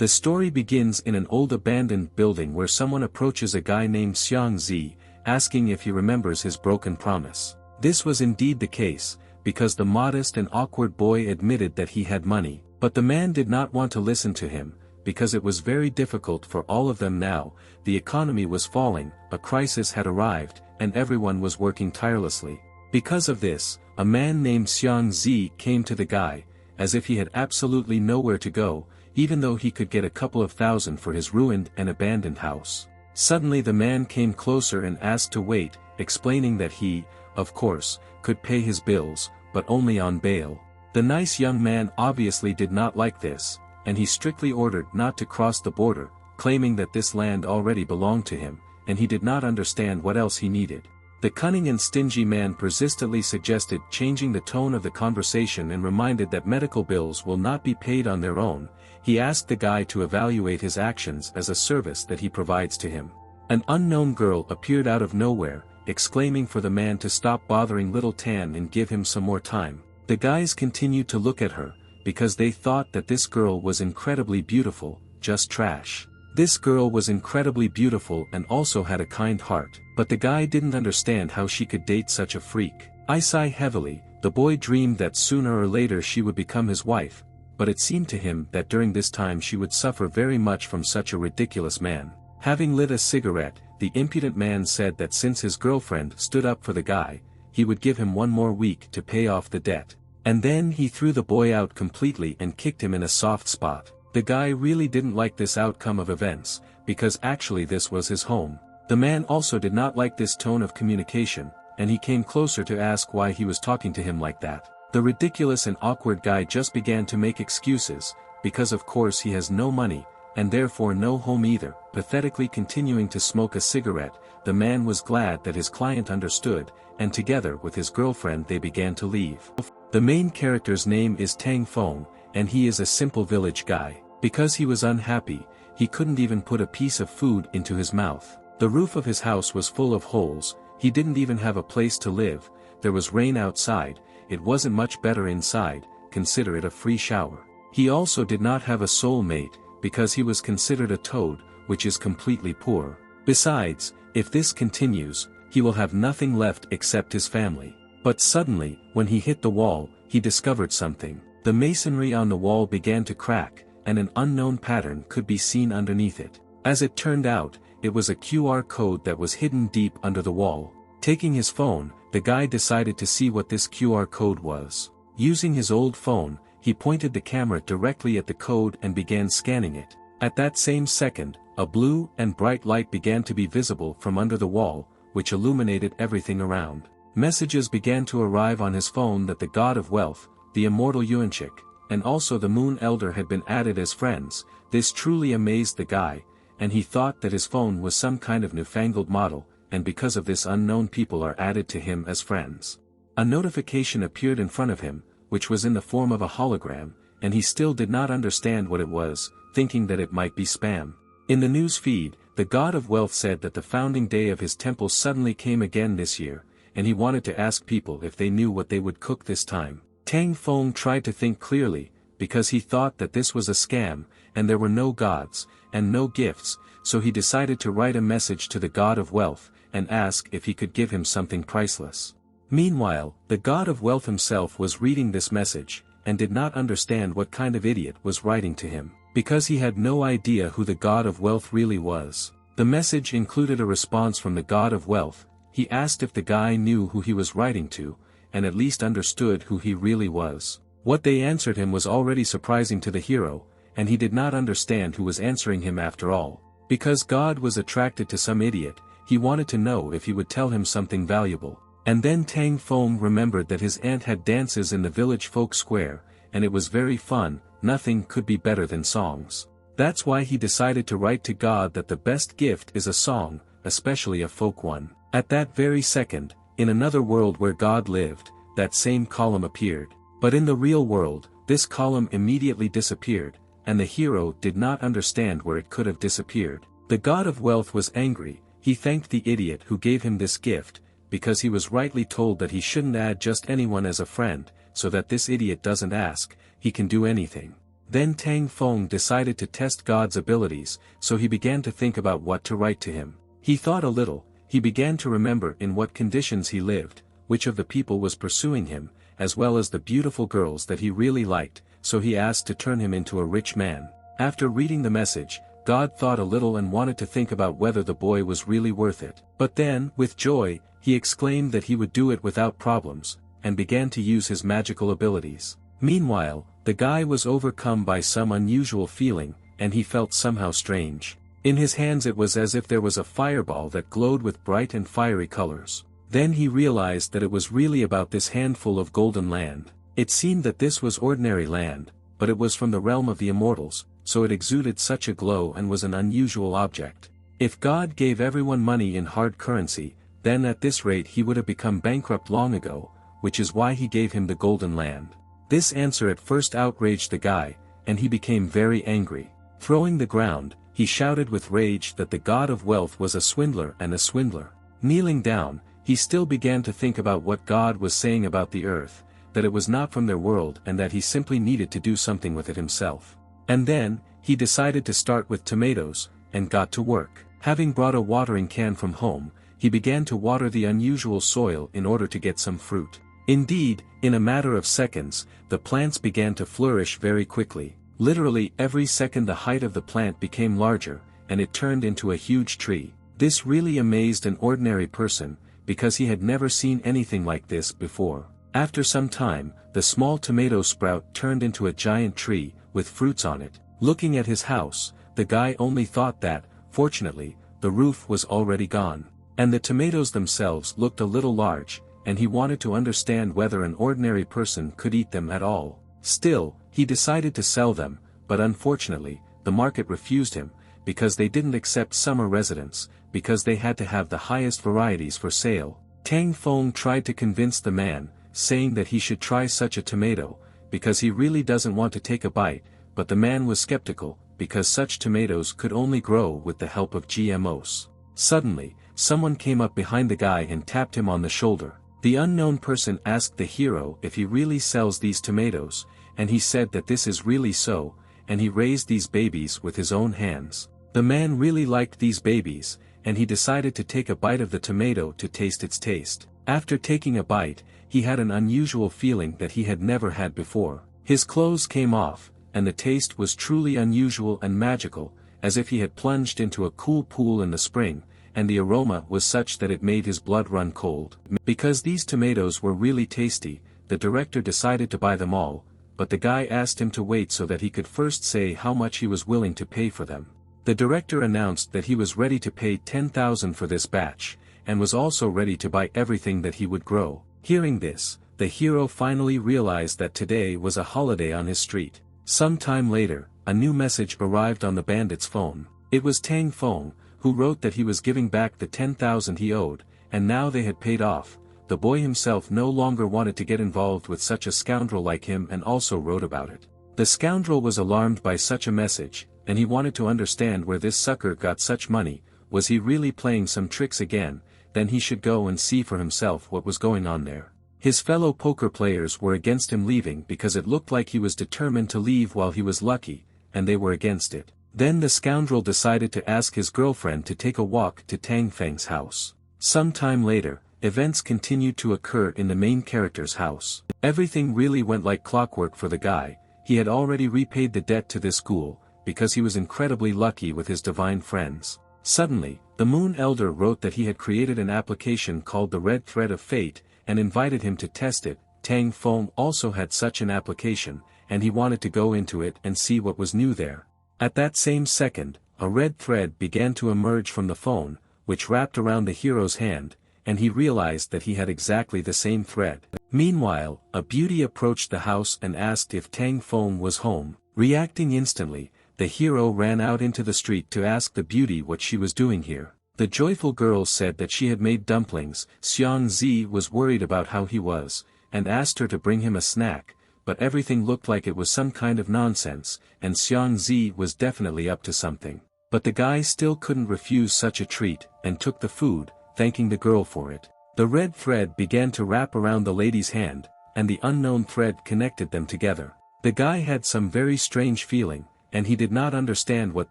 The story begins in an old abandoned building where someone approaches a guy named Xiang Zi, asking if he remembers his broken promise. This was indeed the case, because the modest and awkward boy admitted that he had money, but the man did not want to listen to him, because it was very difficult for all of them now. The economy was falling, a crisis had arrived, and everyone was working tirelessly. Because of this, a man named Xiang Zi came to the guy, as if he had absolutely nowhere to go, even though he could get a couple of thousand for his ruined and abandoned house. Suddenly the man came closer and asked to wait, explaining that he, of course, could pay his bills, but only on bail. The nice young man obviously did not like this, and he strictly ordered not to cross the border, claiming that this land already belonged to him, and he did not understand what else he needed. The cunning and stingy man persistently suggested changing the tone of the conversation and reminded that medical bills will not be paid on their own. He asked the guy to evaluate his actions as a service that he provides to him. An unknown girl appeared out of nowhere, exclaiming for the man to stop bothering little Tan and give him some more time. The guys continued to look at her, because they thought that this girl was incredibly beautiful, just trash. This girl was incredibly beautiful and also had a kind heart, but the guy didn't understand how she could date such a freak. I sigh heavily. The boy dreamed that sooner or later she would become his wife, but it seemed to him that during this time she would suffer very much from such a ridiculous man. Having lit a cigarette, the impudent man said that since his girlfriend stood up for the guy, he would give him one more week to pay off the debt. And then he threw the boy out completely and kicked him in a soft spot. The guy really didn't like this outcome of events, because actually this was his home. The man also did not like this tone of communication, and he came closer to ask why he was talking to him like that. The ridiculous and awkward guy just began to make excuses, because of course he has no money, and therefore no home either. Pathetically continuing to smoke a cigarette, the man was glad that his client understood, and together with his girlfriend they began to leave. The main character's name is Tang Feng, and he is a simple village guy. Because he was unhappy, he couldn't even put a piece of food into his mouth. The roof of his house was full of holes, he didn't even have a place to live. There was rain outside, it wasn't much better inside, consider it a free shower. He also did not have a soulmate, because he was considered a toad, which is completely poor. Besides, if this continues, he will have nothing left except his family. But suddenly, when he hit the wall, he discovered something. The masonry on the wall began to crack, and an unknown pattern could be seen underneath it. As it turned out, it was a QR code that was hidden deep under the wall. Taking his phone, the guy decided to see what this QR code was. Using his old phone, he pointed the camera directly at the code and began scanning it. At that same second, a blue and bright light began to be visible from under the wall, which illuminated everything around. Messages began to arrive on his phone that the god of wealth, the immortal Yuanchik, and also the Moon Elder had been added as friends. This truly amazed the guy, and he thought that his phone was some kind of newfangled model, and because of this unknown people are added to him as friends. A notification appeared in front of him, which was in the form of a hologram, and he still did not understand what it was, thinking that it might be spam. In the news feed, the god of wealth said that the founding day of his temple suddenly came again this year, and he wanted to ask people if they knew what they would cook this time. Tang Feng tried to think clearly, because he thought that this was a scam, and there were no gods, and no gifts, so he decided to write a message to the god of wealth, and ask if he could give him something priceless. Meanwhile, the god of wealth himself was reading this message, and did not understand what kind of idiot was writing to him, because he had no idea who the god of wealth really was. The message included a response from the god of wealth. He asked if the guy knew who he was writing to, and at least understood who he really was. What they answered him was already surprising to the hero, and he did not understand who was answering him after all. Because God was attracted to some idiot, he wanted to know if he would tell him something valuable. And then Tang Feng remembered that his aunt had dances in the village folk square, and it was very fun. Nothing could be better than songs. That's why he decided to write to God that the best gift is a song, especially a folk one. At that very second, in another world where God lived, that same column appeared. But in the real world, this column immediately disappeared, and the hero did not understand where it could have disappeared. The god of wealth was angry. He thanked the idiot who gave him this gift, because he was rightly told that he shouldn't add just anyone as a friend, so that this idiot doesn't ask, he can do anything. Then Tang Feng decided to test God's abilities, so he began to think about what to write to him. He thought a little, he began to remember in what conditions he lived, which of the people was pursuing him, as well as the beautiful girls that he really liked, so he asked to turn him into a rich man. After reading the message, God thought a little and wanted to think about whether the boy was really worth it. But then, with joy, he exclaimed that he would do it without problems, and began to use his magical abilities. Meanwhile, the guy was overcome by some unusual feeling, and he felt somehow strange. In his hands it was as if there was a fireball that glowed with bright and fiery colors. Then he realized that it was really about this handful of golden land. It seemed that this was ordinary land, but it was from the realm of the immortals, so it exuded such a glow and was an unusual object. If God gave everyone money in hard currency, then at this rate he would have become bankrupt long ago, which is why he gave him the golden land. This answer at first outraged the guy, and he became very angry. Throwing the ground, he shouted with rage that the god of wealth was a swindler and a swindler. Kneeling down, he still began to think about what God was saying about the earth, that it was not from their world and that he simply needed to do something with it himself. And then, he decided to start with tomatoes, and got to work. Having brought a watering can from home, he began to water the unusual soil in order to get some fruit. Indeed, in a matter of seconds, the plants began to flourish very quickly. Literally every second the height of the plant became larger, and it turned into a huge tree. This really amazed an ordinary person, because he had never seen anything like this before. After some time, the small tomato sprout turned into a giant tree, with fruits on it. Looking at his house, the guy only thought that, fortunately, the roof was already gone. And the tomatoes themselves looked a little large, and he wanted to understand whether an ordinary person could eat them at all. Still, he decided to sell them, but unfortunately, the market refused him, because they didn't accept summer residents, because they had to have the highest varieties for sale. Tang Feng tried to convince the man, saying that he should try such a tomato, because he really doesn't want to take a bite, but the man was skeptical, because such tomatoes could only grow with the help of GMOs. Suddenly, someone came up behind the guy and tapped him on the shoulder. The unknown person asked the hero if he really sells these tomatoes, and he said that this is really so, and he raised these babies with his own hands. The man really liked these babies, and he decided to take a bite of the tomato to taste its taste. After taking a bite, he had an unusual feeling that he had never had before. His clothes came off, and the taste was truly unusual and magical, as if he had plunged into a cool pool in the spring, and the aroma was such that it made his blood run cold. Because these tomatoes were really tasty, the director decided to buy them all, but the guy asked him to wait so that he could first say how much he was willing to pay for them. The director announced that he was ready to pay 10,000 for this batch, and was also ready to buy everything that he would grow. Hearing this, the hero finally realized that today was a holiday on his street. Some time later, a new message arrived on the bandit's phone. It was Tang Feng, who wrote that he was giving back the 10,000 he owed, and now they had paid off. The boy himself no longer wanted to get involved with such a scoundrel like him and also wrote about it. The scoundrel was alarmed by such a message, and he wanted to understand where this sucker got such money. Was he really playing some tricks again? Then he should go and see for himself what was going on there. His fellow poker players were against him leaving because it looked like he was determined to leave while he was lucky, and they were against it. Then the scoundrel decided to ask his girlfriend to take a walk to Tang Feng's house. Some time later, events continued to occur in the main character's house. Everything really went like clockwork for the guy. He had already repaid the debt to this school, because he was incredibly lucky with his divine friends. Suddenly, the Moon Elder wrote that he had created an application called the Red Thread of Fate, and invited him to test it. Tang Feng also had such an application, and he wanted to go into it and see what was new there. At that same second, a red thread began to emerge from the phone, which wrapped around the hero's hand, and he realized that he had exactly the same thread. Meanwhile, a beauty approached the house and asked if Tang Feng was home. Reacting instantly, the hero ran out into the street to ask the beauty what she was doing here. The joyful girl said that she had made dumplings. Xiang Zi was worried about how he was, and asked her to bring him a snack, but everything looked like it was some kind of nonsense, and Xiang Zi was definitely up to something. But the guy still couldn't refuse such a treat, and took the food, thanking the girl for it. The red thread began to wrap around the lady's hand, and the unknown thread connected them together. The guy had some very strange feeling, and he did not understand what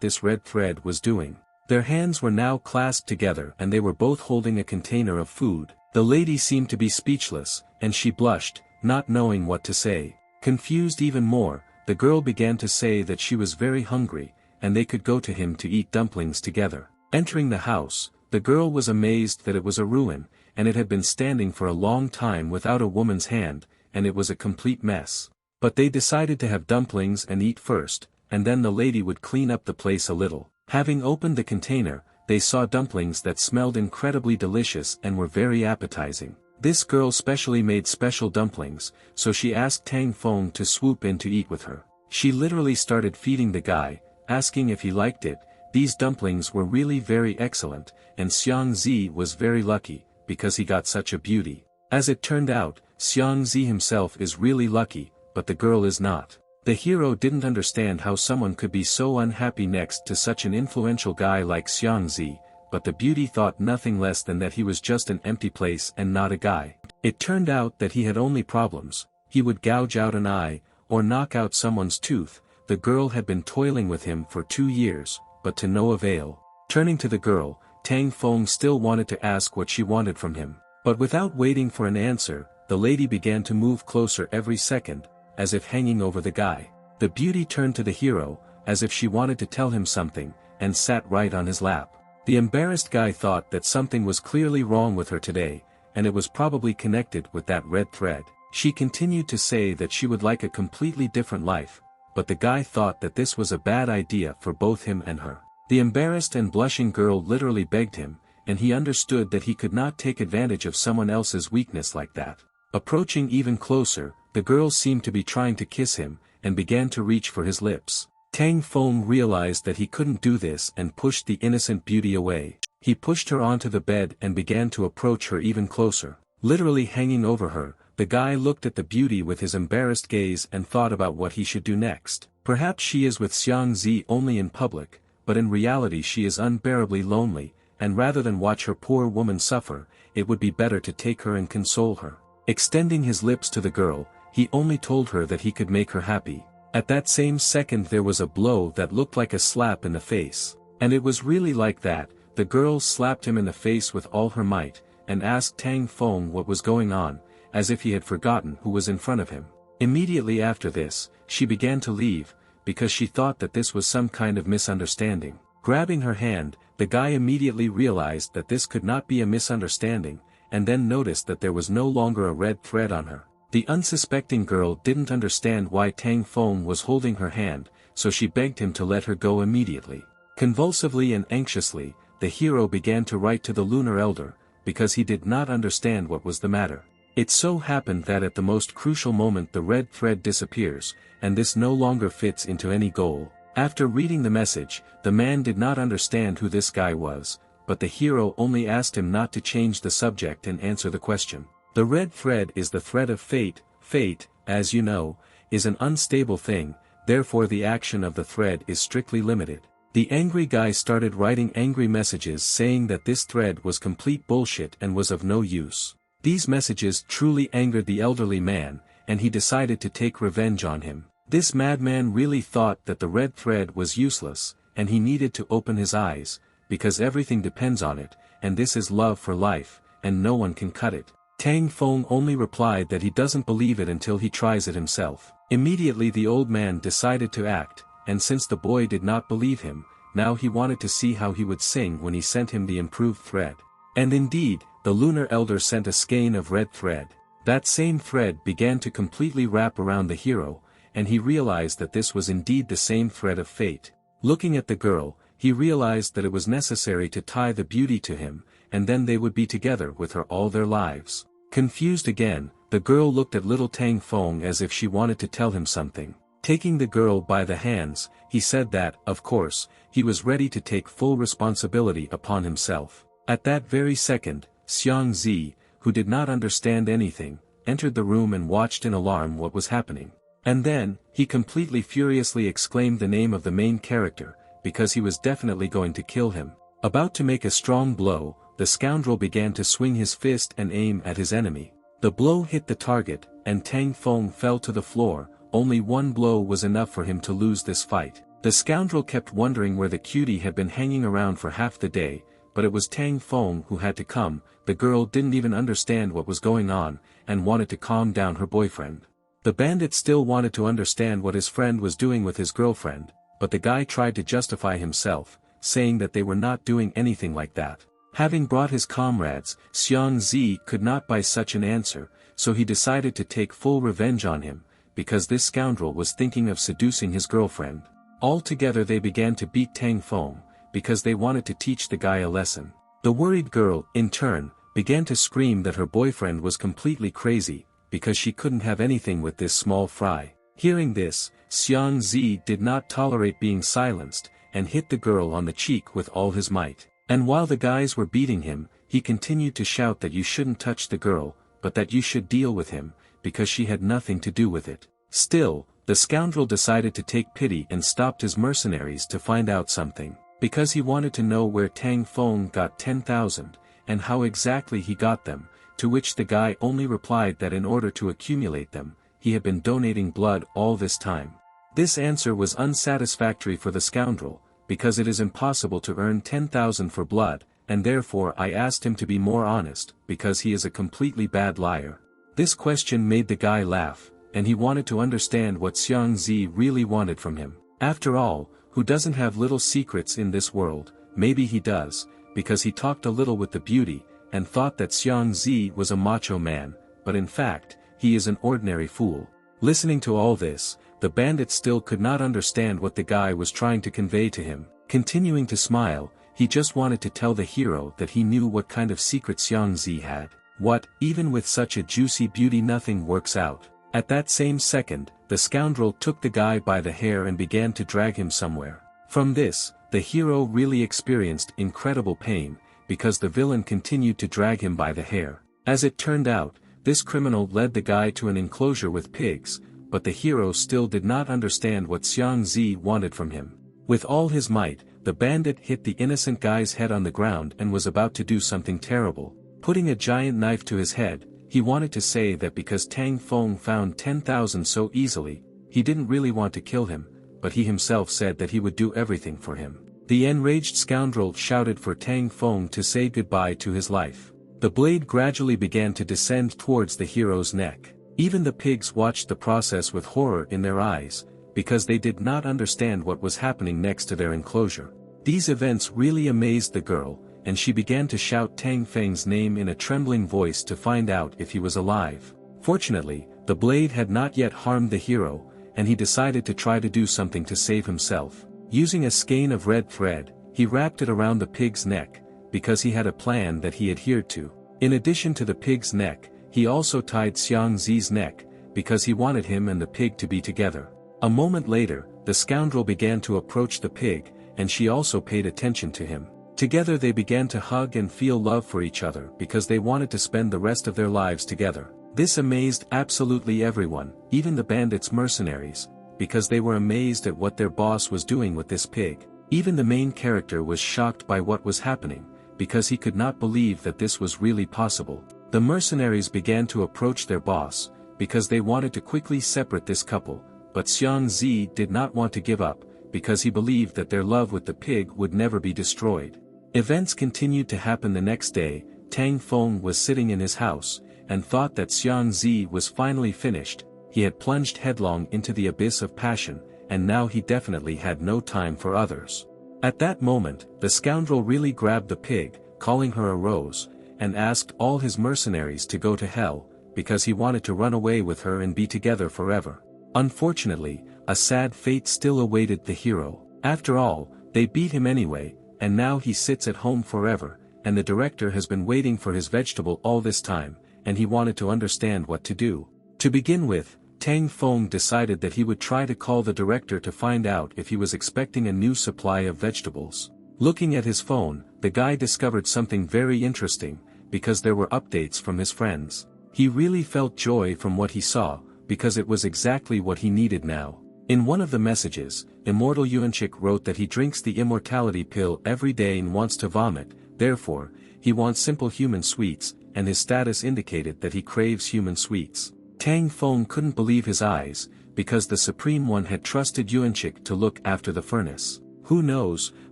this red thread was doing. Their hands were now clasped together and they were both holding a container of food. The lady seemed to be speechless, and she blushed, not knowing what to say. Confused even more, the girl began to say that she was very hungry, and they could go to him to eat dumplings together. Entering the house, the girl was amazed that it was a ruin, and it had been standing for a long time without a woman's hand, and it was a complete mess. But they decided to have dumplings and eat first, and then the lady would clean up the place a little. Having opened the container, they saw dumplings that smelled incredibly delicious and were very appetizing. This girl specially made special dumplings, so she asked Tang Feng to swoop in to eat with her. She literally started feeding the guy, asking if he liked it. These dumplings were really very excellent, and Xiang Zi was very lucky, because he got such a beauty. As it turned out, Xiang Zi himself is really lucky, but the girl is not. The hero didn't understand how someone could be so unhappy next to such an influential guy like Xiang Zi, but the beauty thought nothing less than that he was just an empty place and not a guy. It turned out that he had only problems. He would gouge out an eye, or knock out someone's tooth. The girl had been toiling with him for 2 years, but to no avail. Turning to the girl, Tang Feng still wanted to ask what she wanted from him. But without waiting for an answer, the lady began to move closer every second, as if hanging over the guy. The beauty turned to the hero, as if she wanted to tell him something, and sat right on his lap. The embarrassed guy thought that something was clearly wrong with her today, and it was probably connected with that red thread. She continued to say that she would like a completely different life, but the guy thought that this was a bad idea for both him and her. The embarrassed and blushing girl literally begged him, and he understood that he could not take advantage of someone else's weakness like that. Approaching even closer, the girl seemed to be trying to kiss him, and began to reach for his lips. Tang Feng realized that he couldn't do this and pushed the innocent beauty away. He pushed her onto the bed and began to approach her even closer. Literally hanging over her, the guy looked at the beauty with his embarrassed gaze and thought about what he should do next. Perhaps she is with Xiang Zi only in public, but in reality she is unbearably lonely, and rather than watch her poor woman suffer, it would be better to take her and console her. Extending his lips to the girl, he only told her that he could make her happy. At that same second there was a blow that looked like a slap in the face. And it was really like that. The girl slapped him in the face with all her might, and asked Tang Feng what was going on, as if he had forgotten who was in front of him. Immediately after this, she began to leave, because she thought that this was some kind of misunderstanding. Grabbing her hand, the guy immediately realized that this could not be a misunderstanding, and then noticed that there was no longer a red thread on her. The unsuspecting girl didn't understand why Tang Feng was holding her hand, so she begged him to let her go immediately. Convulsively and anxiously, the hero began to write to the lunar elder, because he did not understand what was the matter. It so happened that at the most crucial moment the red thread disappears, and this no longer fits into any goal. After reading the message, the man did not understand who this guy was, but the hero only asked him not to change the subject and answer the question. The red thread is the thread of fate. Fate, as you know, is an unstable thing, therefore the action of the thread is strictly limited. The angry guy started writing angry messages saying that this thread was complete bullshit and was of no use. These messages truly angered the elderly man, and he decided to take revenge on him. This madman really thought that the red thread was useless, and he needed to open his eyes, because everything depends on it, and this is love for life, and no one can cut it. Tang Feng only replied that he doesn't believe it until he tries it himself. Immediately the old man decided to act, and since the boy did not believe him, now he wanted to see how he would sing when he sent him the improved thread. And indeed, the lunar elder sent a skein of red thread. That same thread began to completely wrap around the hero, and he realized that this was indeed the same thread of fate. Looking at the girl, he realized that it was necessary to tie the beauty to him, and then they would be together with her all their lives. Confused again, the girl looked at little Tang Feng as if she wanted to tell him something. Taking the girl by the hands, he said that, of course, he was ready to take full responsibility upon himself. At that very second, Xiang Zi, who did not understand anything, entered the room and watched in alarm what was happening. And then, he completely furiously exclaimed the name of the main character, because he was definitely going to kill him. About to make a strong blow, the scoundrel began to swing his fist and aim at his enemy. The blow hit the target, and Tang Feng fell to the floor, only one blow was enough for him to lose this fight. The scoundrel kept wondering where the cutie had been hanging around for half the day, but it was Tang Feng who had to come. The girl didn't even understand what was going on, and wanted to calm down her boyfriend. The bandit still wanted to understand what his friend was doing with his girlfriend, but the guy tried to justify himself, saying that they were not doing anything like that. Having brought his comrades, Xiang Zi could not buy such an answer, so he decided to take full revenge on him, because this scoundrel was thinking of seducing his girlfriend. Altogether they began to beat Tang Feng, because they wanted to teach the guy a lesson. The worried girl, in turn, began to scream that her boyfriend was completely crazy, because she couldn't have anything with this small fry. Hearing this, Xiang Zi did not tolerate being silenced, and hit the girl on the cheek with all his might. And while the guys were beating him, he continued to shout that you shouldn't touch the girl, but that you should deal with him, because she had nothing to do with it. Still, the scoundrel decided to take pity and stopped his mercenaries to find out something, because he wanted to know where Tang Feng got 10,000, and how exactly he got them, to which the guy only replied that in order to accumulate them, he had been donating blood all this time. This answer was unsatisfactory for the scoundrel, because it is impossible to earn 10,000 for blood, and therefore I asked him to be more honest, because he is a completely bad liar. This question made the guy laugh, and he wanted to understand what Xiang Zi really wanted from him. After all, who doesn't have little secrets in this world? Maybe he does, because he talked a little with the beauty, and thought that Xiang Zi was a macho man, but in fact, he is an ordinary fool. Listening to all this, the bandit still could not understand what the guy was trying to convey to him. Continuing to smile, he just wanted to tell the hero that he knew what kind of secret Xiang Zi had. What, even with such a juicy beauty nothing works out. At that same second, the scoundrel took the guy by the hair and began to drag him somewhere. From this, the hero really experienced incredible pain, because the villain continued to drag him by the hair. As it turned out, this criminal led the guy to an enclosure with pigs, but the hero still did not understand what Xiang Zi wanted from him. With all his might, the bandit hit the innocent guy's head on the ground and was about to do something terrible. Putting a giant knife to his head, he wanted to say that because Tang Feng found 10,000 so easily, he didn't really want to kill him, but he himself said that he would do everything for him. The enraged scoundrel shouted for Tang Feng to say goodbye to his life. The blade gradually began to descend towards the hero's neck. Even the pigs watched the process with horror in their eyes, because they did not understand what was happening next to their enclosure. These events really amazed the girl, and she began to shout Tang Feng's name in a trembling voice to find out if he was alive. Fortunately, the blade had not yet harmed the hero, and he decided to try to do something to save himself. Using a skein of red thread, he wrapped it around the pig's neck, because he had a plan that he adhered to. In addition to the pig's neck, he also tied Xiang Zi's neck, because he wanted him and the pig to be together. A moment later, the scoundrel began to approach the pig, and she also paid attention to him. Together they began to hug and feel love for each other because they wanted to spend the rest of their lives together. This amazed absolutely everyone, even the bandits' mercenaries, because they were amazed at what their boss was doing with this pig. Even the main character was shocked by what was happening, because he could not believe that this was really possible. The mercenaries began to approach their boss, because they wanted to quickly separate this couple, but Xiang Zi did not want to give up, because he believed that their love with the pig would never be destroyed. Events continued to happen the next day. Tang Feng was sitting in his house, and thought that Xiang Zi was finally finished. He had plunged headlong into the abyss of passion, and now he definitely had no time for others. At that moment, the scoundrel really grabbed the pig, calling her a rose, and asked all his mercenaries to go to hell, because he wanted to run away with her and be together forever. Unfortunately, a sad fate still awaited the hero. After all, they beat him anyway, and now he sits at home forever, and the director has been waiting for his vegetable all this time, and he wanted to understand what to do. To begin with, Tang Feng decided that he would try to call the director to find out if he was expecting a new supply of vegetables. Looking at his phone, the guy discovered something very interesting, because there were updates from his friends. He really felt joy from what he saw, because it was exactly what he needed now. In one of the messages, Immortal Yuanchik wrote that he drinks the immortality pill every day and wants to vomit, therefore, he wants simple human sweets, and his status indicated that he craves human sweets. Tang Feng couldn't believe his eyes, because the Supreme One had trusted Yuanchik to look after the furnace. Who knows,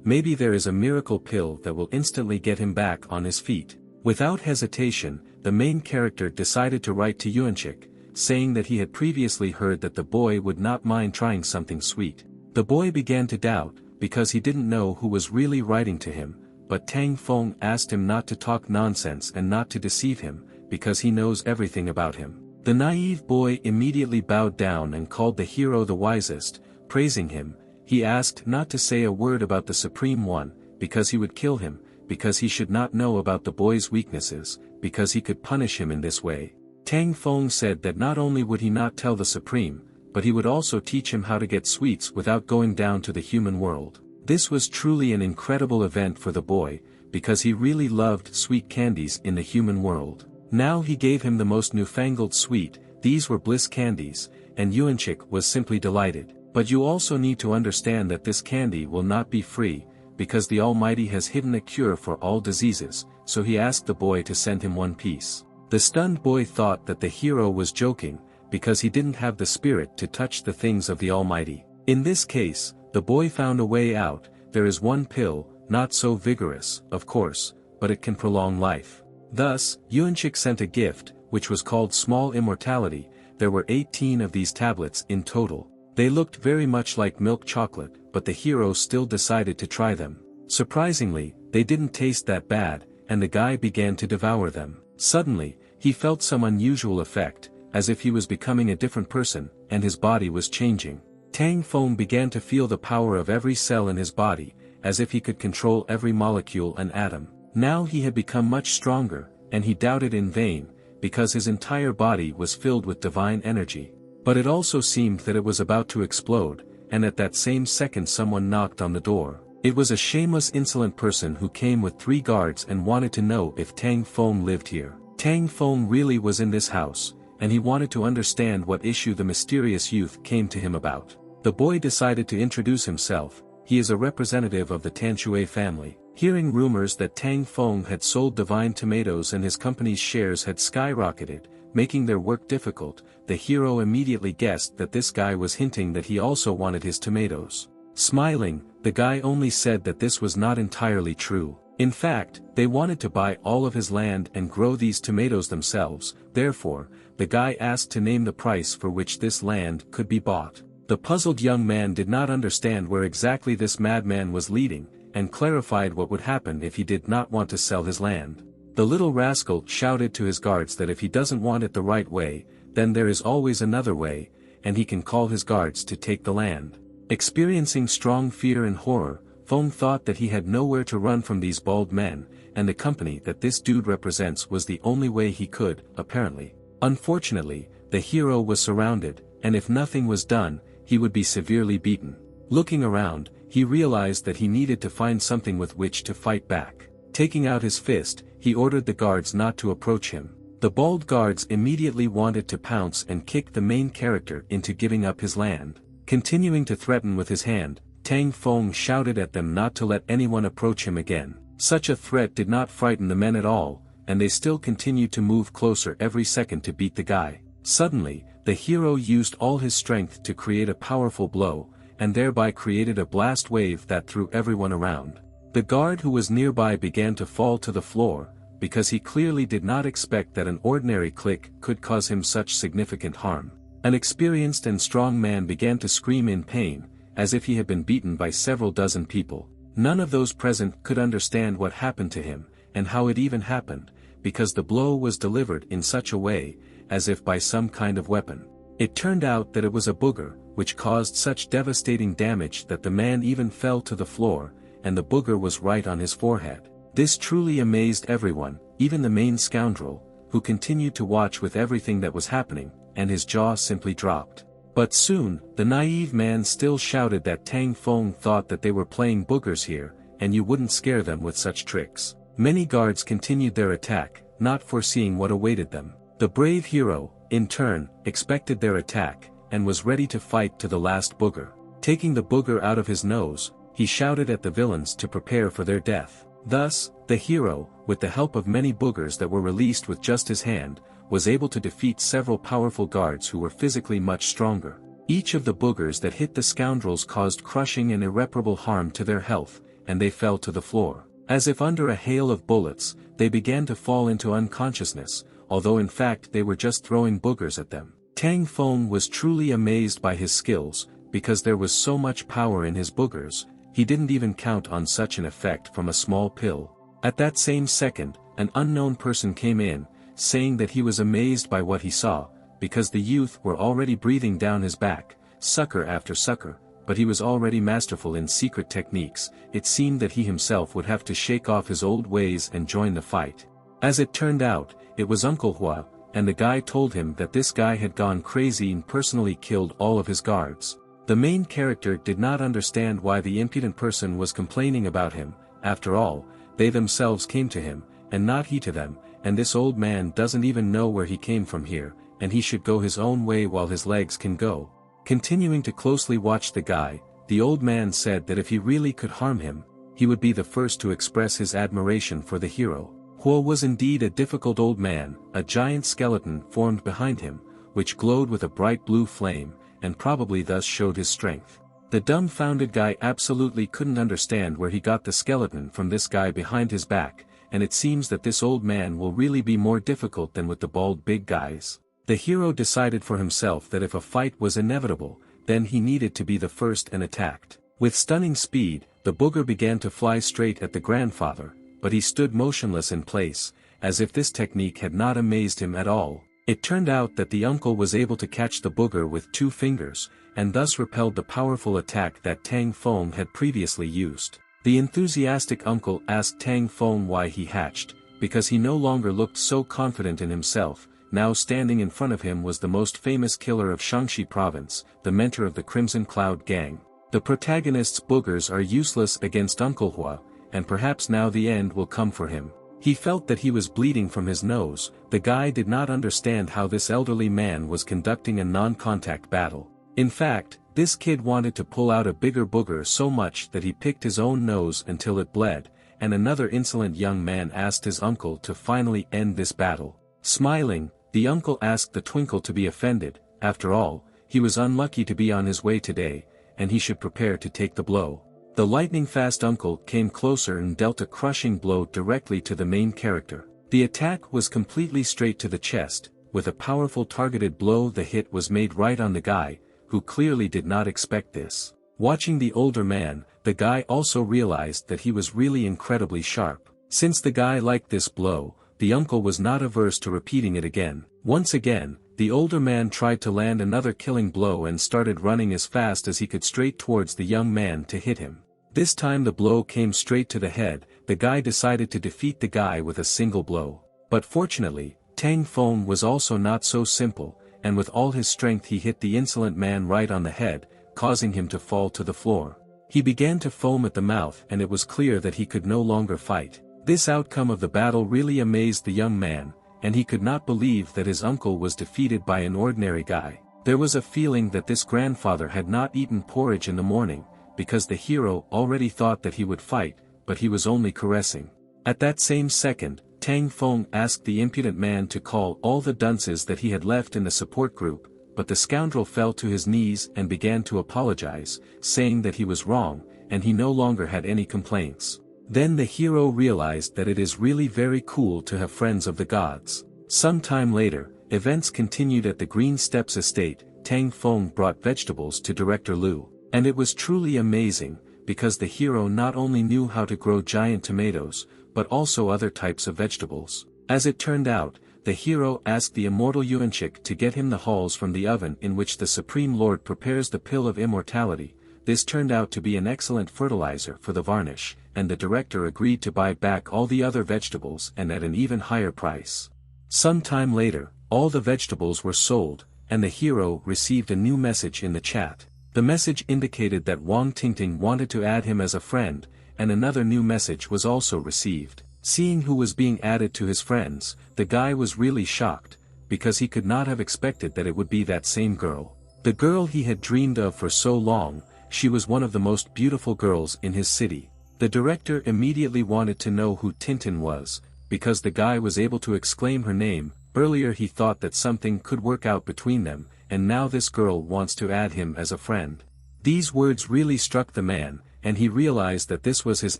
maybe there is a miracle pill that will instantly get him back on his feet. Without hesitation, the main character decided to write to Yuanchik, saying that he had previously heard that the boy would not mind trying something sweet. The boy began to doubt, because he didn't know who was really writing to him, but Tang Feng asked him not to talk nonsense and not to deceive him, because he knows everything about him. The naive boy immediately bowed down and called the hero the wisest, praising him. He asked not to say a word about the Supreme One, because he would kill him, because he should not know about the boy's weaknesses, because he could punish him in this way. Tang Feng said that not only would he not tell the Supreme, but he would also teach him how to get sweets without going down to the human world. This was truly an incredible event for the boy, because he really loved sweet candies in the human world. Now he gave him the most newfangled sweet, these were bliss candies, and Yuanchik was simply delighted. But you also need to understand that this candy will not be free, because the Almighty has hidden a cure for all diseases, so he asked the boy to send him one piece. The stunned boy thought that the hero was joking, because he didn't have the spirit to touch the things of the Almighty. In this case, the boy found a way out. There is one pill, not so vigorous, of course, but it can prolong life. Thus, Yuanchik sent a gift, which was called Small Immortality. There were 18 of these tablets in total. They looked very much like milk chocolate, but the hero still decided to try them. Surprisingly, they didn't taste that bad, and the guy began to devour them. Suddenly, he felt some unusual effect, as if he was becoming a different person, and his body was changing. Tang Feng began to feel the power of every cell in his body, as if he could control every molecule and atom. Now he had become much stronger, and he doubted in vain, because his entire body was filled with divine energy. But it also seemed that it was about to explode, and at that same second someone knocked on the door. It was a shameless insolent person who came with 3 guards and wanted to know if Tang Feng lived here. Tang Feng really was in this house, and he wanted to understand what issue the mysterious youth came to him about. The boy decided to introduce himself. He is a representative of the Tanshui family. Hearing rumors that Tang Feng had sold divine tomatoes and his company's shares had skyrocketed, making their work difficult, the hero immediately guessed that this guy was hinting that he also wanted his tomatoes. Smiling, the guy only said that this was not entirely true. In fact, they wanted to buy all of his land and grow these tomatoes themselves. Therefore, the guy asked to name the price for which this land could be bought. The puzzled young man did not understand where exactly this madman was leading, and clarified what would happen if he did not want to sell his land. The little rascal shouted to his guards that if he doesn't want it the right way, then there is always another way, and he can call his guards to take the land. Experiencing strong fear and horror, Feng thought that he had nowhere to run from these bald men, and the company that this dude represents was the only way he could, apparently. Unfortunately, the hero was surrounded, and if nothing was done, he would be severely beaten. Looking around, he realized that he needed to find something with which to fight back. Taking out his fist, he ordered the guards not to approach him. The bald guards immediately wanted to pounce and kick the main character into giving up his land. Continuing to threaten with his hand, Tang Feng shouted at them not to let anyone approach him again. Such a threat did not frighten the men at all, and they still continued to move closer every second to beat the guy. Suddenly, the hero used all his strength to create a powerful blow, and thereby created a blast wave that threw everyone around. The guard who was nearby began to fall to the floor, because he clearly did not expect that an ordinary click could cause him such significant harm. An experienced and strong man began to scream in pain, as if he had been beaten by several dozen people. None of those present could understand what happened to him, and how it even happened, because the blow was delivered in such a way, as if by some kind of weapon. It turned out that it was a booger, which caused such devastating damage that the man even fell to the floor, and the booger was right on his forehead. This truly amazed everyone, even the main scoundrel, who continued to watch with everything that was happening, and his jaw simply dropped. But soon, the naive man still shouted that Tang Feng thought that they were playing boogers here, and you wouldn't scare them with such tricks. Many guards continued their attack, not foreseeing what awaited them. The brave hero, in turn, expected their attack, and was ready to fight to the last booger. Taking the booger out of his nose, he shouted at the villains to prepare for their death. Thus, the hero, with the help of many boogers that were released with just his hand, was able to defeat several powerful guards who were physically much stronger. Each of the boogers that hit the scoundrels caused crushing and irreparable harm to their health, and they fell to the floor. As if under a hail of bullets, they began to fall into unconsciousness, although in fact they were just throwing boogers at them. Tang Feng was truly amazed by his skills, because there was so much power in his boogers. He didn't even count on such an effect from a small pill. At that same second, an unknown person came in, saying that he was amazed by what he saw, because the youth were already breathing down his back, sucker after sucker, but he was already masterful in secret techniques. It seemed that he himself would have to shake off his old ways and join the fight. As it turned out, it was Uncle Hua, and the guy told him that this guy had gone crazy and personally killed all of his guards. The main character did not understand why the impudent person was complaining about him. After all, they themselves came to him, and not he to them, and this old man doesn't even know where he came from here, and he should go his own way while his legs can go. Continuing to closely watch the guy, the old man said that if he really could harm him, he would be the first to express his admiration for the hero. Hua was indeed a difficult old man. A giant skeleton formed behind him, which glowed with a bright blue flame, and probably thus showed his strength. The dumbfounded guy absolutely couldn't understand where he got the skeleton from this guy behind his back, and it seems that this old man will really be more difficult than with the bald big guys. The hero decided for himself that if a fight was inevitable, then he needed to be the first and attacked. With stunning speed, the booger began to fly straight at the grandfather, but he stood motionless in place, as if this technique had not amazed him at all. It turned out that the uncle was able to catch the booger with 2 fingers, and thus repelled the powerful attack that Tang Feng had previously used. The enthusiastic uncle asked Tang Feng why he hatched, because he no longer looked so confident in himself. Now standing in front of him was the most famous killer of Shaanxi province, the mentor of the Crimson Cloud gang. The protagonist's boogers are useless against Uncle Hua, and perhaps now the end will come for him. He felt that he was bleeding from his nose. The guy did not understand how this elderly man was conducting a non-contact battle. In fact, this kid wanted to pull out a bigger booger so much that he picked his own nose until it bled, and another insolent young man asked his uncle to finally end this battle. Smiling, the uncle asked the twinkle to be offended. After all, he was unlucky to be on his way today, and he should prepare to take the blow. The lightning-fast uncle came closer and dealt a crushing blow directly to the main character. The attack was completely straight to the chest. With a powerful targeted blow, the hit was made right on the guy, who clearly did not expect this. Watching the older man, the guy also realized that he was really incredibly sharp. Since the guy liked this blow, the uncle was not averse to repeating it again. Once again, the older man tried to land another killing blow and started running as fast as he could straight towards the young man to hit him. This time the blow came straight to the head. The guy decided to defeat the guy with a single blow. But fortunately, Tang Feng was also not so simple, and with all his strength he hit the insolent man right on the head, causing him to fall to the floor. He began to foam at the mouth, and it was clear that he could no longer fight. This outcome of the battle really amazed the young man, and he could not believe that his uncle was defeated by an ordinary guy. There was a feeling that this grandfather had not eaten porridge in the morning, because the hero already thought that he would fight, but he was only caressing. At that same second, Tang Feng asked the impudent man to call all the dunces that he had left in the support group, but the scoundrel fell to his knees and began to apologize, saying that he was wrong, and he no longer had any complaints. Then the hero realized that it is really very cool to have friends of the gods. Some time later, events continued at the Green Steps estate. Tang Feng brought vegetables to Director Liu, and it was truly amazing, because the hero not only knew how to grow giant tomatoes, but also other types of vegetables. As it turned out, the hero asked the immortal Yuanchik to get him the hulls from the oven in which the Supreme Lord prepares the pill of immortality. This turned out to be an excellent fertilizer for the varnish, and the director agreed to buy back all the other vegetables and at an even higher price. Some time later, all the vegetables were sold, and the hero received a new message in the chat. The message indicated that Wang Tingting wanted to add him as a friend, and another new message was also received. Seeing who was being added to his friends, the guy was really shocked, because he could not have expected that it would be that same girl. The girl he had dreamed of for so long. She was one of the most beautiful girls in his city. The director immediately wanted to know who Tintin was, because the guy was able to exclaim her name. Earlier he thought that something could work out between them, and now this girl wants to add him as a friend. These words really struck the man, and he realized that this was his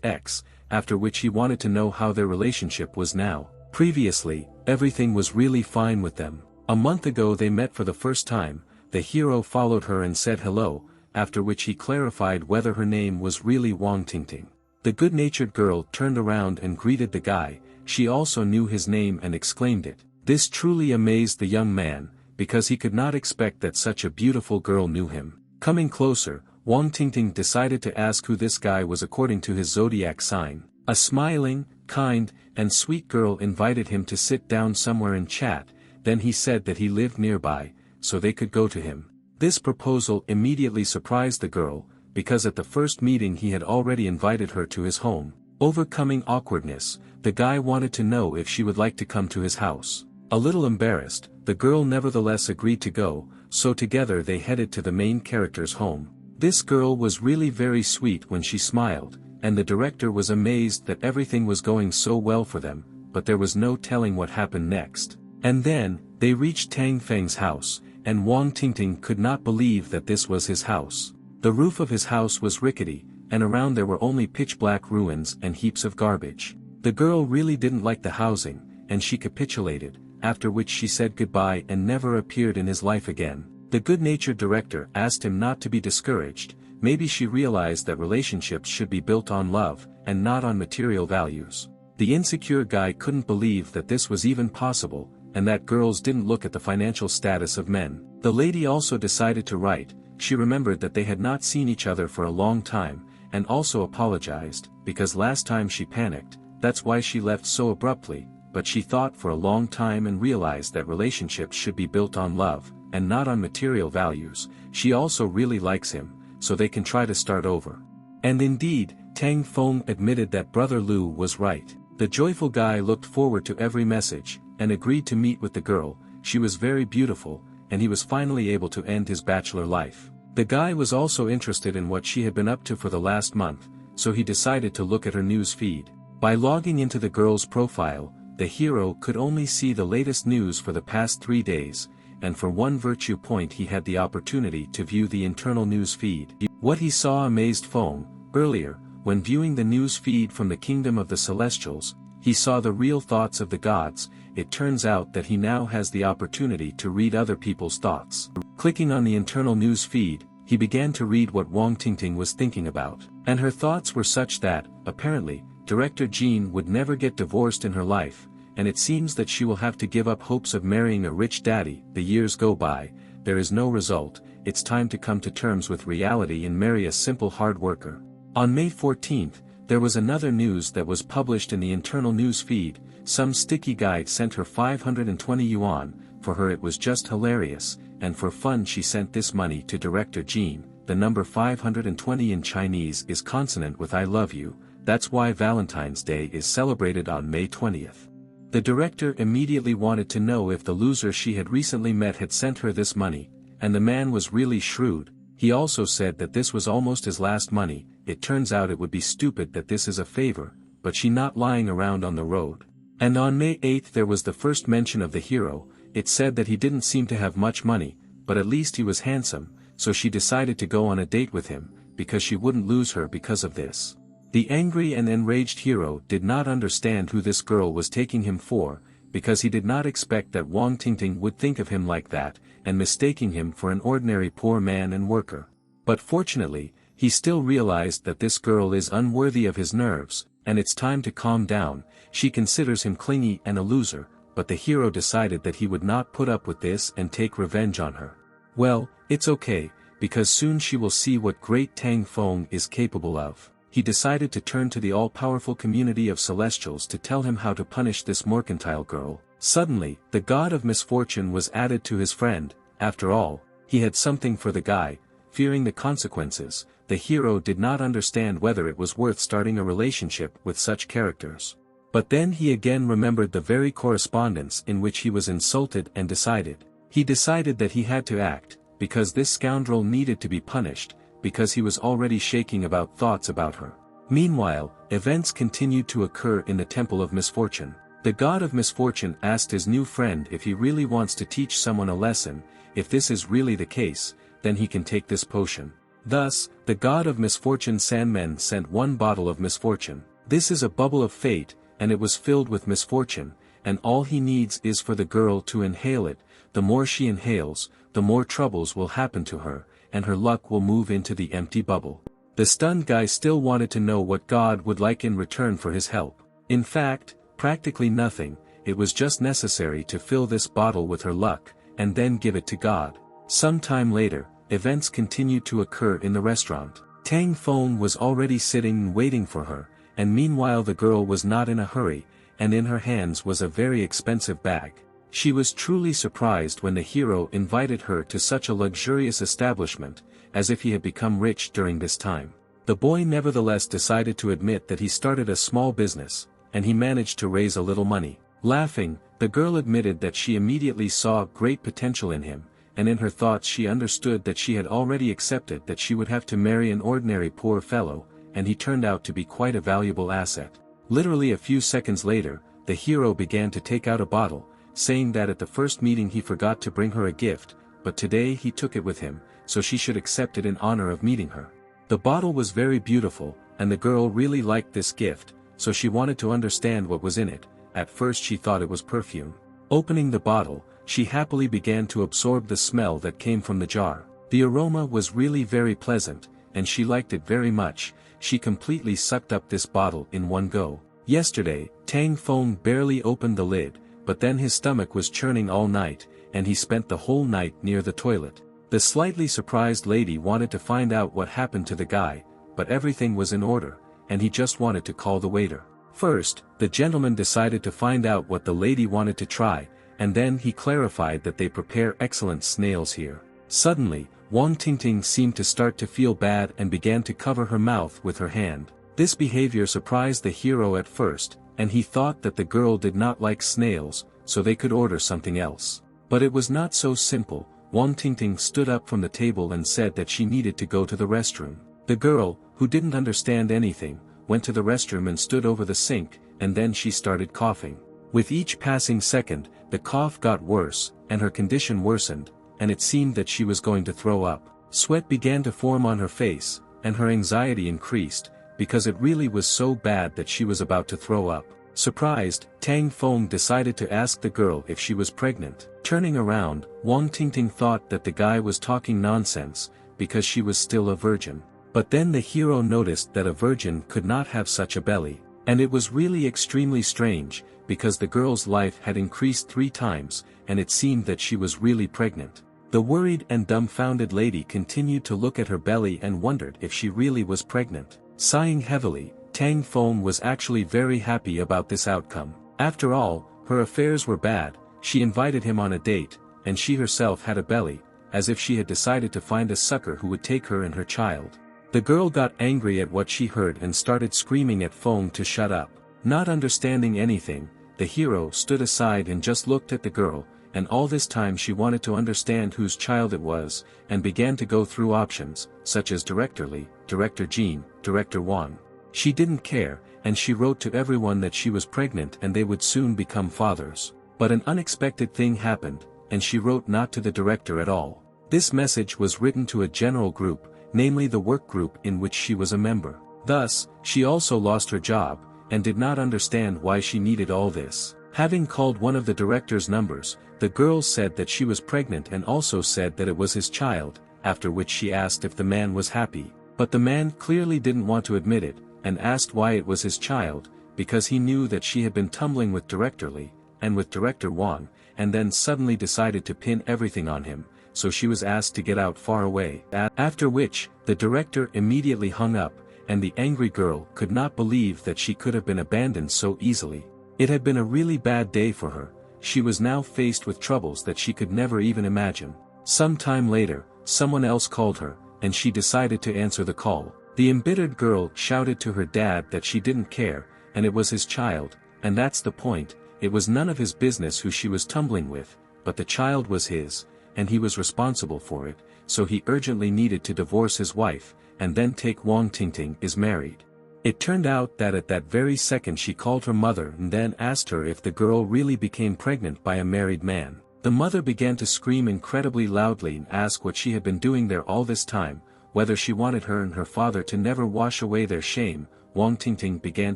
ex, after which he wanted to know how their relationship was now. Previously, everything was really fine with them. A month ago they met for the first time, the hero followed her and said hello, after which he clarified whether her name was really Wang Tingting. The good-natured girl turned around and greeted the guy, she also knew his name and exclaimed it. This truly amazed the young man, because he could not expect that such a beautiful girl knew him. Coming closer, Wang Tingting decided to ask who this guy was according to his zodiac sign. A smiling, kind, and sweet girl invited him to sit down somewhere and chat, then he said that he lived nearby, so they could go to him. This proposal immediately surprised the girl, because at the first meeting he had already invited her to his home. Overcoming awkwardness, the guy wanted to know if she would like to come to his house. A little embarrassed, the girl nevertheless agreed to go, so together they headed to the main character's home. This girl was really very sweet when she smiled, and the director was amazed that everything was going so well for them, but there was no telling what happened next. And then, they reached Tang Feng's house, and Wang Tingting could not believe that this was his house. The roof of his house was rickety, and around there were only pitch-black ruins and heaps of garbage. The girl really didn't like the housing, and she capitulated, after which she said goodbye and never appeared in his life again. The good-natured director asked him not to be discouraged, maybe she realized that relationships should be built on love, and not on material values. The insecure guy couldn't believe that this was even possible, and that girls didn't look at the financial status of men. The lady also decided to write, she remembered that they had not seen each other for a long time, and also apologized, because last time she panicked, that's why she left so abruptly, but she thought for a long time and realized that relationships should be built on love, and not on material values. She also really likes him, so they can try to start over. And indeed, Tang Feng admitted that Brother Lu was right. The joyful guy looked forward to every message, and agreed to meet with the girl, she was very beautiful, and he was finally able to end his bachelor life. The guy was also interested in what she had been up to for the last month, so he decided to look at her news feed. By logging into the girl's profile, the hero could only see the latest news for the past 3 days, and for one virtue point he had the opportunity to view the internal news feed. What he saw amazed Feng. Earlier, when viewing the news feed from the kingdom of the celestials, he saw the real thoughts of the gods. It turns out that he now has the opportunity to read other people's thoughts. Clicking on the internal news feed, he began to read what Wang Tingting was thinking about. And her thoughts were such that, apparently, Director Jean would never get divorced in her life, and it seems that she will have to give up hopes of marrying a rich daddy. The years go by, there is no result, it's time to come to terms with reality and marry a simple hard worker. On May 14th, there was another news that was published in the internal news feed. Some sticky guy sent her 520 yuan, for her it was just hilarious, and for fun she sent this money to Director Jean. The number 520 in Chinese is consonant with I love you, that's why Valentine's Day is celebrated on May 20th. The director immediately wanted to know if the loser she had recently met had sent her this money, and the man was really shrewd. He also said that this was almost his last money. It turns out it would be stupid that this is a favor, but she not lying around on the road. And on May 8th there was the first mention of the hero. It said that he didn't seem to have much money, but at least he was handsome, so she decided to go on a date with him, because she wouldn't lose her because of this. The angry and enraged hero did not understand who this girl was taking him for, because he did not expect that Wang Tingting would think of him like that, and mistaking him for an ordinary poor man and worker. But fortunately, he still realized that this girl is unworthy of his nerves, and it's time to calm down. She considers him clingy and a loser, but the hero decided that he would not put up with this and take revenge on her. Well, it's okay, because soon she will see what great Tang Feng is capable of. He decided to turn to the all-powerful community of celestials to tell him how to punish this mercantile girl. Suddenly, the god of misfortune was added to his friend. After all, he had something for the guy. Fearing the consequences, the hero did not understand whether it was worth starting a relationship with such characters. But then he again remembered the very correspondence in which he was insulted and decided. He decided that he had to act, because this scoundrel needed to be punished, because he was already shaking about thoughts about her. Meanwhile, events continued to occur in the Temple of Misfortune. The god of misfortune asked his new friend if he really wants to teach someone a lesson. If this is really the case, then he can take this potion. Thus, the god of misfortune Sandman sent one bottle of misfortune. This is a bubble of fate, and it was filled with misfortune, and all he needs is for the girl to inhale it. The more she inhales, the more troubles will happen to her, and her luck will move into the empty bubble. The stunned guy still wanted to know what God would like in return for his help. In fact, practically nothing. It was just necessary to fill this bottle with her luck, and then give it to God. Some time later, events continued to occur in the restaurant. Tang Feng was already sitting and waiting for her, and meanwhile the girl was not in a hurry, and in her hands was a very expensive bag. She was truly surprised when the hero invited her to such a luxurious establishment, as if he had become rich during this time. The boy nevertheless decided to admit that he started a small business, and he managed to raise a little money. Laughing, the girl admitted that she immediately saw great potential in him, and in her thoughts she understood that she had already accepted that she would have to marry an ordinary poor fellow, and he turned out to be quite a valuable asset. Literally a few seconds later, the hero began to take out a bottle, saying that at the first meeting he forgot to bring her a gift, but today he took it with him, so she should accept it in honor of meeting her. The bottle was very beautiful, and the girl really liked this gift, so she wanted to understand what was in it. At first she thought it was perfume. Opening the bottle, she happily began to absorb the smell that came from the jar. The aroma was really very pleasant, and she liked it very much. She completely sucked up this bottle in one go. Yesterday, Tang Feng barely opened the lid, but then his stomach was churning all night, and he spent the whole night near the toilet. The slightly surprised lady wanted to find out what happened to the guy, but everything was in order, and he just wanted to call the waiter. First, the gentleman decided to find out what the lady wanted to try, and then he clarified that they prepare excellent snails here. Suddenly, Wang Tingting seemed to start to feel bad and began to cover her mouth with her hand. This behavior surprised the hero at first, and he thought that the girl did not like snails, so they could order something else. But it was not so simple. Wang Tingting stood up from the table and said that she needed to go to the restroom. The girl, who didn't understand anything, went to the restroom and stood over the sink, and then she started coughing. With each passing second, the cough got worse, and her condition worsened, and it seemed that she was going to throw up. Sweat began to form on her face, and her anxiety increased, because it really was so bad that she was about to throw up. Surprised, Tang Feng decided to ask the girl if she was pregnant. Turning around, Wang Tingting thought that the guy was talking nonsense, because she was still a virgin. But then the hero noticed that a virgin could not have such a belly, and it was really extremely strange, because the girl's life had increased 3 times, and it seemed that she was really pregnant. The worried and dumbfounded lady continued to look at her belly and wondered if she really was pregnant. Sighing heavily, Tang Feng was actually very happy about this outcome. After all, her affairs were bad. She invited him on a date, and she herself had a belly, as if she had decided to find a sucker who would take her and her child. The girl got angry at what she heard and started screaming at Feng to shut up. Not understanding anything, the hero stood aside and just looked at the girl, and all this time she wanted to understand whose child it was, and began to go through options, such as Director Li, Director Jean, Director Wang. She didn't care, and she wrote to everyone that she was pregnant and they would soon become fathers. But an unexpected thing happened, and she wrote not to the director at all. This message was written to a general group, namely the work group in which she was a member. Thus, she also lost her job, and did not understand why she needed all this. Having called one of the director's numbers, the girl said that she was pregnant and also said that it was his child, after which she asked if the man was happy. But the man clearly didn't want to admit it, and asked why it was his child, because he knew that she had been tumbling with Director Li, and with Director Wang, and then suddenly decided to pin everything on him, so she was asked to get out far away. After which, the director immediately hung up, and the angry girl could not believe that she could have been abandoned so easily. It had been a really bad day for her. She was now faced with troubles that she could never even imagine. Some time later, someone else called her, and she decided to answer the call. The embittered girl shouted to her dad that she didn't care, and it was his child, and that's the point. It was none of his business who she was tumbling with, but the child was his, and he was responsible for it, so he urgently needed to divorce his wife, and then take Wang Tingting is married. It turned out that at that very second she called her mother and then asked her if the girl really became pregnant by a married man. The mother began to scream incredibly loudly and ask what she had been doing there all this time, whether she wanted her and her father to never wash away their shame. Wang Tingting began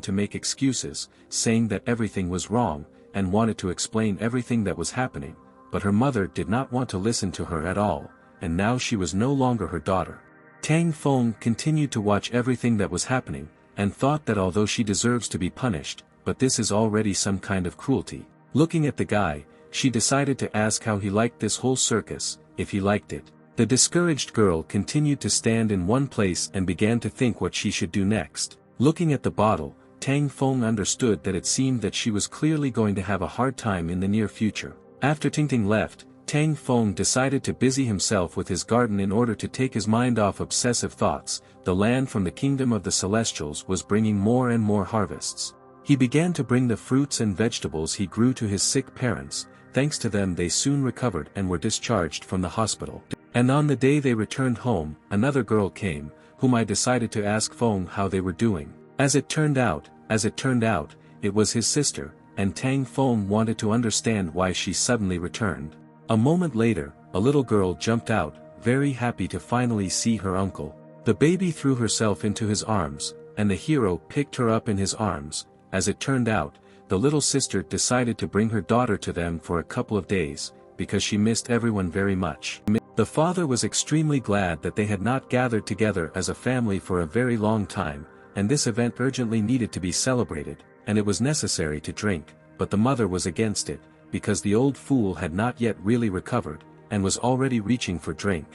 to make excuses, saying that everything was wrong, and wanted to explain everything that was happening, but her mother did not want to listen to her at all, and now she was no longer her daughter. Tang Feng continued to watch everything that was happening, and thought that although she deserves to be punished, but this is already some kind of cruelty. Looking at the guy, she decided to ask how he liked this whole circus, if he liked it. The discouraged girl continued to stand in one place and began to think what she should do next. Looking at the bottle, Tang Feng understood that it seemed that she was clearly going to have a hard time in the near future. After Tingting left, Tang Feng decided to busy himself with his garden in order to take his mind off obsessive thoughts. The land from the kingdom of the celestials was bringing more and more harvests. He began to bring the fruits and vegetables he grew to his sick parents. Thanks to them they soon recovered and were discharged from the hospital. And on the day they returned home, another girl came, whom I decided to ask Feng how they were doing. As it turned out, it was his sister, and Tang Feng wanted to understand why she suddenly returned. A moment later, a little girl jumped out, very happy to finally see her uncle. The baby threw herself into his arms, and the hero picked her up in his arms. As it turned out, the little sister decided to bring her daughter to them for a couple of days, because she missed everyone very much. The father was extremely glad that they had not gathered together as a family for a very long time, and this event urgently needed to be celebrated, and it was necessary to drink, but the mother was against it, because the old fool had not yet really recovered, and was already reaching for drink.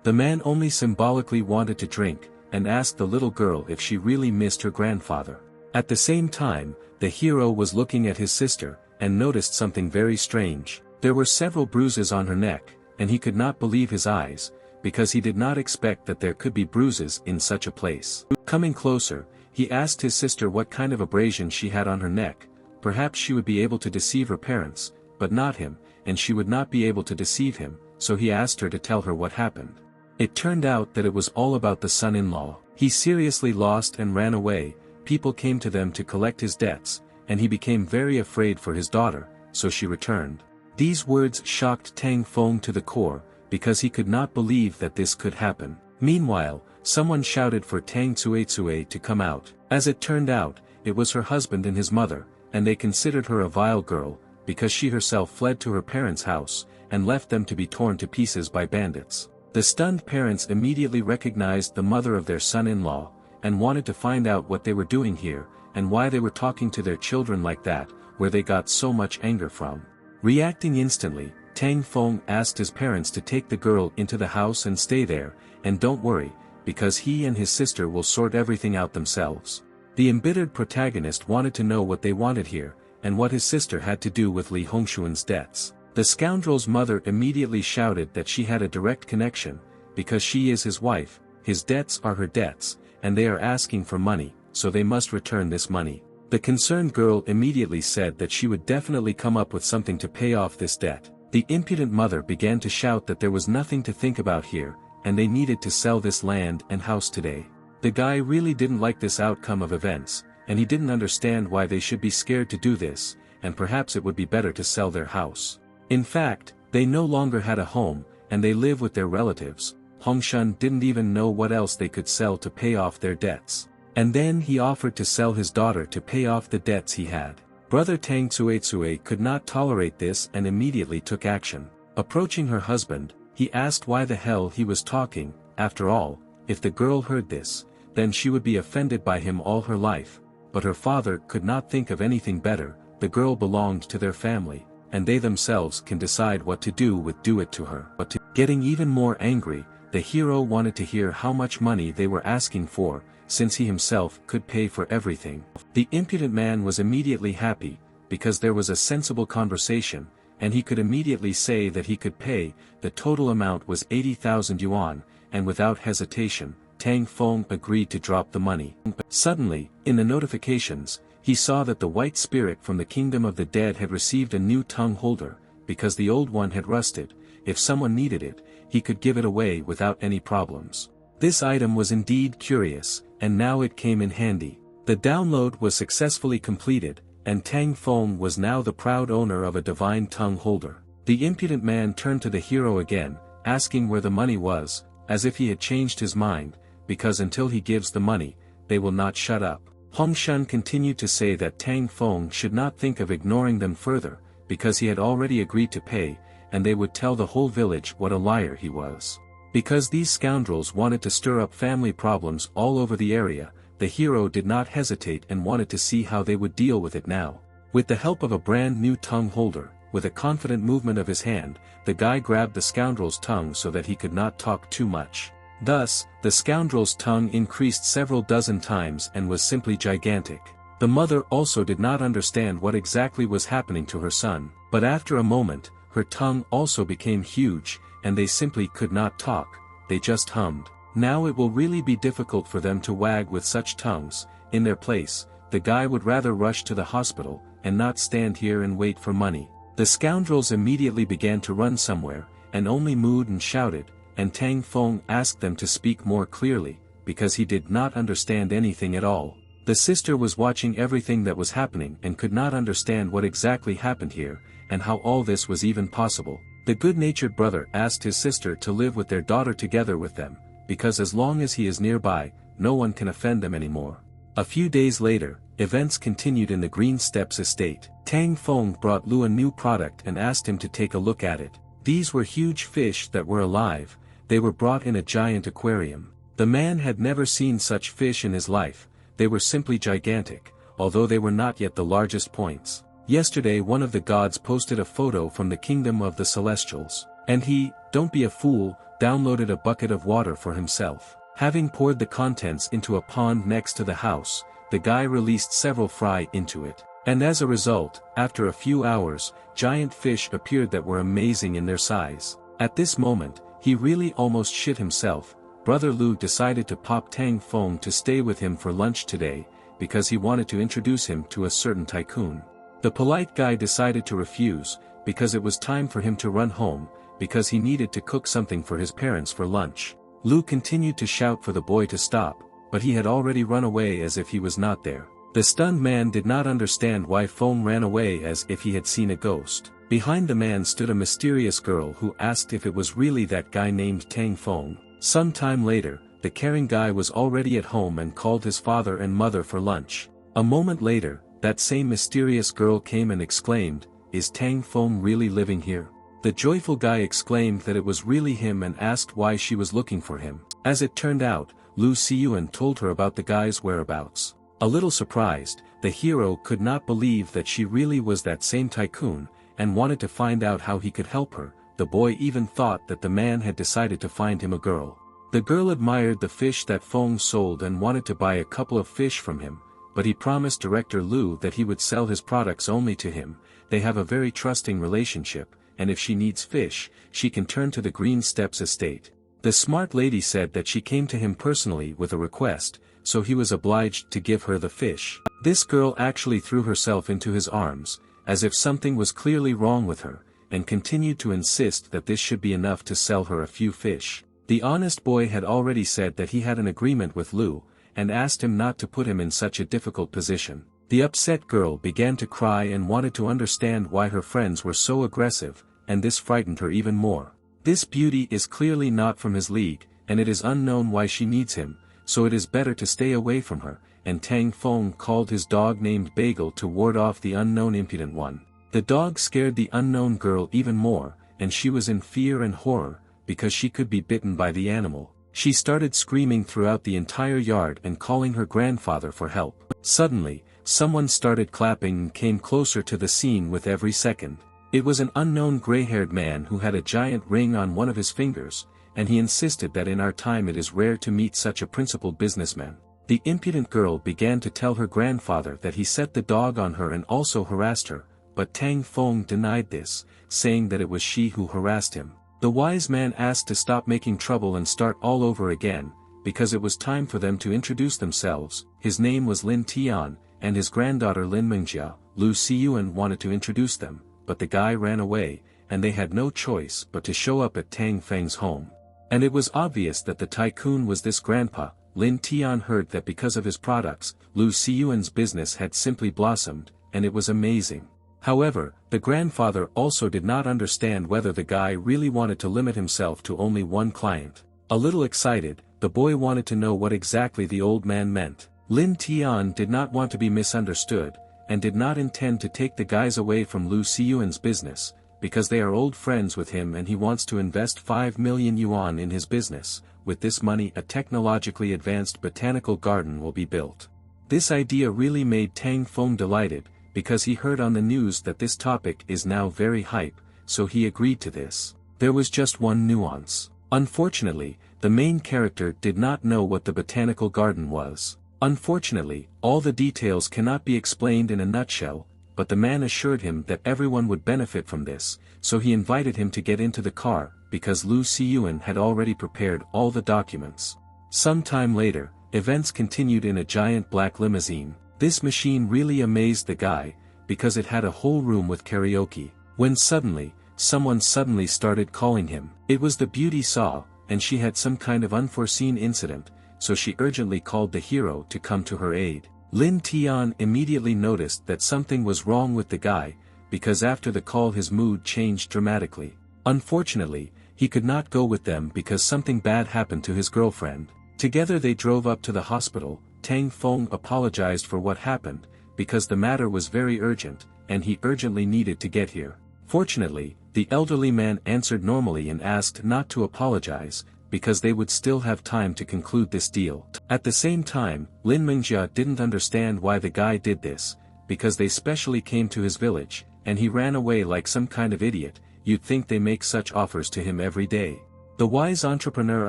The man only symbolically wanted to drink, and asked the little girl if she really missed her grandfather. At the same time, the hero was looking at his sister, and noticed something very strange. There were several bruises on her neck, and he could not believe his eyes, because he did not expect that there could be bruises in such a place. Coming closer, he asked his sister what kind of abrasion she had on her neck. Perhaps she would be able to deceive her parents, but not him, and she would not be able to deceive him, so he asked her to tell her what happened. It turned out that it was all about the son-in-law. He seriously lost and ran away. People came to them to collect his debts, and he became very afraid for his daughter, so she returned. These words shocked Tang Feng to the core, because he could not believe that this could happen. Meanwhile, someone shouted for Tang Tsue to come out. As it turned out, it was her husband and his mother, and they considered her a vile girl, because she herself fled to her parents' house, and left them to be torn to pieces by bandits. The stunned parents immediately recognized the mother of their son-in-law, and wanted to find out what they were doing here, and why they were talking to their children like that, where they got so much anger from. Reacting instantly, Tang Feng asked his parents to take the girl into the house and stay there, and don't worry, because he and his sister will sort everything out themselves. The embittered protagonist wanted to know what they wanted here, and what his sister had to do with Li Hongxuan's debts. The scoundrel's mother immediately shouted that she had a direct connection, because she is his wife, his debts are her debts, and they are asking for money, so they must return this money. The concerned girl immediately said that she would definitely come up with something to pay off this debt. The impudent mother began to shout that there was nothing to think about here, and they needed to sell this land and house today. The guy really didn't like this outcome of events, and he didn't understand why they should be scared to do this, and perhaps it would be better to sell their house. In fact, they no longer had a home, and they live with their relatives. Hongshan didn't even know what else they could sell to pay off their debts. And then he offered to sell his daughter to pay off the debts he had. Brother Tang Tsue could not tolerate this and immediately took action. Approaching her husband, he asked why the hell he was talking. After all, if the girl heard this, then she would be offended by him all her life. But her father could not think of anything better. The girl belonged to their family, and they themselves can decide what to do it to her. Getting even more angry, the hero wanted to hear how much money they were asking for, since he himself could pay for everything. The impudent man was immediately happy, because there was a sensible conversation, and he could immediately say that he could pay. The total amount was 80,000 yuan, and without hesitation, Tang Feng agreed to drop the money. Suddenly, in the notifications, he saw that the white spirit from the kingdom of the dead had received a new tongue holder, because the old one had rusted. If someone needed it, he could give it away without any problems. This item was indeed curious, and now it came in handy. The download was successfully completed, and Tang Feng was now the proud owner of a divine tongue holder. The impudent man turned to the hero again, asking where the money was, as if he had changed his mind, because until he gives the money, they will not shut up. Hong Shun continued to say that Tang Feng should not think of ignoring them further, because he had already agreed to pay, and they would tell the whole village what a liar he was. Because these scoundrels wanted to stir up family problems all over the area, the hero did not hesitate and wanted to see how they would deal with it now. With the help of a brand new tongue holder, with a confident movement of his hand, the guy grabbed the scoundrel's tongue so that he could not talk too much. Thus, the scoundrel's tongue increased several dozen times and was simply gigantic. The mother also did not understand what exactly was happening to her son, but after a moment, her tongue also became huge, and they simply could not talk, they just hummed. Now it will really be difficult for them to wag with such tongues. In their place, the guy would rather rush to the hospital, and not stand here and wait for money. The scoundrels immediately began to run somewhere, and only mooed and shouted, and Tang Feng asked them to speak more clearly, because he did not understand anything at all. The sister was watching everything that was happening and could not understand what exactly happened here, and how all this was even possible. The good-natured brother asked his sister to live with their daughter together with them, because as long as he is nearby, no one can offend them anymore. A few days later, events continued in the Green Steps estate. Tang Feng brought Lu a new product and asked him to take a look at it. These were huge fish that were alive. They were brought in a giant aquarium. The man had never seen such fish in his life. They were simply gigantic, although they were not yet the largest points. Yesterday one of the gods posted a photo from the kingdom of the celestials, and he, don't be a fool, downloaded a bucket of water for himself. Having poured the contents into a pond next to the house, the guy released several fry into it. And as a result, after a few hours, giant fish appeared that were amazing in their size. At this moment, he really almost shit himself. Brother Lu decided to pop Tang Feng to stay with him for lunch today, because he wanted to introduce him to a certain tycoon. The polite guy decided to refuse, because it was time for him to run home, because he needed to cook something for his parents for lunch. Lu continued to shout for the boy to stop, but he had already run away as if he was not there. The stunned man did not understand why Feng ran away as if he had seen a ghost. Behind the man stood a mysterious girl who asked if it was really that guy named Tang Feng. Some time later, the caring guy was already at home and called his father and mother for lunch. A moment later, that same mysterious girl came and exclaimed, "Is Tang Feng really living here?" The joyful guy exclaimed that it was really him and asked why she was looking for him. As it turned out, Lu Xiyuan told her about the guy's whereabouts. A little surprised, the hero could not believe that she really was that same tycoon, and wanted to find out how he could help her. The boy even thought that the man had decided to find him a girl. The girl admired the fish that Feng sold and wanted to buy a couple of fish from him, but he promised Director Lu that he would sell his products only to him. They have a very trusting relationship, and if she needs fish, she can turn to the Green Steps estate. The smart lady said that she came to him personally with a request, so he was obliged to give her the fish. This girl actually threw herself into his arms, as if something was clearly wrong with her, and continued to insist that this should be enough to sell her a few fish. The honest boy had already said that he had an agreement with Lu, and asked him not to put him in such a difficult position. The upset girl began to cry and wanted to understand why her friends were so aggressive, and this frightened her even more. This beauty is clearly not from his league, and it is unknown why she needs him, so it is better to stay away from her, and Tang Feng called his dog named Bagel to ward off the unknown impudent one. The dog scared the unknown girl even more, and she was in fear and horror, because she could be bitten by the animal. She started screaming throughout the entire yard and calling her grandfather for help. Suddenly, someone started clapping and came closer to the scene with every second. It was an unknown gray-haired man who had a giant ring on one of his fingers, and he insisted that in our time it is rare to meet such a principled businessman. The impudent girl began to tell her grandfather that he set the dog on her and also harassed her, but Tang Feng denied this, saying that it was she who harassed him. The wise man asked to stop making trouble and start all over again, because it was time for them to introduce themselves. His name was Lin Tian, and his granddaughter Lin Mingjia. Lu Xiyuan wanted to introduce them, but the guy ran away, and they had no choice but to show up at Tang Feng's home. And it was obvious that the tycoon was this grandpa, Lin Tian heard that because of his products, Lu Xiyuan's business had simply blossomed, and it was amazing. However, the grandfather also did not understand whether the guy really wanted to limit himself to only one client. A little excited, the boy wanted to know what exactly the old man meant. Lin Tian did not want to be misunderstood, and did not intend to take the guys away from Lu Xiyuan's business, because they are old friends with him and he wants to invest 5 million yuan in his business. With this money a technologically advanced botanical garden will be built. This idea really made Tang Feng delighted, because he heard on the news that this topic is now very hype, so he agreed to this. There was just one nuance. Unfortunately, the main character did not know what the botanical garden was. Unfortunately, all the details cannot be explained in a nutshell, but the man assured him that everyone would benefit from this, so he invited him to get into the car, because Lu Xiyuan had already prepared all the documents. Some time later, events continued in a giant black limousine. This machine really amazed the guy, because it had a whole room with karaoke. When suddenly, someone suddenly started calling him. It was the beauty saw, and she had some kind of unforeseen incident, so she urgently called the hero to come to her aid. Lin Tian immediately noticed that something was wrong with the guy, because after the call his mood changed dramatically. Unfortunately, he could not go with them because something bad happened to his girlfriend. Together they drove up to the hospital. Tang Feng apologized for what happened, because the matter was very urgent, and he urgently needed to get here. Fortunately, the elderly man answered normally and asked not to apologize, because they would still have time to conclude this deal. At the same time, Lin Mingjia didn't understand why the guy did this, because they specially came to his village, and he ran away like some kind of idiot. You'd think they make such offers to him every day. The wise entrepreneur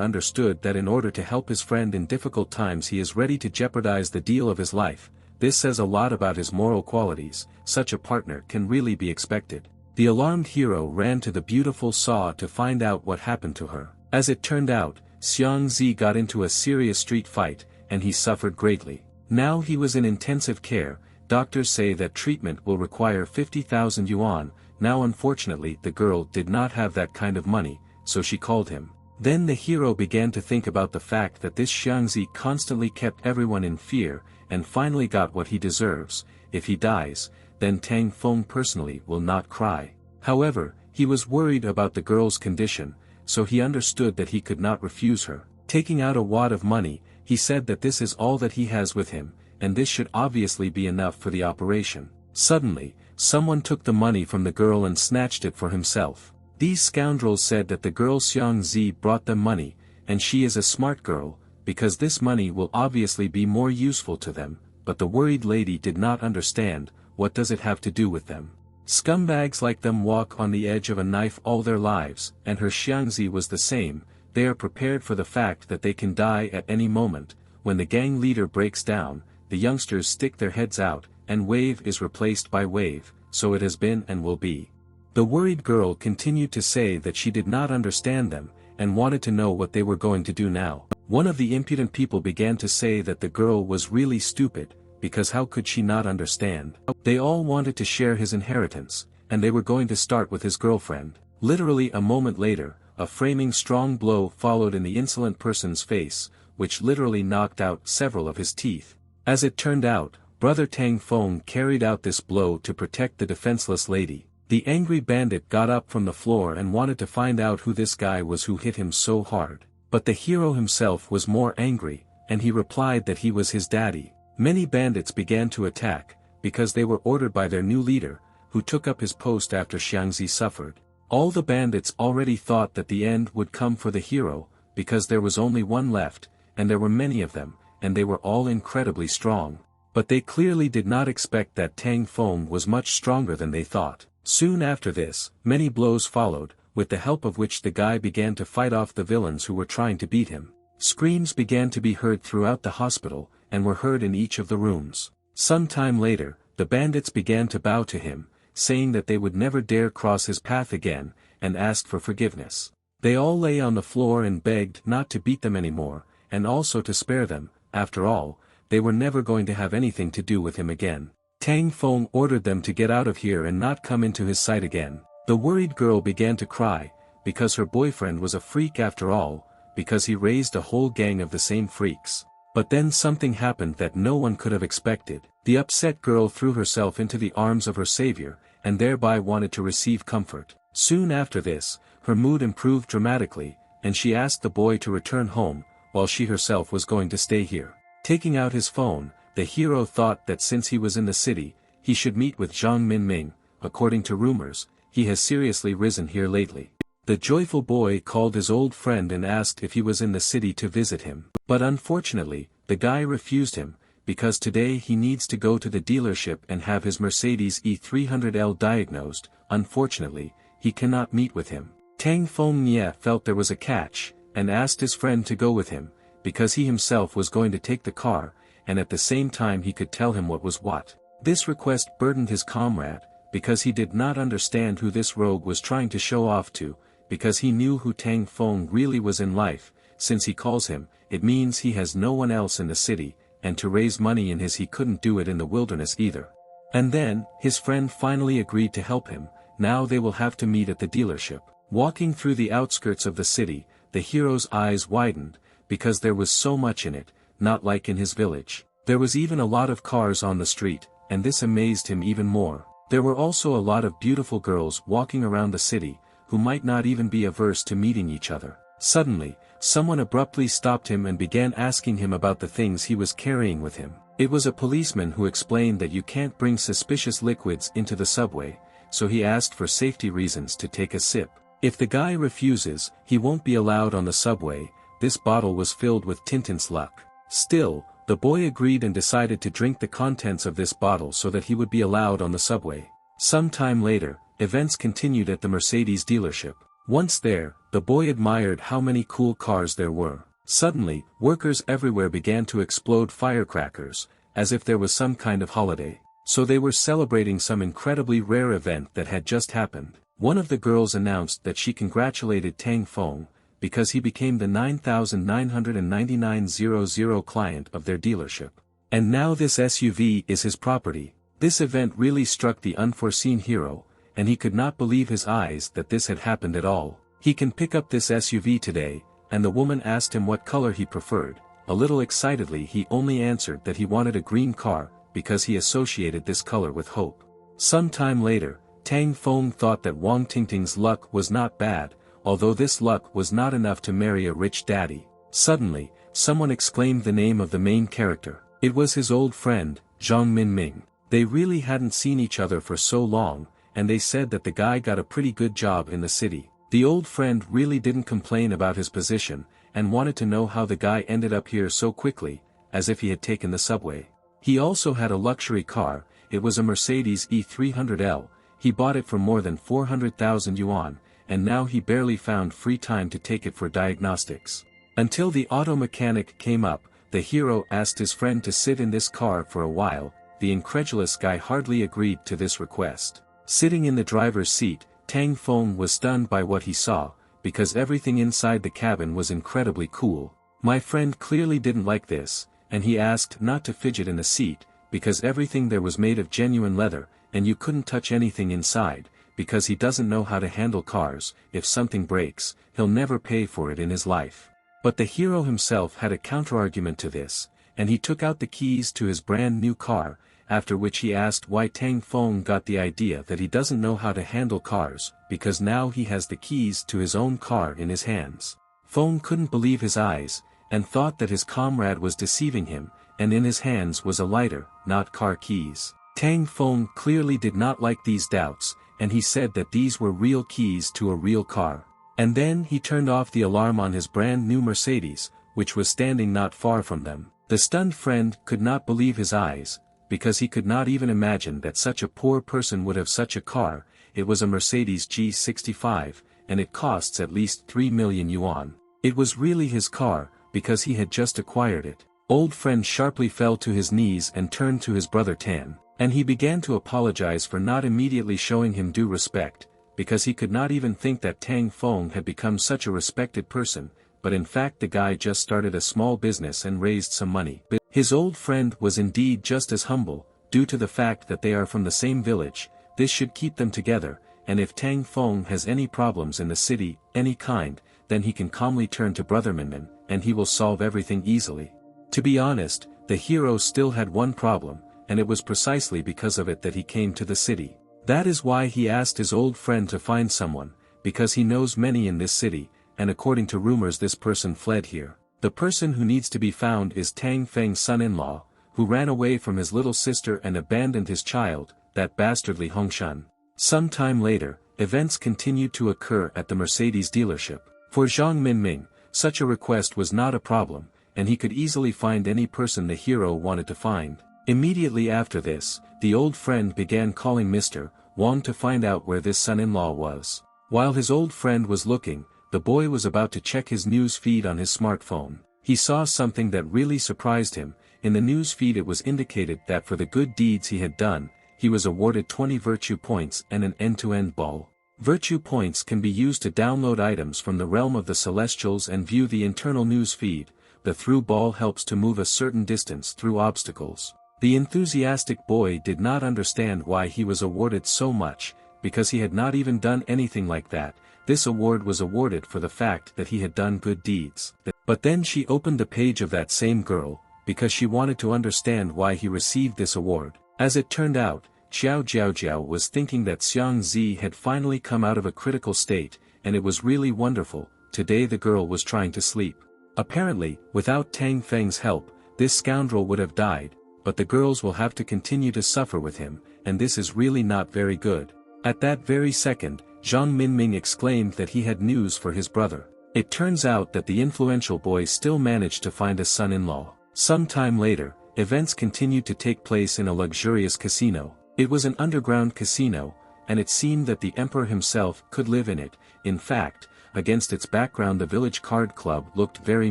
understood that in order to help his friend in difficult times he is ready to jeopardize the deal of his life. This says a lot about his moral qualities. Such a partner can really be expected. The alarmed hero ran to the beautiful Saw to find out what happened to her. As it turned out, Xiang Zi got into a serious street fight, and he suffered greatly. Now he was in intensive care. Doctors say that treatment will require 50,000 yuan. Now unfortunately the girl did not have that kind of money, so she called him. Then the hero began to think about the fact that this Xiangzi constantly kept everyone in fear, and finally got what he deserves. If he dies, then Tang Feng personally will not cry. However, he was worried about the girl's condition, so he understood that he could not refuse her. Taking out a wad of money, he said that this is all that he has with him, and this should obviously be enough for the operation. Suddenly, someone took the money from the girl and snatched it for himself. These scoundrels said that the girl Xiang Zi brought them money, and she is a smart girl, because this money will obviously be more useful to them, but the worried lady did not understand. What does it have to do with them? Scumbags like them walk on the edge of a knife all their lives, and her Xiangzi was the same. They are prepared for the fact that they can die at any moment. When the gang leader breaks down, the youngsters stick their heads out, and wave is replaced by wave, so it has been and will be. The worried girl continued to say that she did not understand them, and wanted to know what they were going to do now. One of the impudent people began to say that the girl was really stupid, because how could she not understand? They all wanted to share his inheritance, and they were going to start with his girlfriend. Literally a moment later, a framing strong blow followed in the insolent person's face, which literally knocked out several of his teeth. As it turned out, Brother Tang Feng carried out this blow to protect the defenseless lady. The angry bandit got up from the floor and wanted to find out who this guy was who hit him so hard. But the hero himself was more angry, and he replied that he was his daddy. Many bandits began to attack, because they were ordered by their new leader, who took up his post after Xiangzi suffered. All the bandits already thought that the end would come for the hero, because there was only one left, and there were many of them, and they were all incredibly strong. But they clearly did not expect that Tang Feng was much stronger than they thought. Soon after this, many blows followed, with the help of which the guy began to fight off the villains who were trying to beat him. Screams began to be heard throughout the hospital, and were heard in each of the rooms. Some time later, the bandits began to bow to him, saying that they would never dare cross his path again, and asked for forgiveness. They all lay on the floor and begged not to beat them anymore, and also to spare them. After all, they were never going to have anything to do with him again. Tang Feng ordered them to get out of here and not come into his sight again. The worried girl began to cry, because her boyfriend was a freak after all, because he raised a whole gang of the same freaks. But then something happened that no one could have expected. The upset girl threw herself into the arms of her savior, and thereby wanted to receive comfort. Soon after this, her mood improved dramatically, and she asked the boy to return home, while she herself was going to stay here. Taking out his phone, the hero thought that since he was in the city, he should meet with Zhang Minming. According to rumors, he has seriously risen here lately. The joyful boy called his old friend and asked if he was in the city to visit him. But unfortunately, the guy refused him, because today he needs to go to the dealership and have his Mercedes E300L diagnosed. Unfortunately, he cannot meet with him. Tang Fengye felt there was a catch, and asked his friend to go with him, because he himself was going to take the car, and at the same time he could tell him what was what. This request burdened his comrade, because he did not understand who this rogue was trying to show off to, because he knew who Tang Feng really was in life. Since he calls him, it means he has no one else in the city, and to raise money in his he couldn't do it in the wilderness either. And then, his friend finally agreed to help him. Now they will have to meet at the dealership. Walking through the outskirts of the city, the hero's eyes widened, because there was so much in it, not like in his village. There was even a lot of cars on the street, and this amazed him even more. There were also a lot of beautiful girls walking around the city, who might not even be averse to meeting each other. Suddenly, someone abruptly stopped him and began asking him about the things he was carrying with him. It was a policeman who explained that you can't bring suspicious liquids into the subway, so he asked for safety reasons to take a sip. If the guy refuses, he won't be allowed on the subway. This bottle was filled with Tintin's luck. Still, the boy agreed and decided to drink the contents of this bottle so that he would be allowed on the subway. Some time later, events continued at the Mercedes dealership. Once there, the boy admired how many cool cars there were. Suddenly, workers everywhere began to explode firecrackers, as if there was some kind of holiday. So they were celebrating some incredibly rare event that had just happened. One of the girls announced that she congratulated Tang Feng, because he became the 9,999,000 client of their dealership. And now this SUV is his property. This event really struck the unforeseen hero, and he could not believe his eyes that this had happened at all. He can pick up this SUV today, and the woman asked him what color he preferred. A little excitedly he only answered that he wanted a green car, because he associated this color with hope. Some time later, Tang Feng thought that Wang Tingting's luck was not bad, although this luck was not enough to marry a rich daddy. Suddenly, someone exclaimed the name of the main character. It was his old friend, Zhang Minming. They really hadn't seen each other for so long, and they said that the guy got a pretty good job in the city. The old friend really didn't complain about his position, and wanted to know how the guy ended up here so quickly, as if he had taken the subway. He also had a luxury car. It was a Mercedes E300L. He bought it for more than 400,000 yuan, and now he barely found free time to take it for diagnostics. Until the auto mechanic came up, the hero asked his friend to sit in this car for a while. The incredulous guy hardly agreed to this request. Sitting in the driver's seat, Tang Feng was stunned by what he saw, because everything inside the cabin was incredibly cool. My friend clearly didn't like this, and he asked not to fidget in the seat, because everything there was made of genuine leather, and you couldn't touch anything inside, because he doesn't know how to handle cars. If something breaks, he'll never pay for it in his life. But the hero himself had a counterargument to this, and he took out the keys to his brand new car, after which he asked why Tang Feng got the idea that he doesn't know how to handle cars, because now he has the keys to his own car in his hands. Feng couldn't believe his eyes, and thought that his comrade was deceiving him, and in his hands was a lighter, not car keys. Tang Feng clearly did not like these doubts, and he said that these were real keys to a real car. And then he turned off the alarm on his brand new Mercedes, which was standing not far from them. The stunned friend could not believe his eyes, because he could not even imagine that such a poor person would have such a car. It was a Mercedes G65, and it costs at least 3 million yuan. It was really his car, because he had just acquired it. Old friend sharply fell to his knees and turned to his brother Tan, and he began to apologize for not immediately showing him due respect, because he could not even think that Tang Feng had become such a respected person, but in fact the guy just started a small business and raised some money. His old friend was indeed just as humble, due to the fact that they are from the same village. This should keep them together, and if Tang Feng has any problems in the city, any kind, then he can calmly turn to Brother Minmin, and he will solve everything easily. To be honest, the hero still had one problem, and it was precisely because of it that he came to the city. That is why he asked his old friend to find someone, because he knows many in this city, and according to rumors this person fled here. The person who needs to be found is Tang Feng's son-in-law, who ran away from his little sister and abandoned his child, that bastard Li Hongshan. Some time later, events continued to occur at the Mercedes dealership. For Zhang Minming, such a request was not a problem, and he could easily find any person the hero wanted to find. Immediately after this, the old friend began calling Mr. Wang to find out where this son-in-law was. While his old friend was looking, the boy was about to check his news feed on his smartphone. He saw something that really surprised him. In the news feed it was indicated that for the good deeds he had done, he was awarded 20 virtue points and an end-to-end ball. Virtue points can be used to download items from the realm of the celestials and view the internal news feed. The through ball helps to move a certain distance through obstacles. The enthusiastic boy did not understand why he was awarded so much, because he had not even done anything like that. This award was awarded for the fact that he had done good deeds. But then she opened the page of that same girl, because she wanted to understand why he received this award. As it turned out, Xiao Jiaojiao was thinking that Xiang Zi had finally come out of a critical state, and it was really wonderful. Today the girl was trying to sleep. Apparently, without Tang Feng's help, this scoundrel would have died, but the girls will have to continue to suffer with him, and this is really not very good. At that very second, Zhang Minming exclaimed that he had news for his brother. It turns out that the influential boy still managed to find a son-in-law. Some time later, events continued to take place in a luxurious casino. It was an underground casino, and it seemed that the emperor himself could live in it. In fact, against its background the village card club looked very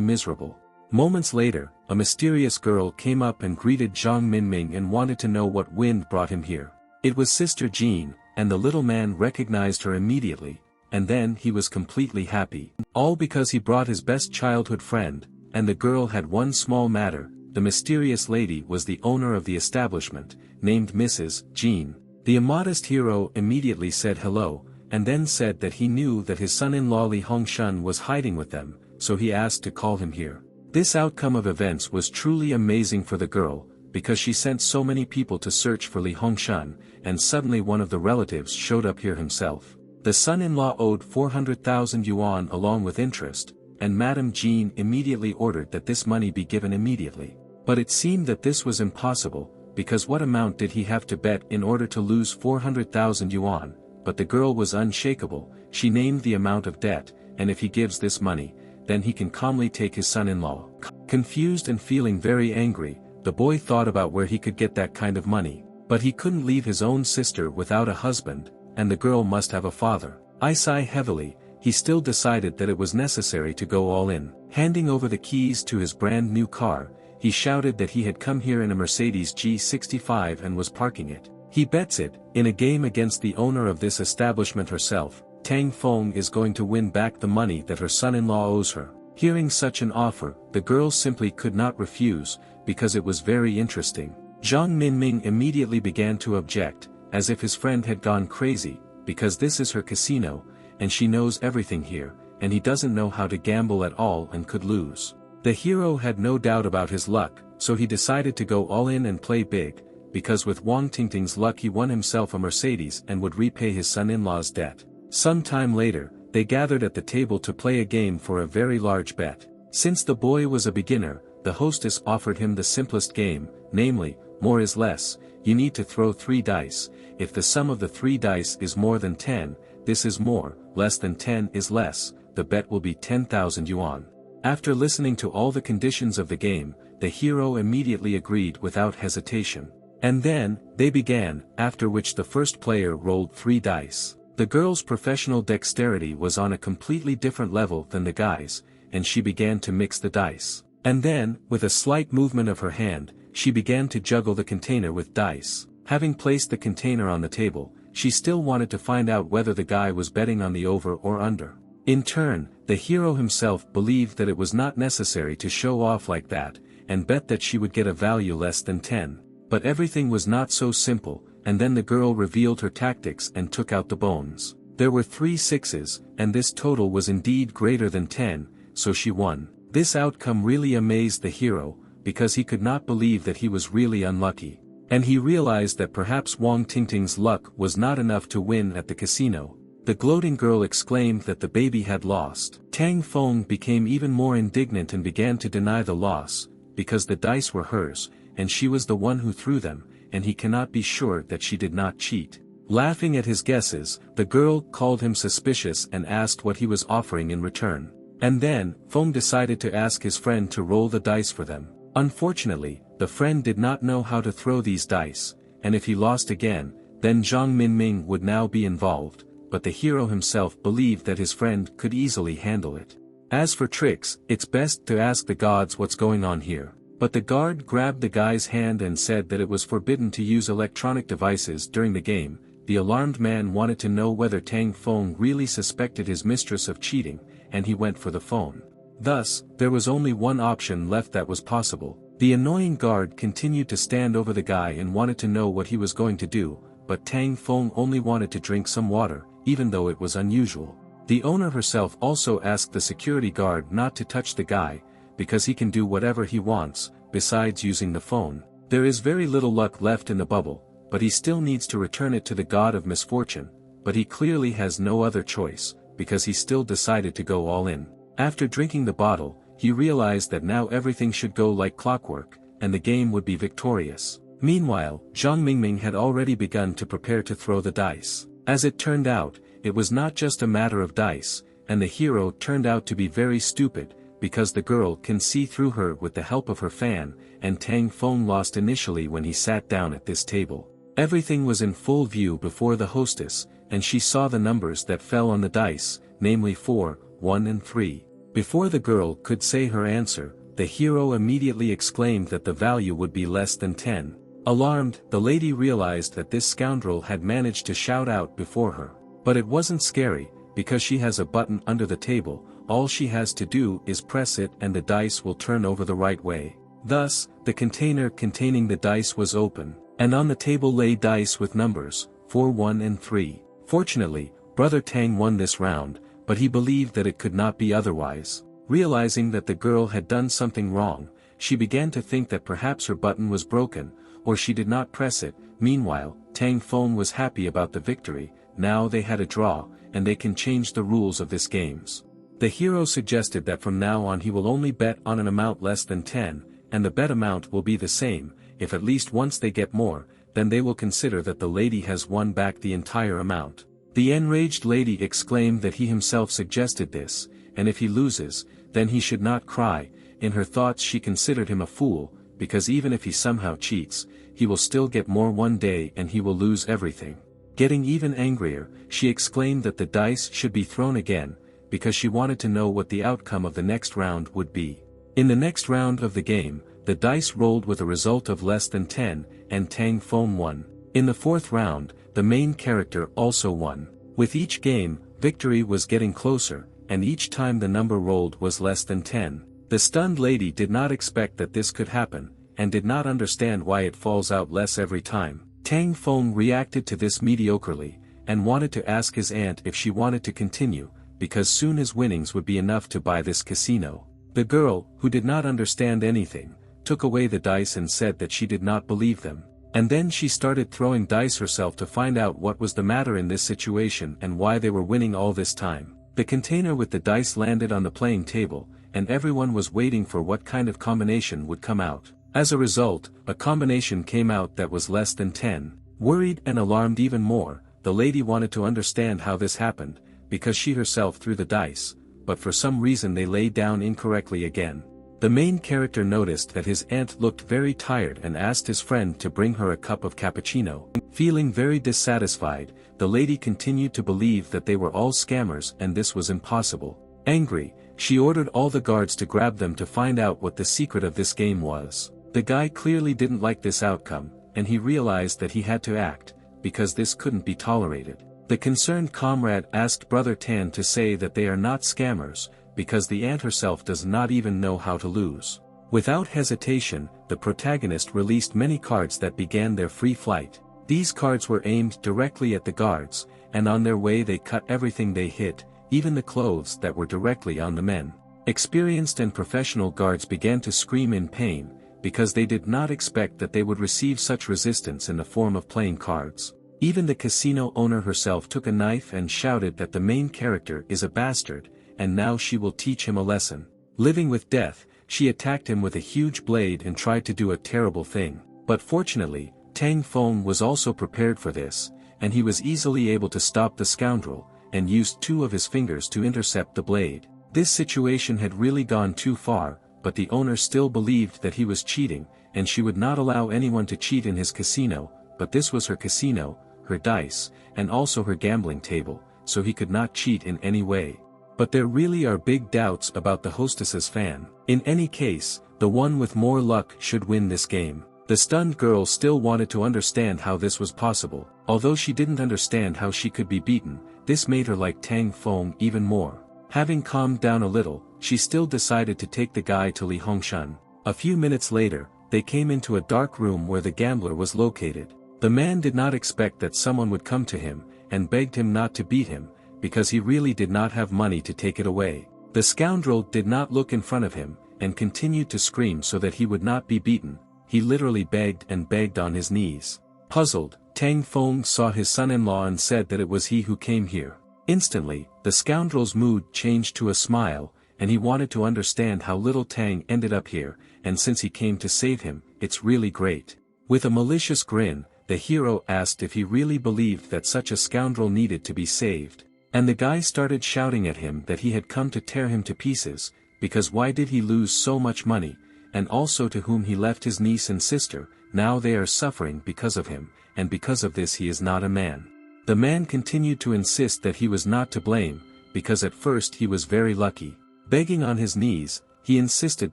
miserable. Moments later, a mysterious girl came up and greeted Zhang Minming and wanted to know what wind brought him here. It was Sister Jean, and the little man recognized her immediately, and then he was completely happy. All because he brought his best childhood friend, and the girl had one small matter. The mysterious lady was the owner of the establishment, named Mrs. Jean. The immodest hero immediately said hello, and then said that he knew that his son-in-law Li Hongshan was hiding with them, so he asked to call him here. This outcome of events was truly amazing for the girl, because she sent so many people to search for Li Hongshan, and suddenly one of the relatives showed up here himself. The son-in-law owed 400,000 yuan along with interest, and Madame Jean immediately ordered that this money be given immediately. But it seemed that this was impossible, because what amount did he have to bet in order to lose 400,000 yuan? But the girl was unshakable. She named the amount of debt, and if he gives this money, then he can calmly take his son-in-law. Confused and feeling very angry, the boy thought about where he could get that kind of money. But he couldn't leave his own sister without a husband, and the girl must have a father. I sigh heavily. He still decided that it was necessary to go all in. Handing over the keys to his brand new car, he shouted that he had come here in a Mercedes G65 and was parking it. He bets it, in a game against the owner of this establishment herself. Tang Feng is going to win back the money that her son-in-law owes her. Hearing such an offer, the girl simply could not refuse, because it was very interesting. Zhang Minming immediately began to object, as if his friend had gone crazy, because this is her casino, and she knows everything here, and he doesn't know how to gamble at all and could lose. The hero had no doubt about his luck, so he decided to go all in and play big, because with Wang Tingting's luck he won himself a Mercedes and would repay his son-in-law's debt. Some time later, they gathered at the table to play a game for a very large bet. Since the boy was a beginner, the hostess offered him the simplest game, namely, more is less. You need to throw 3 dice. If the sum of the 3 dice is more than 10, this is more, less than 10 is less, the bet will be 10,000 yuan. After listening to all the conditions of the game, the hero immediately agreed without hesitation. And then, they began, after which the first player rolled 3 dice. The girl's professional dexterity was on a completely different level than the guy's, and she began to mix the dice. And then, with a slight movement of her hand, she began to juggle the container with dice. Having placed the container on the table, she still wanted to find out whether the guy was betting on the over or under. In turn, the hero himself believed that it was not necessary to show off like that, and bet that she would get a value less than 10. But everything was not so simple, and then the girl revealed her tactics and took out the bones. There were 3 sixes, and this total was indeed greater than 10, so she won. This outcome really amazed the hero, because he could not believe that he was really unlucky. And he realized that perhaps Wang Tingting's luck was not enough to win at the casino. The gloating girl exclaimed that the baby had lost. Tang Feng became even more indignant and began to deny the loss, because the dice were hers, and she was the one who threw them, and he cannot be sure that she did not cheat. Laughing at his guesses, the girl called him suspicious and asked what he was offering in return. And then, Feng decided to ask his friend to roll the dice for them. Unfortunately, the friend did not know how to throw these dice, and if he lost again, then Zhang Minming would now be involved, but the hero himself believed that his friend could easily handle it. As for tricks, it's best to ask the gods what's going on here. But the guard grabbed the guy's hand and said that it was forbidden to use electronic devices during the game. The alarmed man wanted to know whether Tang Feng really suspected his mistress of cheating, and he went for the phone. Thus, there was only one option left that was possible. The annoying guard continued to stand over the guy and wanted to know what he was going to do, but Tang Feng only wanted to drink some water, even though it was unusual. The owner herself also asked the security guard not to touch the guy, because he can do whatever he wants, besides using the phone. There is very little luck left in the bubble, but he still needs to return it to the god of misfortune, but he clearly has no other choice, because he still decided to go all in. After drinking the bottle, he realized that now everything should go like clockwork, and the game would be victorious. Meanwhile, Zhang Mingming had already begun to prepare to throw the dice. As it turned out, it was not just a matter of dice, and the hero turned out to be very stupid, because the girl can see through her with the help of her fan, and Tang Feng lost initially when he sat down at this table. Everything was in full view before the hostess, and she saw the numbers that fell on the dice, namely 4, 1 and 3. Before the girl could say her answer, the hero immediately exclaimed that the value would be less than 10. Alarmed, the lady realized that this scoundrel had managed to shout out before her. But it wasn't scary, because she has a button under the table. All she has to do is press it and the dice will turn over the right way. Thus, the container containing the dice was open, and on the table lay dice with numbers, 4, 1 and 3. Fortunately, Brother Tang won this round, but he believed that it could not be otherwise. Realizing that the girl had done something wrong, she began to think that perhaps her button was broken, or she did not press it. Meanwhile, Tang Feng was happy about the victory. Now they had a draw, and they can change the rules of this games. The hero suggested that from now on he will only bet on an amount less than 10, and the bet amount will be the same. If at least once they get more, then they will consider that the lady has won back the entire amount. The enraged lady exclaimed that he himself suggested this, and if he loses, then he should not cry. In her thoughts she considered him a fool, because even if he somehow cheats, he will still get more one day and he will lose everything. Getting even angrier, she exclaimed that the dice should be thrown again, because she wanted to know what the outcome of the next round would be. In the next round of the game, the dice rolled with a result of less than 10, and Tang Feng won. In the fourth round, the main character also won. With each game, victory was getting closer, and each time the number rolled was less than 10. The stunned lady did not expect that this could happen, and did not understand why it falls out less every time. Tang Feng reacted to this mediocrely, and wanted to ask his aunt if she wanted to continue, because soon his winnings would be enough to buy this casino. The girl, who did not understand anything, took away the dice and said that she did not believe them. And then she started throwing dice herself to find out what was the matter in this situation and why they were winning all this time. The container with the dice landed on the playing table, and everyone was waiting for what kind of combination would come out. As a result, a combination came out that was less than 10. Worried and alarmed even more, the lady wanted to understand how this happened, because she herself threw the dice, but for some reason they lay down incorrectly again. The main character noticed that his aunt looked very tired and asked his friend to bring her a cup of cappuccino. Feeling very dissatisfied, the lady continued to believe that they were all scammers and this was impossible. Angry, she ordered all the guards to grab them to find out what the secret of this game was. The guy clearly didn't like this outcome, and he realized that he had to act, because this couldn't be tolerated. The concerned comrade asked Brother Tan to say that they are not scammers, because the aunt herself does not even know how to lose. Without hesitation, the protagonist released many cards that began their free flight. These cards were aimed directly at the guards, and on their way they cut everything they hit, even the clothes that were directly on the men. Experienced and professional guards began to scream in pain, because they did not expect that they would receive such resistance in the form of playing cards. Even the casino owner herself took a knife and shouted that the main character is a bastard, and now she will teach him a lesson. Living with death, she attacked him with a huge blade and tried to do a terrible thing. But fortunately, Tang Feng was also prepared for this, and he was easily able to stop the scoundrel, and used 2 of his fingers to intercept the blade. This situation had really gone too far, but the owner still believed that he was cheating, and she would not allow anyone to cheat in his casino, but this was her casino, her dice, and also her gambling table, so he could not cheat in any way. But there really are big doubts about the hostess's fan. In any case, the one with more luck should win this game. The stunned girl still wanted to understand how this was possible. Although she didn't understand how she could be beaten, this made her like Tang Feng even more. Having calmed down a little, she still decided to take the guy to Li Hongshan. A few minutes later, they came into a dark room where the gambler was located. The man did not expect that someone would come to him, and begged him not to beat him, because he really did not have money to take it away. The scoundrel did not look in front of him, and continued to scream so that he would not be beaten. He literally begged and begged on his knees. Puzzled, Tang Feng saw his son-in-law and said that it was he who came here. Instantly, the scoundrel's mood changed to a smile, and he wanted to understand how little Tang ended up here, and since he came to save him, it's really great. With a malicious grin, the hero asked if he really believed that such a scoundrel needed to be saved. And the guy started shouting at him that he had come to tear him to pieces, because why did he lose so much money, and also to whom he left his niece and sister, now they are suffering because of him, and because of this he is not a man. The man continued to insist that he was not to blame, because at first he was very lucky. Begging on his knees, he insisted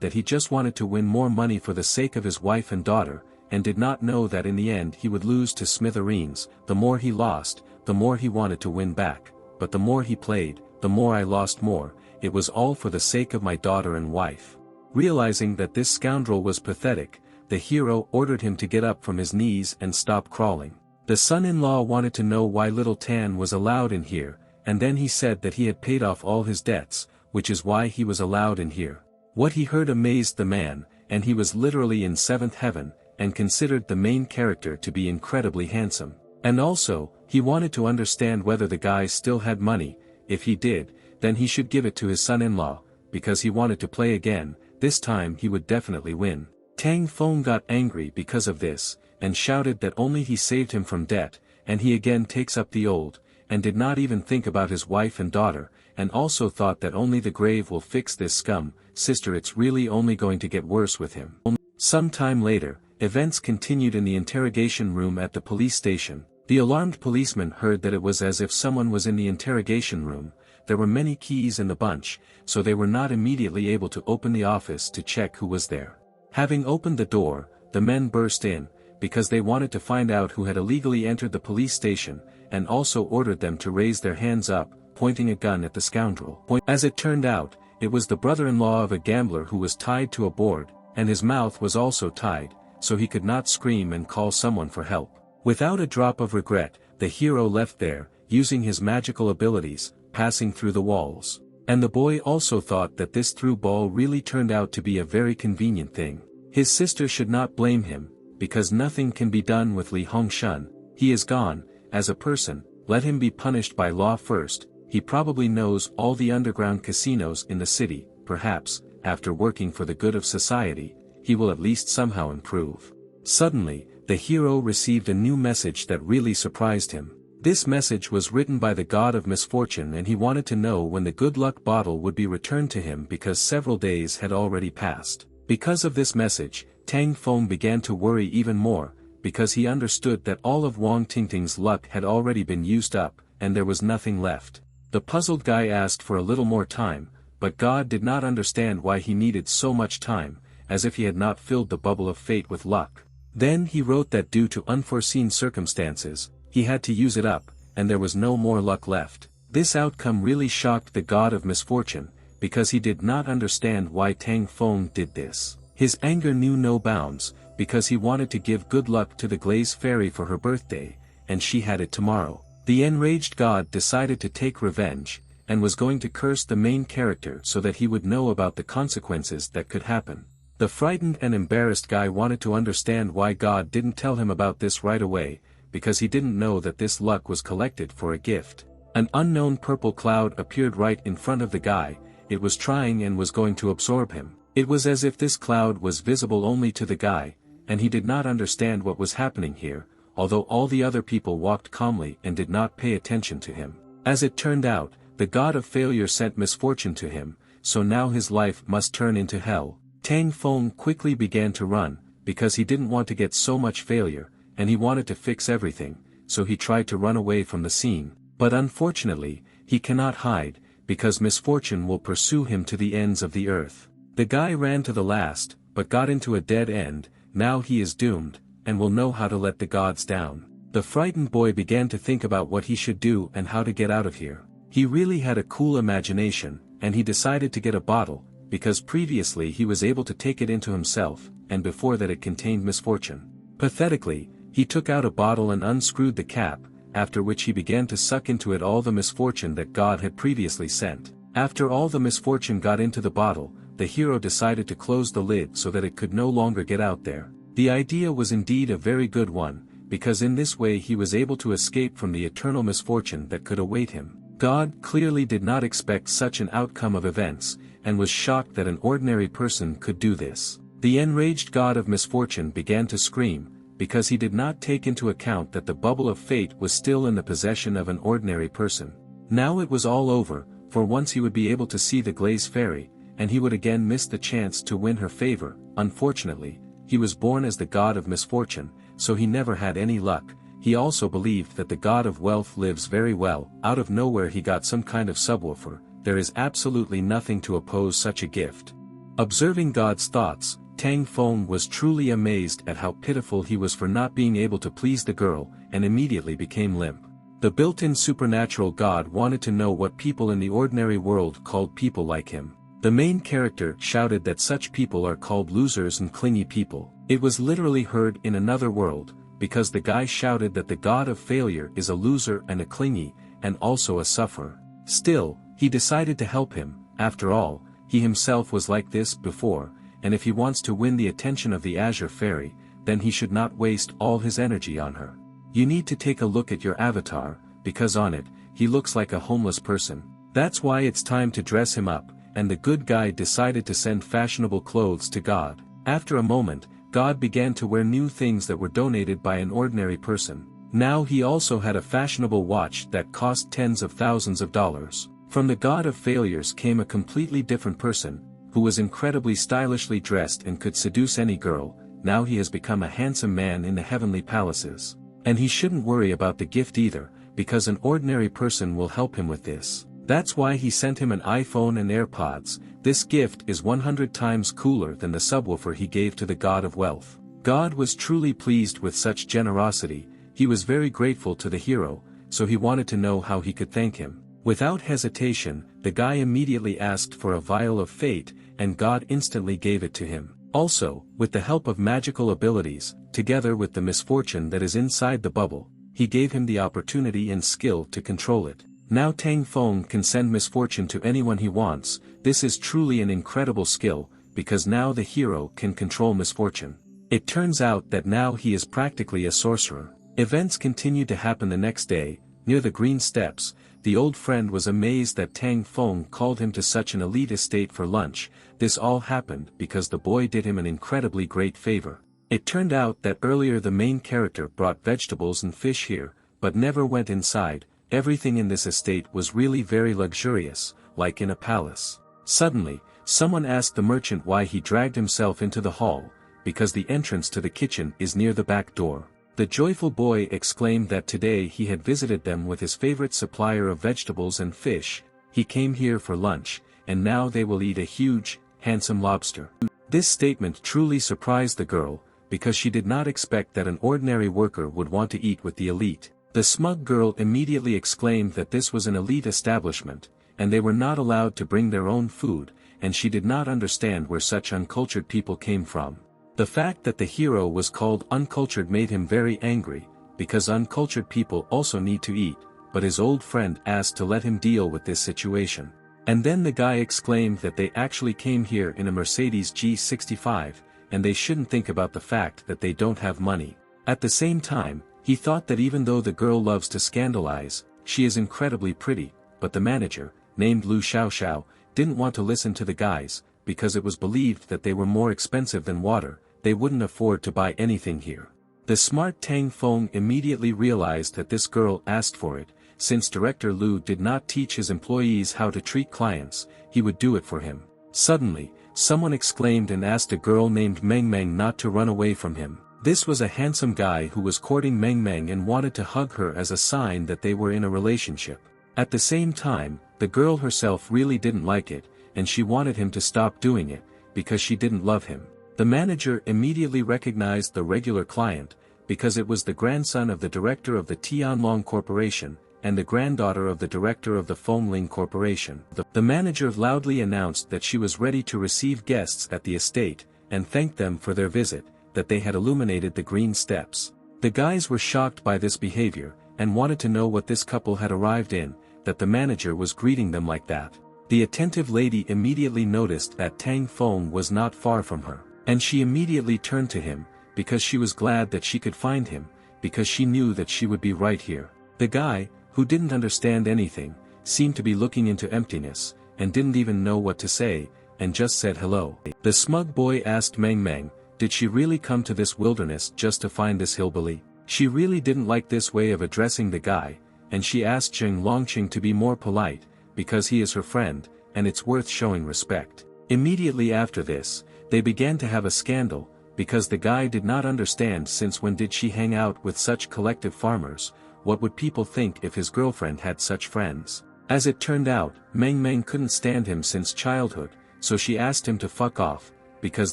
that he just wanted to win more money for the sake of his wife and daughter, and did not know that in the end he would lose to smithereens. The more he lost, the more he wanted to win back. But the more he played, the more I lost more. It was all for the sake of my daughter and wife. Realizing that this scoundrel was pathetic, the hero ordered him to get up from his knees and stop crawling. The son-in-law wanted to know why little Tan was allowed in here, and then he said that he had paid off all his debts, which is why he was allowed in here. What he heard amazed the man, and he was literally in 7th heaven, and considered the main character to be incredibly handsome. And also, he wanted to understand whether the guy still had money. If he did, then he should give it to his son-in-law, because he wanted to play again. This time he would definitely win. Tang Feng got angry because of this, and shouted that only he saved him from debt, and he again takes up the old, and did not even think about his wife and daughter, and also thought that only the grave will fix this scum. Sister, it's really only going to get worse with him. Some time later, events continued in the interrogation room at the police station. The alarmed policeman heard that it was as if someone was in the interrogation room. There were many keys in the bunch, so they were not immediately able to open the office to check who was there. Having opened the door, the men burst in, because they wanted to find out who had illegally entered the police station, and also ordered them to raise their hands up, pointing a gun at the scoundrel. As it turned out, it was the brother-in-law of a gambler who was tied to a board, and his mouth was also tied, so he could not scream and call someone for help. Without a drop of regret, the hero left there, using his magical abilities, passing through the walls. And the boy also thought that this through ball really turned out to be a very convenient thing. His sister should not blame him, because nothing can be done with Li Hongshan. He is gone. As a person, let him be punished by law first. He probably knows all the underground casinos in the city. Perhaps, after working for the good of society, he will at least somehow improve. Suddenly, the hero received a new message that really surprised him. This message was written by the god of misfortune, and he wanted to know when the good luck bottle would be returned to him because several days had already passed. Because of this message, Tang Feng began to worry even more, because he understood that all of Wang Tingting's luck had already been used up, and there was nothing left. The puzzled guy asked for a little more time, but God did not understand why he needed so much time, as if he had not filled the bubble of fate with luck. Then he wrote that due to unforeseen circumstances, he had to use it up, and there was no more luck left. This outcome really shocked the god of misfortune, because he did not understand why Tang Feng did this. His anger knew no bounds, because he wanted to give good luck to the Glaze Fairy for her birthday, and she had it tomorrow. The enraged god decided to take revenge, and was going to curse the main character so that he would know about the consequences that could happen. The frightened and embarrassed guy wanted to understand why God didn't tell him about this right away, because he didn't know that this luck was collected for a gift. An unknown purple cloud appeared right in front of the guy. It was trying and was going to absorb him. It was as if this cloud was visible only to the guy, and he did not understand what was happening here, although all the other people walked calmly and did not pay attention to him. As it turned out, the god of failure sent misfortune to him, so now his life must turn into hell. Tang Feng quickly began to run, because he didn't want to get so much failure, and he wanted to fix everything, so he tried to run away from the scene, but unfortunately, he cannot hide, because misfortune will pursue him to the ends of the earth. The guy ran to the last, but got into a dead end. Now he is doomed, and will know how to let the gods down. The frightened boy began to think about what he should do and how to get out of here. He really had a cool imagination, and he decided to get a bottle, because previously he was able to take it into himself, and before that it contained misfortune. Pathetically, he took out a bottle and unscrewed the cap, after which he began to suck into it all the misfortune that God had previously sent. After all the misfortune got into the bottle, the hero decided to close the lid so that it could no longer get out there. The idea was indeed a very good one, because in this way he was able to escape from the eternal misfortune that could await him. God clearly did not expect such an outcome of events, and was shocked that an ordinary person could do this. The enraged god of misfortune began to scream, because he did not take into account that the bubble of fate was still in the possession of an ordinary person. Now it was all over, for once he would be able to see the Glaze Fairy, and he would again miss the chance to win her favor. Unfortunately, he was born as the god of misfortune, so he never had any luck. He also believed that the god of wealth lives very well. Out of nowhere he got some kind of subwoofer. There is absolutely nothing to oppose such a gift. Observing God's thoughts, Tang Feng was truly amazed at how pitiful he was for not being able to please the girl, and immediately became limp. The built-in supernatural god wanted to know what people in the ordinary world called people like him. The main character shouted that such people are called losers and clingy people. It was literally heard in another world, because the guy shouted that the god of failure is a loser and a clingy, and also a sufferer. Still, he decided to help him. After all, he himself was like this before, and if he wants to win the attention of the Azure Fairy, then he should not waste all his energy on her. You need to take a look at your avatar, because on it, he looks like a homeless person. That's why it's time to dress him up, and the good guy decided to send fashionable clothes to God. After a moment, God began to wear new things that were donated by an ordinary person. Now he also had a fashionable watch that cost tens of thousands of dollars. From the god of failures came a completely different person, who was incredibly stylishly dressed and could seduce any girl. Now he has become a handsome man in the heavenly palaces. And he shouldn't worry about the gift either, because an ordinary person will help him with this. That's why he sent him an iPhone and AirPods. This gift is 100 times cooler than the subwoofer he gave to the god of wealth. God was truly pleased with such generosity. He was very grateful to the hero, so he wanted to know how he could thank him. Without hesitation, the guy immediately asked for a vial of fate, and God instantly gave it to him. Also, with the help of magical abilities, together with the misfortune that is inside the bubble, he gave him the opportunity and skill to control it. Now Tang Feng can send misfortune to anyone he wants. This is truly an incredible skill, because now the hero can control misfortune. It turns out that now he is practically a sorcerer. Events continued to happen the next day. Near the green steps, the old friend was amazed that Tang Feng called him to such an elite estate for lunch. This all happened because the boy did him an incredibly great favor. It turned out that earlier the main character brought vegetables and fish here, but never went inside. Everything in this estate was really very luxurious, like in a palace. Suddenly, someone asked the merchant why he dragged himself into the hall, because the entrance to the kitchen is near the back door. The joyful boy exclaimed that today he had visited them with his favorite supplier of vegetables and fish. He came here for lunch, and now they will eat a huge, handsome lobster. This statement truly surprised the girl, because she did not expect that an ordinary worker would want to eat with the elite. The smug girl immediately exclaimed that this was an elite establishment, and they were not allowed to bring their own food, and she did not understand where such uncultured people came from. The fact that the hero was called uncultured made him very angry, because uncultured people also need to eat, but his old friend asked to let him deal with this situation. And then the guy exclaimed that they actually came here in a Mercedes G65, and they shouldn't think about the fact that they don't have money. At the same time, he thought that even though the girl loves to scandalize, she is incredibly pretty, but the manager, named Lu Xiaoxiao, didn't want to listen to the guys, because it was believed that they were more expensive than water, they wouldn't afford to buy anything here. The smart Tang Feng immediately realized that this girl asked for it, since Director Lu did not teach his employees how to treat clients, he would do it for him. Suddenly, someone exclaimed and asked a girl named Meng Meng not to run away from him. This was a handsome guy who was courting Meng Meng and wanted to hug her as a sign that they were in a relationship. At the same time, the girl herself really didn't like it, and she wanted him to stop doing it, because she didn't love him. The manager immediately recognized the regular client, because it was the grandson of the director of the Tianlong Corporation, and the granddaughter of the director of the Fengling Corporation. The manager loudly announced that she was ready to receive guests at the estate, and thanked them for their visit, that they had illuminated the green steps. The guys were shocked by this behavior, and wanted to know what this couple had arrived in, that the manager was greeting them like that. The attentive lady immediately noticed that Tang Feng was not far from her, and she immediately turned to him, because she was glad that she could find him, because she knew that she would be right here. The guy, who didn't understand anything, seemed to be looking into emptiness, and didn't even know what to say, and just said hello. The smug boy asked Meng Meng, did she really come to this wilderness just to find this hillbilly? She really didn't like this way of addressing the guy, and she asked Zheng Longqing to be more polite, because he is her friend, and it's worth showing respect. Immediately after this, they began to have a scandal, because the guy did not understand since when did she hang out with such collective farmers. What would people think if his girlfriend had such friends? As it turned out, Meng Meng couldn't stand him since childhood, so she asked him to fuck off, because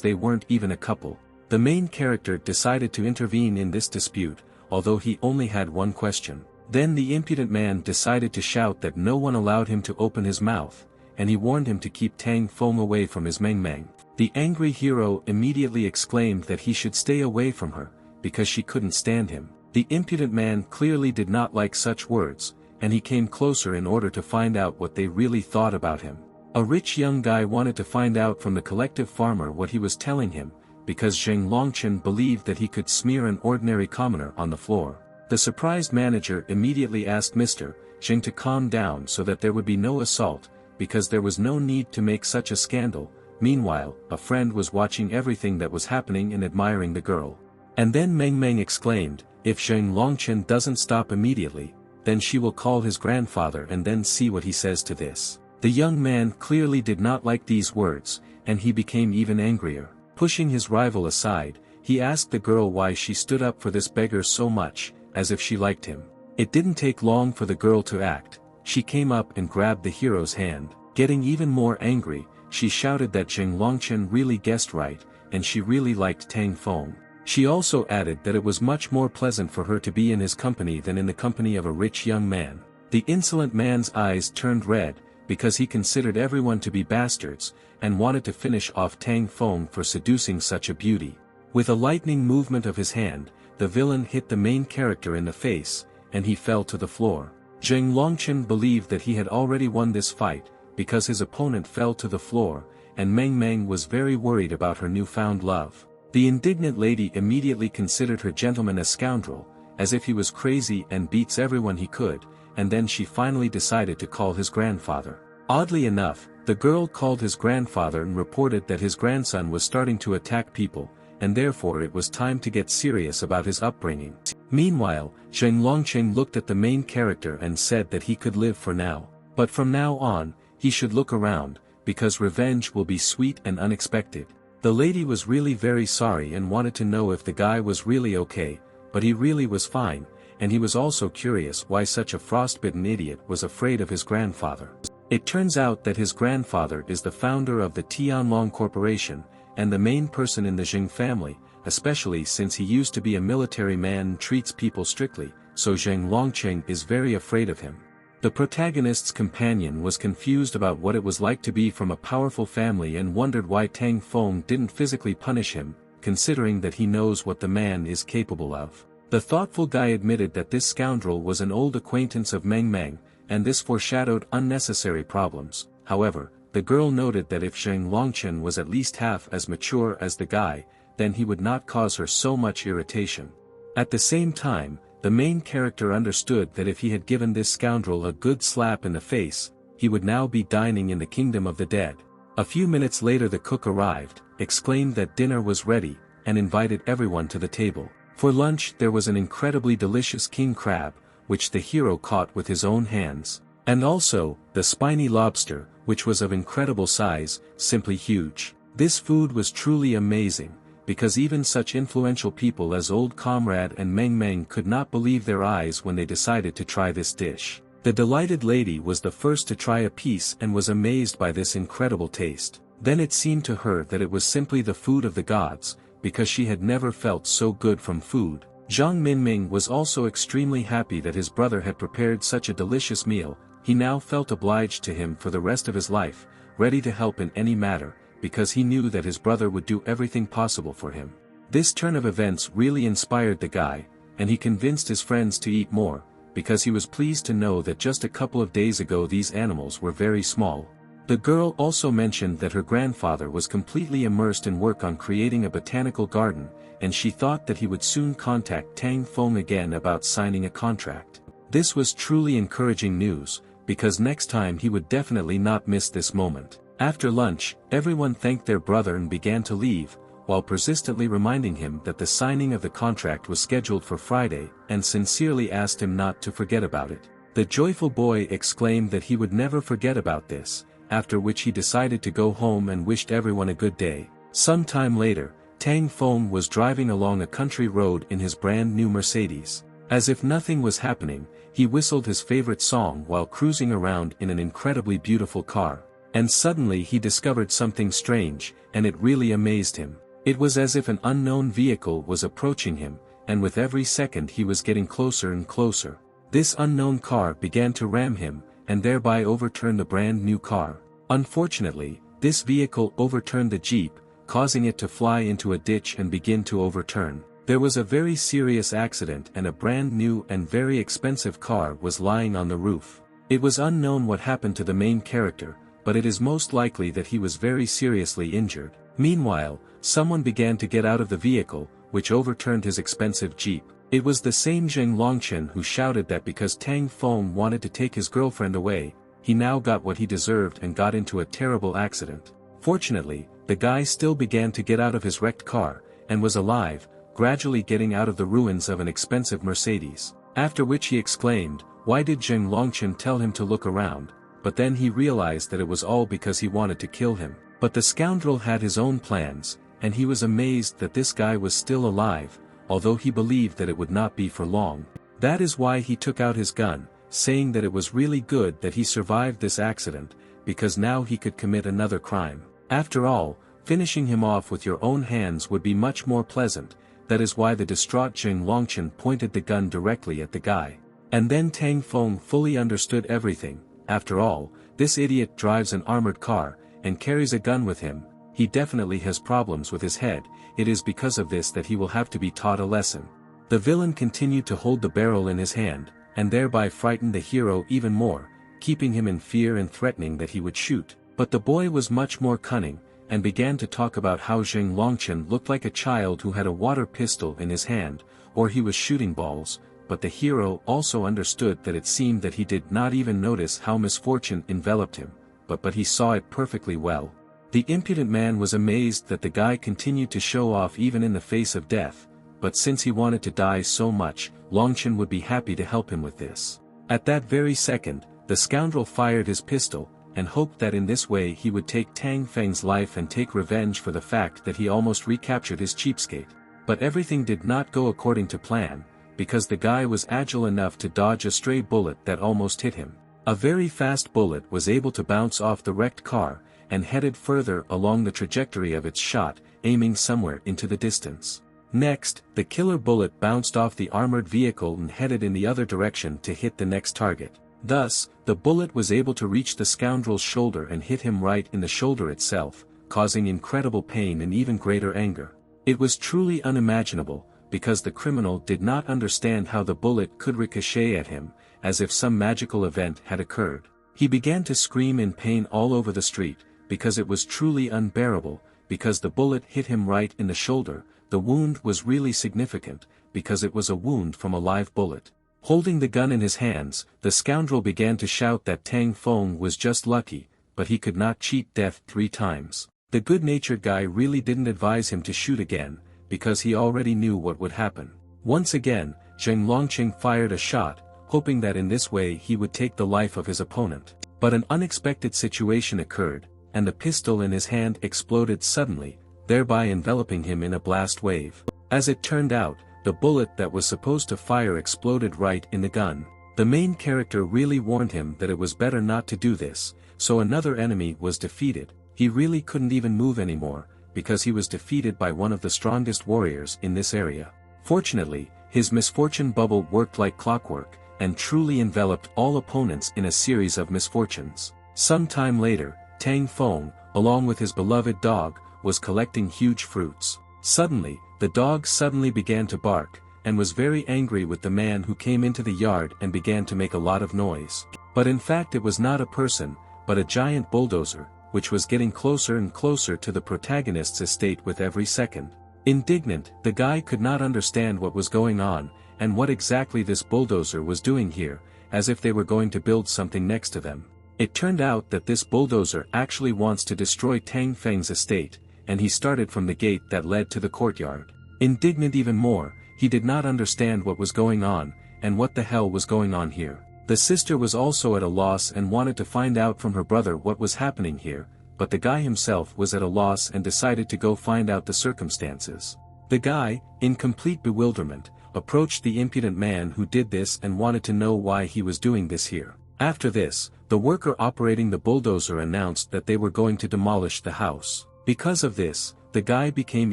they weren't even a couple. The main character decided to intervene in this dispute, although he only had one question. Then the impudent man decided to shout that no one allowed him to open his mouth, and he warned him to keep Tang Feng away from his Meng Meng. The angry hero immediately exclaimed that he should stay away from her, because she couldn't stand him. The impudent man clearly did not like such words, and he came closer in order to find out what they really thought about him. A rich young guy wanted to find out from the collective farmer what he was telling him, because Zheng Longqing believed that he could smear an ordinary commoner on the floor. The surprised manager immediately asked Mr. Zheng to calm down so that there would be no assault, because there was no need to make such a scandal. Meanwhile, a friend was watching everything that was happening and admiring the girl. And then Meng Meng exclaimed, if Zheng Longqing doesn't stop immediately, then she will call his grandfather and then see what he says to this. The young man clearly did not like these words, and he became even angrier. Pushing his rival aside, he asked the girl why she stood up for this beggar so much, as if she liked him. It didn't take long for the girl to act. She came up and grabbed the hero's hand. Getting even more angry, she shouted that Zheng Longqing really guessed right, and she really liked Tang Feng. She also added that it was much more pleasant for her to be in his company than in the company of a rich young man. The insolent man's eyes turned red, because he considered everyone to be bastards, and wanted to finish off Tang Feng for seducing such a beauty. With a lightning movement of his hand, the villain hit the main character in the face, and he fell to the floor. Zheng Longqing believed that he had already won this fight, because his opponent fell to the floor, and Meng Meng was very worried about her newfound love. The indignant lady immediately considered her gentleman a scoundrel, as if he was crazy and beats everyone he could, and then she finally decided to call his grandfather. Oddly enough, the girl called his grandfather and reported that his grandson was starting to attack people, and therefore it was time to get serious about his upbringing. Meanwhile, Zheng Longqing looked at the main character and said that he could live for now, but from now on, he should look around, because revenge will be sweet and unexpected. The lady was really very sorry and wanted to know if the guy was really okay, but he really was fine, and he was also curious why such a frostbitten idiot was afraid of his grandfather. It turns out that his grandfather is the founder of the Tianlong Corporation, and the main person in the Zheng family, especially since he used to be a military man and treats people strictly, so Zheng Longqing is very afraid of him. The protagonist's companion was confused about what it was like to be from a powerful family and wondered why Tang Feng didn't physically punish him, considering that he knows what the man is capable of. The thoughtful guy admitted that this scoundrel was an old acquaintance of Meng Meng, and this foreshadowed unnecessary problems. However, the girl noted that if Zheng Longchen was at least half as mature as the guy, then he would not cause her so much irritation. At the same time, the main character understood that if he had given this scoundrel a good slap in the face, he would now be dining in the kingdom of the dead. A few minutes later the cook arrived, exclaimed that dinner was ready, and invited everyone to the table. For lunch there was an incredibly delicious king crab, which the hero caught with his own hands, and also, the spiny lobster, which was of incredible size, simply huge. This food was truly amazing, because even such influential people as Old Comrade and Meng Meng could not believe their eyes when they decided to try this dish. The delighted lady was the first to try a piece and was amazed by this incredible taste. Then it seemed to her that it was simply the food of the gods, because she had never felt so good from food. Zhang Minming was also extremely happy that his brother had prepared such a delicious meal. He now felt obliged to him for the rest of his life, ready to help in any matter, because he knew that his brother would do everything possible for him. This turn of events really inspired the guy, and he convinced his friends to eat more, because he was pleased to know that just a couple of days ago these animals were very small. The girl also mentioned that her grandfather was completely immersed in work on creating a botanical garden, and she thought that he would soon contact Tang Feng again about signing a contract. This was truly encouraging news, because next time he would definitely not miss this moment. After lunch, everyone thanked their brother and began to leave, while persistently reminding him that the signing of the contract was scheduled for Friday, and sincerely asked him not to forget about it. The joyful boy exclaimed that he would never forget about this, after which he decided to go home and wished everyone a good day. Some time later, Tang Feng was driving along a country road in his brand new Mercedes. As if nothing was happening, he whistled his favorite song while cruising around in an incredibly beautiful car. And suddenly he discovered something strange, and it really amazed him. It was as if an unknown vehicle was approaching him, and with every second he was getting closer and closer. This unknown car began to ram him, and thereby overturn the brand new car. Unfortunately, this vehicle overturned the Jeep, causing it to fly into a ditch and begin to overturn. There was a very serious accident and a brand new and very expensive car was lying on the roof. It was unknown what happened to the main character, but it is most likely that he was very seriously injured. Meanwhile, someone began to get out of the vehicle, which overturned his expensive Jeep. It was the same Zheng Longchen who shouted that because Tang Feng wanted to take his girlfriend away, he now got what he deserved and got into a terrible accident. Fortunately, the guy still began to get out of his wrecked car, and was alive, gradually getting out of the ruins of an expensive Mercedes. After which he exclaimed, "Why did Zheng Longchen tell him to look around?" But then he realized that it was all because he wanted to kill him. But the scoundrel had his own plans, and he was amazed that this guy was still alive, although he believed that it would not be for long. That is why he took out his gun, saying that it was really good that he survived this accident, because now he could commit another crime. After all, finishing him off with your own hands would be much more pleasant. That is why the distraught Zheng Longchen pointed the gun directly at the guy. And then Tang Feng fully understood everything. After all, this idiot drives an armored car, and carries a gun with him. He definitely has problems with his head. It is because of this that he will have to be taught a lesson. The villain continued to hold the barrel in his hand, and thereby frightened the hero even more, keeping him in fear and threatening that he would shoot. But the boy was much more cunning, and began to talk about how Zheng Longchen looked like a child who had a water pistol in his hand, or he was shooting balls, but the hero also understood that it seemed that he did not even notice how misfortune enveloped him, but he saw it perfectly well. The impudent man was amazed that the guy continued to show off even in the face of death, but since he wanted to die so much, Longchen would be happy to help him with this. At that very second, the scoundrel fired his pistol, and hoped that in this way he would take Tang Feng's life and take revenge for the fact that he almost recaptured his cheapskate. But everything did not go according to plan, because the guy was agile enough to dodge a stray bullet that almost hit him. A very fast bullet was able to bounce off the wrecked car, and headed further along the trajectory of its shot, aiming somewhere into the distance. Next, the killer bullet bounced off the armored vehicle and headed in the other direction to hit the next target. Thus, the bullet was able to reach the scoundrel's shoulder and hit him right in the shoulder itself, causing incredible pain and even greater anger. It was truly unimaginable, because the criminal did not understand how the bullet could ricochet at him, as if some magical event had occurred. He began to scream in pain all over the street, because it was truly unbearable, because the bullet hit him right in the shoulder. The wound was really significant, because it was a wound from a live bullet. Holding the gun in his hands, the scoundrel began to shout that Tang Feng was just lucky, but he could not cheat death 3 times. The good-natured guy really didn't advise him to shoot again, because he already knew what would happen. Once again, Zheng Longqing fired a shot, hoping that in this way he would take the life of his opponent. But an unexpected situation occurred, and the pistol in his hand exploded suddenly, thereby enveloping him in a blast wave. As it turned out, the bullet that was supposed to fire exploded right in the gun. The main character really warned him that it was better not to do this, so another enemy was defeated. He really couldn't even move anymore, because he was defeated by one of the strongest warriors in this area. Fortunately, his misfortune bubble worked like clockwork, and truly enveloped all opponents in a series of misfortunes. Some time later, Tang Feng, along with his beloved dog, was collecting huge fruits. Suddenly, the dog suddenly began to bark, and was very angry with the man who came into the yard and began to make a lot of noise. But in fact it was not a person, but a giant bulldozer, which was getting closer and closer to the protagonist's estate with every second. Indignant, the guy could not understand what was going on, and what exactly this bulldozer was doing here, as if they were going to build something next to them. It turned out that this bulldozer actually wants to destroy Tang Feng's estate, and he started from the gate that led to the courtyard. Indignant even more, he did not understand what was going on, and what the hell was going on here. The sister was also at a loss and wanted to find out from her brother what was happening here, but the guy himself was at a loss and decided to go find out the circumstances. The guy, in complete bewilderment, approached the impudent man who did this and wanted to know why he was doing this here. After this, the worker operating the bulldozer announced that they were going to demolish the house. Because of this, the guy became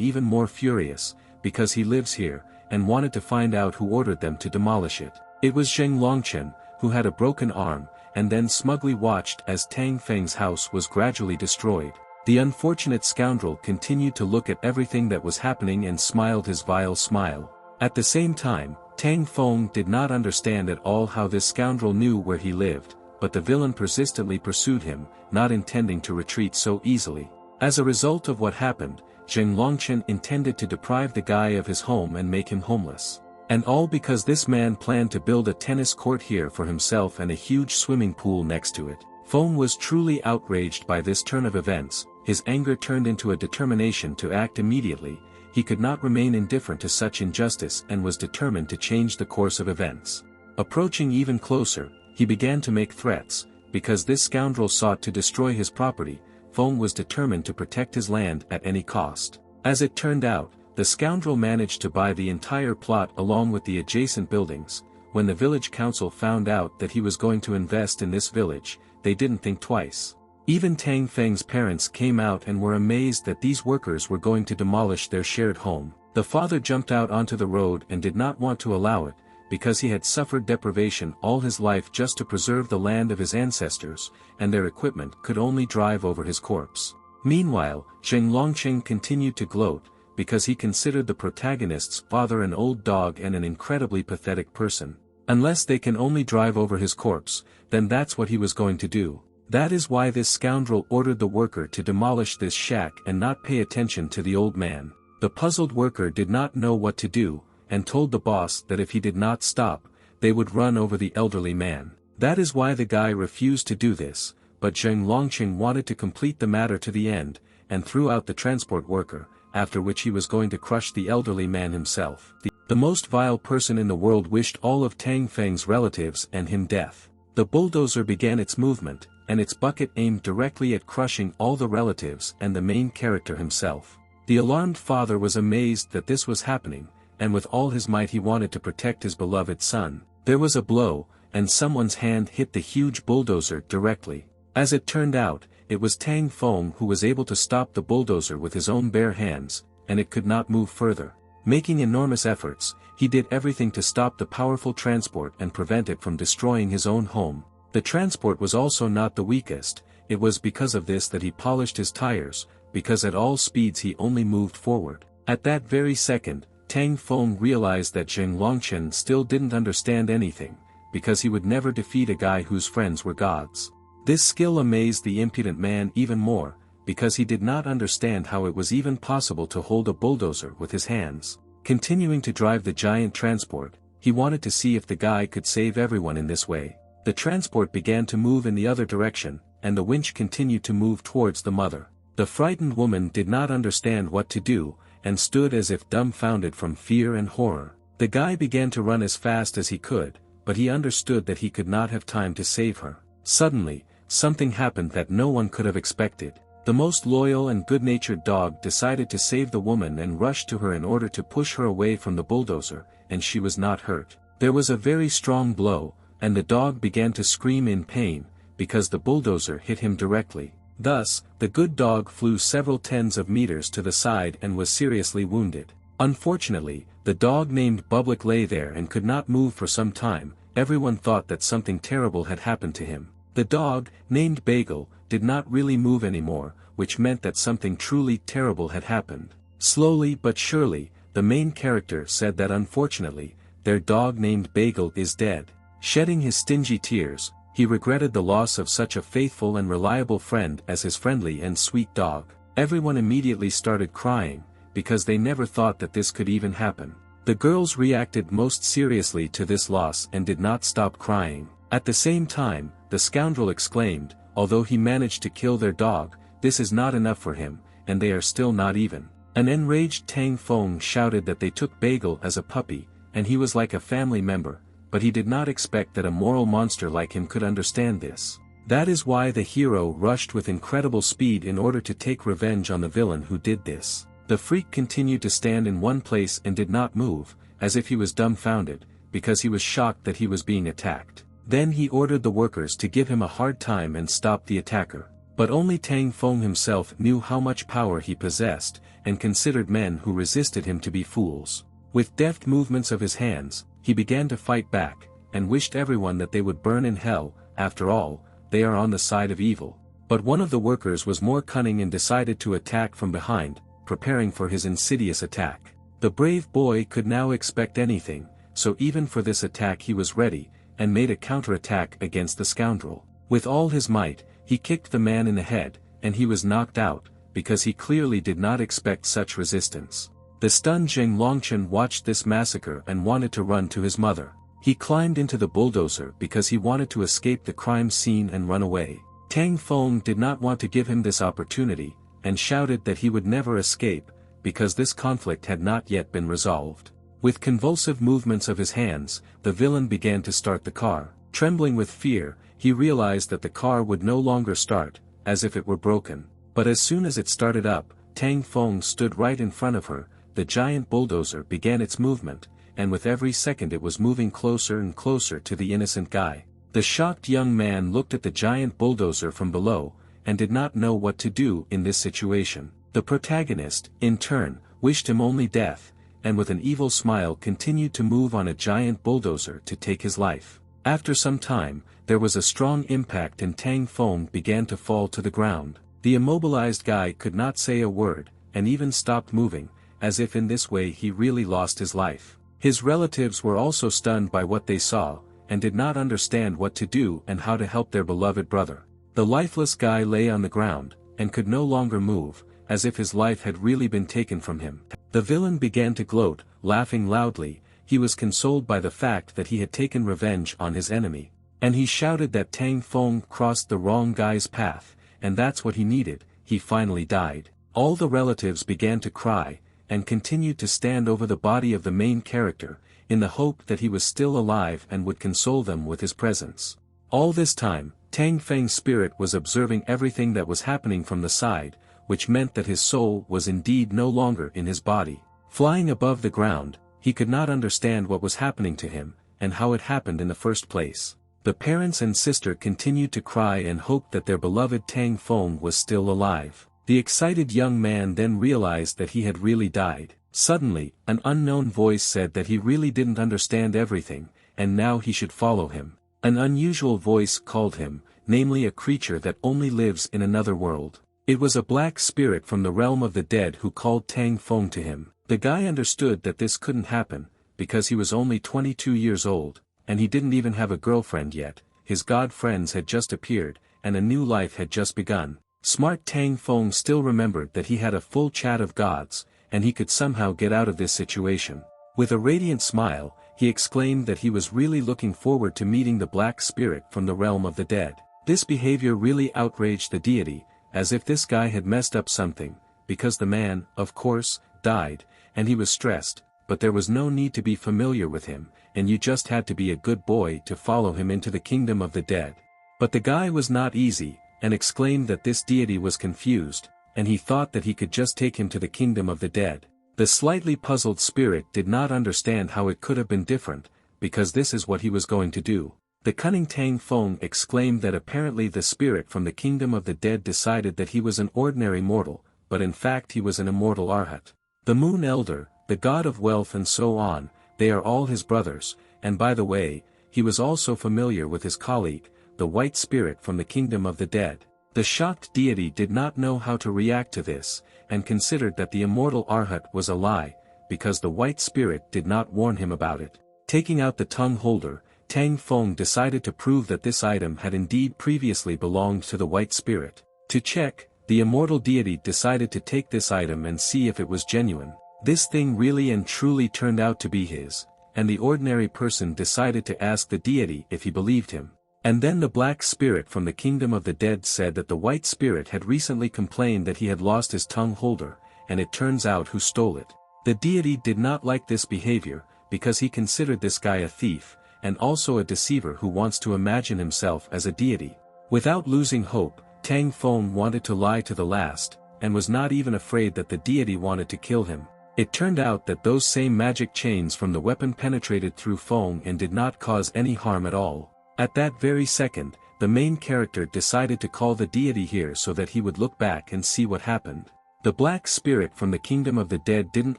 even more furious, because he lives here, and wanted to find out who ordered them to demolish it. It was Zheng Longchen, who had a broken arm, and then smugly watched as Tang Feng's house was gradually destroyed. The unfortunate scoundrel continued to look at everything that was happening and smiled his vile smile. At the same time, Tang Feng did not understand at all how this scoundrel knew where he lived, but the villain persistently pursued him, not intending to retreat so easily. As a result of what happened, Zheng Longchen intended to deprive the guy of his home and make him homeless. And all because this man planned to build a tennis court here for himself and a huge swimming pool next to it. Feng was truly outraged by this turn of events. His anger turned into a determination to act immediately. He could not remain indifferent to such injustice and was determined to change the course of events. Approaching even closer, he began to make threats. Because this scoundrel sought to destroy his property, Feng was determined to protect his land at any cost. As it turned out, the scoundrel managed to buy the entire plot along with the adjacent buildings. When the village council found out that he was going to invest in this village, they didn't think twice. Even Tang Feng's parents came out and were amazed that these workers were going to demolish their shared home. The father jumped out onto the road and did not want to allow it, because he had suffered deprivation all his life just to preserve the land of his ancestors, and their equipment could only drive over his corpse. Meanwhile, Zheng Longqing continued to gloat, because he considered the protagonist's father an old dog and an incredibly pathetic person. Unless they can only drive over his corpse, then that's what he was going to do. That is why this scoundrel ordered the worker to demolish this shack and not pay attention to the old man. The puzzled worker did not know what to do, and told the boss that if he did not stop, they would run over the elderly man. That is why the guy refused to do this, but Zheng Longqing wanted to complete the matter to the end, and threw out the transport worker, after which he was going to crush the elderly man himself. The most vile person in the world wished all of Tang Feng's relatives and him death. The bulldozer began its movement, and its bucket aimed directly at crushing all the relatives and the main character himself. The alarmed father was amazed that this was happening, and with all his might he wanted to protect his beloved son. There was a blow, and someone's hand hit the huge bulldozer directly. As it turned out, it was Tang Feng who was able to stop the bulldozer with his own bare hands, and it could not move further. Making enormous efforts, he did everything to stop the powerful transport and prevent it from destroying his own home. The transport was also not the weakest. It was because of this that he polished his tires, because at all speeds he only moved forward. At that very second, Tang Feng realized that Zheng Longchen still didn't understand anything, because he would never defeat a guy whose friends were gods. This skill amazed the impudent man even more, because he did not understand how it was even possible to hold a bulldozer with his hands. Continuing to drive the giant transport, he wanted to see if the guy could save everyone in this way. The transport began to move in the other direction, and the winch continued to move towards the mother. The frightened woman did not understand what to do, and stood as if dumbfounded from fear and horror. The guy began to run as fast as he could, but he understood that he could not have time to save her. Suddenly, something happened that no one could have expected. The most loyal and good-natured dog decided to save the woman and rushed to her in order to push her away from the bulldozer, and she was not hurt. There was a very strong blow, and the dog began to scream in pain, because the bulldozer hit him directly. Thus, the good dog flew several tens of meters to the side and was seriously wounded. Unfortunately, the dog named Bublik lay there and could not move for some time. Everyone thought that something terrible had happened to him. The dog, named Bagel, did not really move anymore, which meant that something truly terrible had happened. Slowly but surely, the main character said that unfortunately, their dog named Bagel is dead. Shedding his stingy tears, he regretted the loss of such a faithful and reliable friend as his friendly and sweet dog. Everyone immediately started crying, because they never thought that this could even happen. The girls reacted most seriously to this loss and did not stop crying. At the same time, the scoundrel exclaimed, although he managed to kill their dog, this is not enough for him, and they are still not even. An enraged Tang Feng shouted that they took Bagel as a puppy, and he was like a family member, but he did not expect that a moral monster like him could understand this. That is why the hero rushed with incredible speed in order to take revenge on the villain who did this. The freak continued to stand in one place and did not move, as if he was dumbfounded, because he was shocked that he was being attacked. Then he ordered the workers to give him a hard time and stop the attacker. But only Tang Feng himself knew how much power he possessed, and considered men who resisted him to be fools. With deft movements of his hands, he began to fight back, and wished everyone that they would burn in hell. After all, they are on the side of evil. But one of the workers was more cunning and decided to attack from behind, preparing for his insidious attack. The brave boy could now expect anything, so even for this attack he was ready, and made a counterattack against the scoundrel. With all his might, he kicked the man in the head, and he was knocked out, because he clearly did not expect such resistance. The stunned Zheng Longchen watched this massacre and wanted to run to his mother. He climbed into the bulldozer because he wanted to escape the crime scene and run away. Tang Feng did not want to give him this opportunity, and shouted that he would never escape, because this conflict had not yet been resolved. With convulsive movements of his hands, the villain began to start the car. Trembling with fear, he realized that the car would no longer start, as if it were broken. But as soon as it started up, Tang Feng stood right in front of her. The giant bulldozer began its movement, and with every second it was moving closer and closer to the innocent guy. The shocked young man looked at the giant bulldozer from below, and did not know what to do in this situation. The protagonist, in turn, wished him only death, and with an evil smile continued to move on a giant bulldozer to take his life. After some time, there was a strong impact and Tang Feng began to fall to the ground. The immobilized guy could not say a word, and even stopped moving, as if in this way he really lost his life. His relatives were also stunned by what they saw, and did not understand what to do and how to help their beloved brother. The lifeless guy lay on the ground, and could no longer move, as if his life had really been taken from him. The villain began to gloat, laughing loudly. He was consoled by the fact that he had taken revenge on his enemy. And he shouted that Tang Feng crossed the wrong guy's path, and that's what he needed. He finally died. All the relatives began to cry, and continued to stand over the body of the main character, in the hope that he was still alive and would console them with his presence. All this time, Tang Feng's spirit was observing everything that was happening from the side, which meant that his soul was indeed no longer in his body. Flying above the ground, he could not understand what was happening to him, and how it happened in the first place. The parents and sister continued to cry and hoped that their beloved Tang Feng was still alive. The excited young man then realized that he had really died. Suddenly, an unknown voice said that he really didn't understand everything, and now he should follow him. An unusual voice called him, namely a creature that only lives in another world. It was a black spirit from the realm of the dead who called Tang Feng to him. The guy understood that this couldn't happen, because he was only 22 years old, and he didn't even have a girlfriend yet. His god friends had just appeared, and a new life had just begun. Smart Tang Feng still remembered that he had a full chat of gods, and he could somehow get out of this situation. With a radiant smile, he exclaimed that he was really looking forward to meeting the black spirit from the realm of the dead. This behavior really outraged the deity, as if this guy had messed up something, because the man, of course, died, and he was stressed, but there was no need to be familiar with him, and you just had to be a good boy to follow him into the kingdom of the dead. But the guy was not easy, and exclaimed that this deity was confused, and he thought that he could just take him to the kingdom of the dead. The slightly puzzled spirit did not understand how it could have been different, because this is what he was going to do. The cunning Tang Feng exclaimed that apparently the spirit from the kingdom of the dead decided that he was an ordinary mortal, but in fact he was an immortal Arhat. The Moon Elder, the god of wealth and so on, they are all his brothers, and by the way, he was also familiar with his colleague, the white spirit from the kingdom of the dead. The shocked deity did not know how to react to this, and considered that the immortal Arhat was a lie, because the white spirit did not warn him about it. Taking out the tongue holder, Tang Feng decided to prove that this item had indeed previously belonged to the white spirit. To check, the immortal deity decided to take this item and see if it was genuine. This thing really and truly turned out to be his, and the ordinary person decided to ask the deity if he believed him. And then the black spirit from the kingdom of the dead said that the white spirit had recently complained that he had lost his tongue holder, and it turns out who stole it. The deity did not like this behavior, because he considered this guy a thief, and also a deceiver who wants to imagine himself as a deity. Without losing hope, Tang Feng wanted to lie to the last, and was not even afraid that the deity wanted to kill him. It turned out that those same magic chains from the weapon penetrated through Feng and did not cause any harm at all. At that very second, the main character decided to call the deity here so that he would look back and see what happened. The black spirit from the kingdom of the dead didn't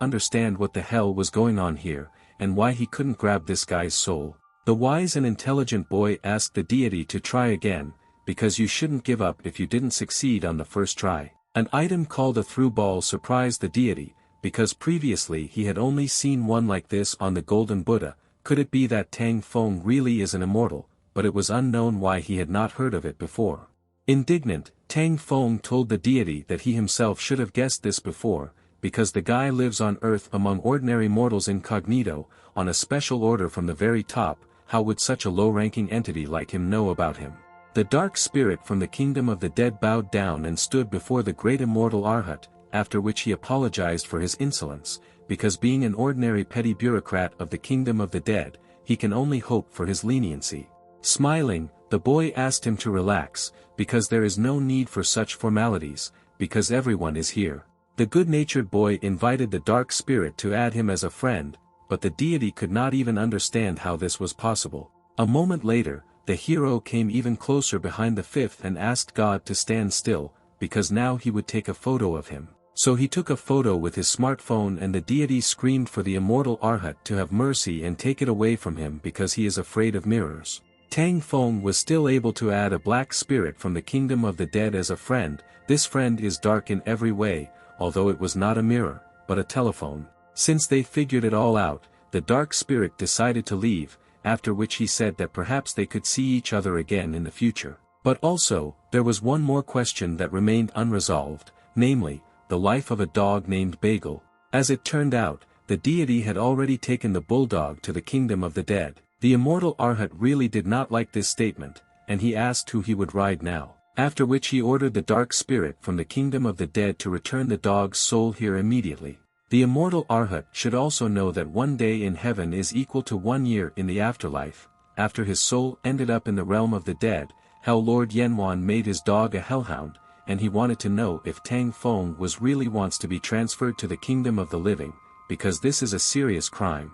understand what the hell was going on here, and why he couldn't grab this guy's soul. The wise and intelligent boy asked the deity to try again, because you shouldn't give up if you didn't succeed on the first try. An item called a through ball surprised the deity, because previously he had only seen one like this on the Golden Buddha. Could it be that Tang Feng really is an immortal? But it was unknown why he had not heard of it before. Indignant, Tang Feng told the deity that he himself should have guessed this before, because the guy lives on earth among ordinary mortals incognito, on a special order from the very top. How would such a low-ranking entity like him know about him? The dark spirit from the kingdom of the dead bowed down and stood before the great immortal Arhat, after which he apologized for his insolence, because being an ordinary petty bureaucrat of the kingdom of the dead, he can only hope for his leniency. Smiling, the boy asked him to relax, because there is no need for such formalities, because everyone is here. The good-natured boy invited the dark spirit to add him as a friend, but the deity could not even understand how this was possible. A moment later, the hero came even closer behind the fifth and asked God to stand still, because now he would take a photo of him. So he took a photo with his smartphone and the deity screamed for the immortal Arhat to have mercy and take it away from him because he is afraid of mirrors. Tang Feng was still able to add a black spirit from the kingdom of the dead as a friend. This friend is dark in every way, although it was not a mirror, but a telephone. Since they figured it all out, the dark spirit decided to leave, after which he said that perhaps they could see each other again in the future. But also, there was one more question that remained unresolved, namely, the life of a dog named Bagel. As it turned out, the deity had already taken the bulldog to the kingdom of the dead. The immortal Arhat really did not like this statement, and he asked who he would ride now. After which he ordered the dark spirit from the kingdom of the dead to return the dog's soul here immediately. The immortal Arhat should also know that 1 day in heaven is equal to 1 year in the afterlife. After his soul ended up in the realm of the dead, Hell Lord Yanwan made his dog a hellhound, and he wanted to know if Tang Feng really wants to be transferred to the kingdom of the living, because this is a serious crime.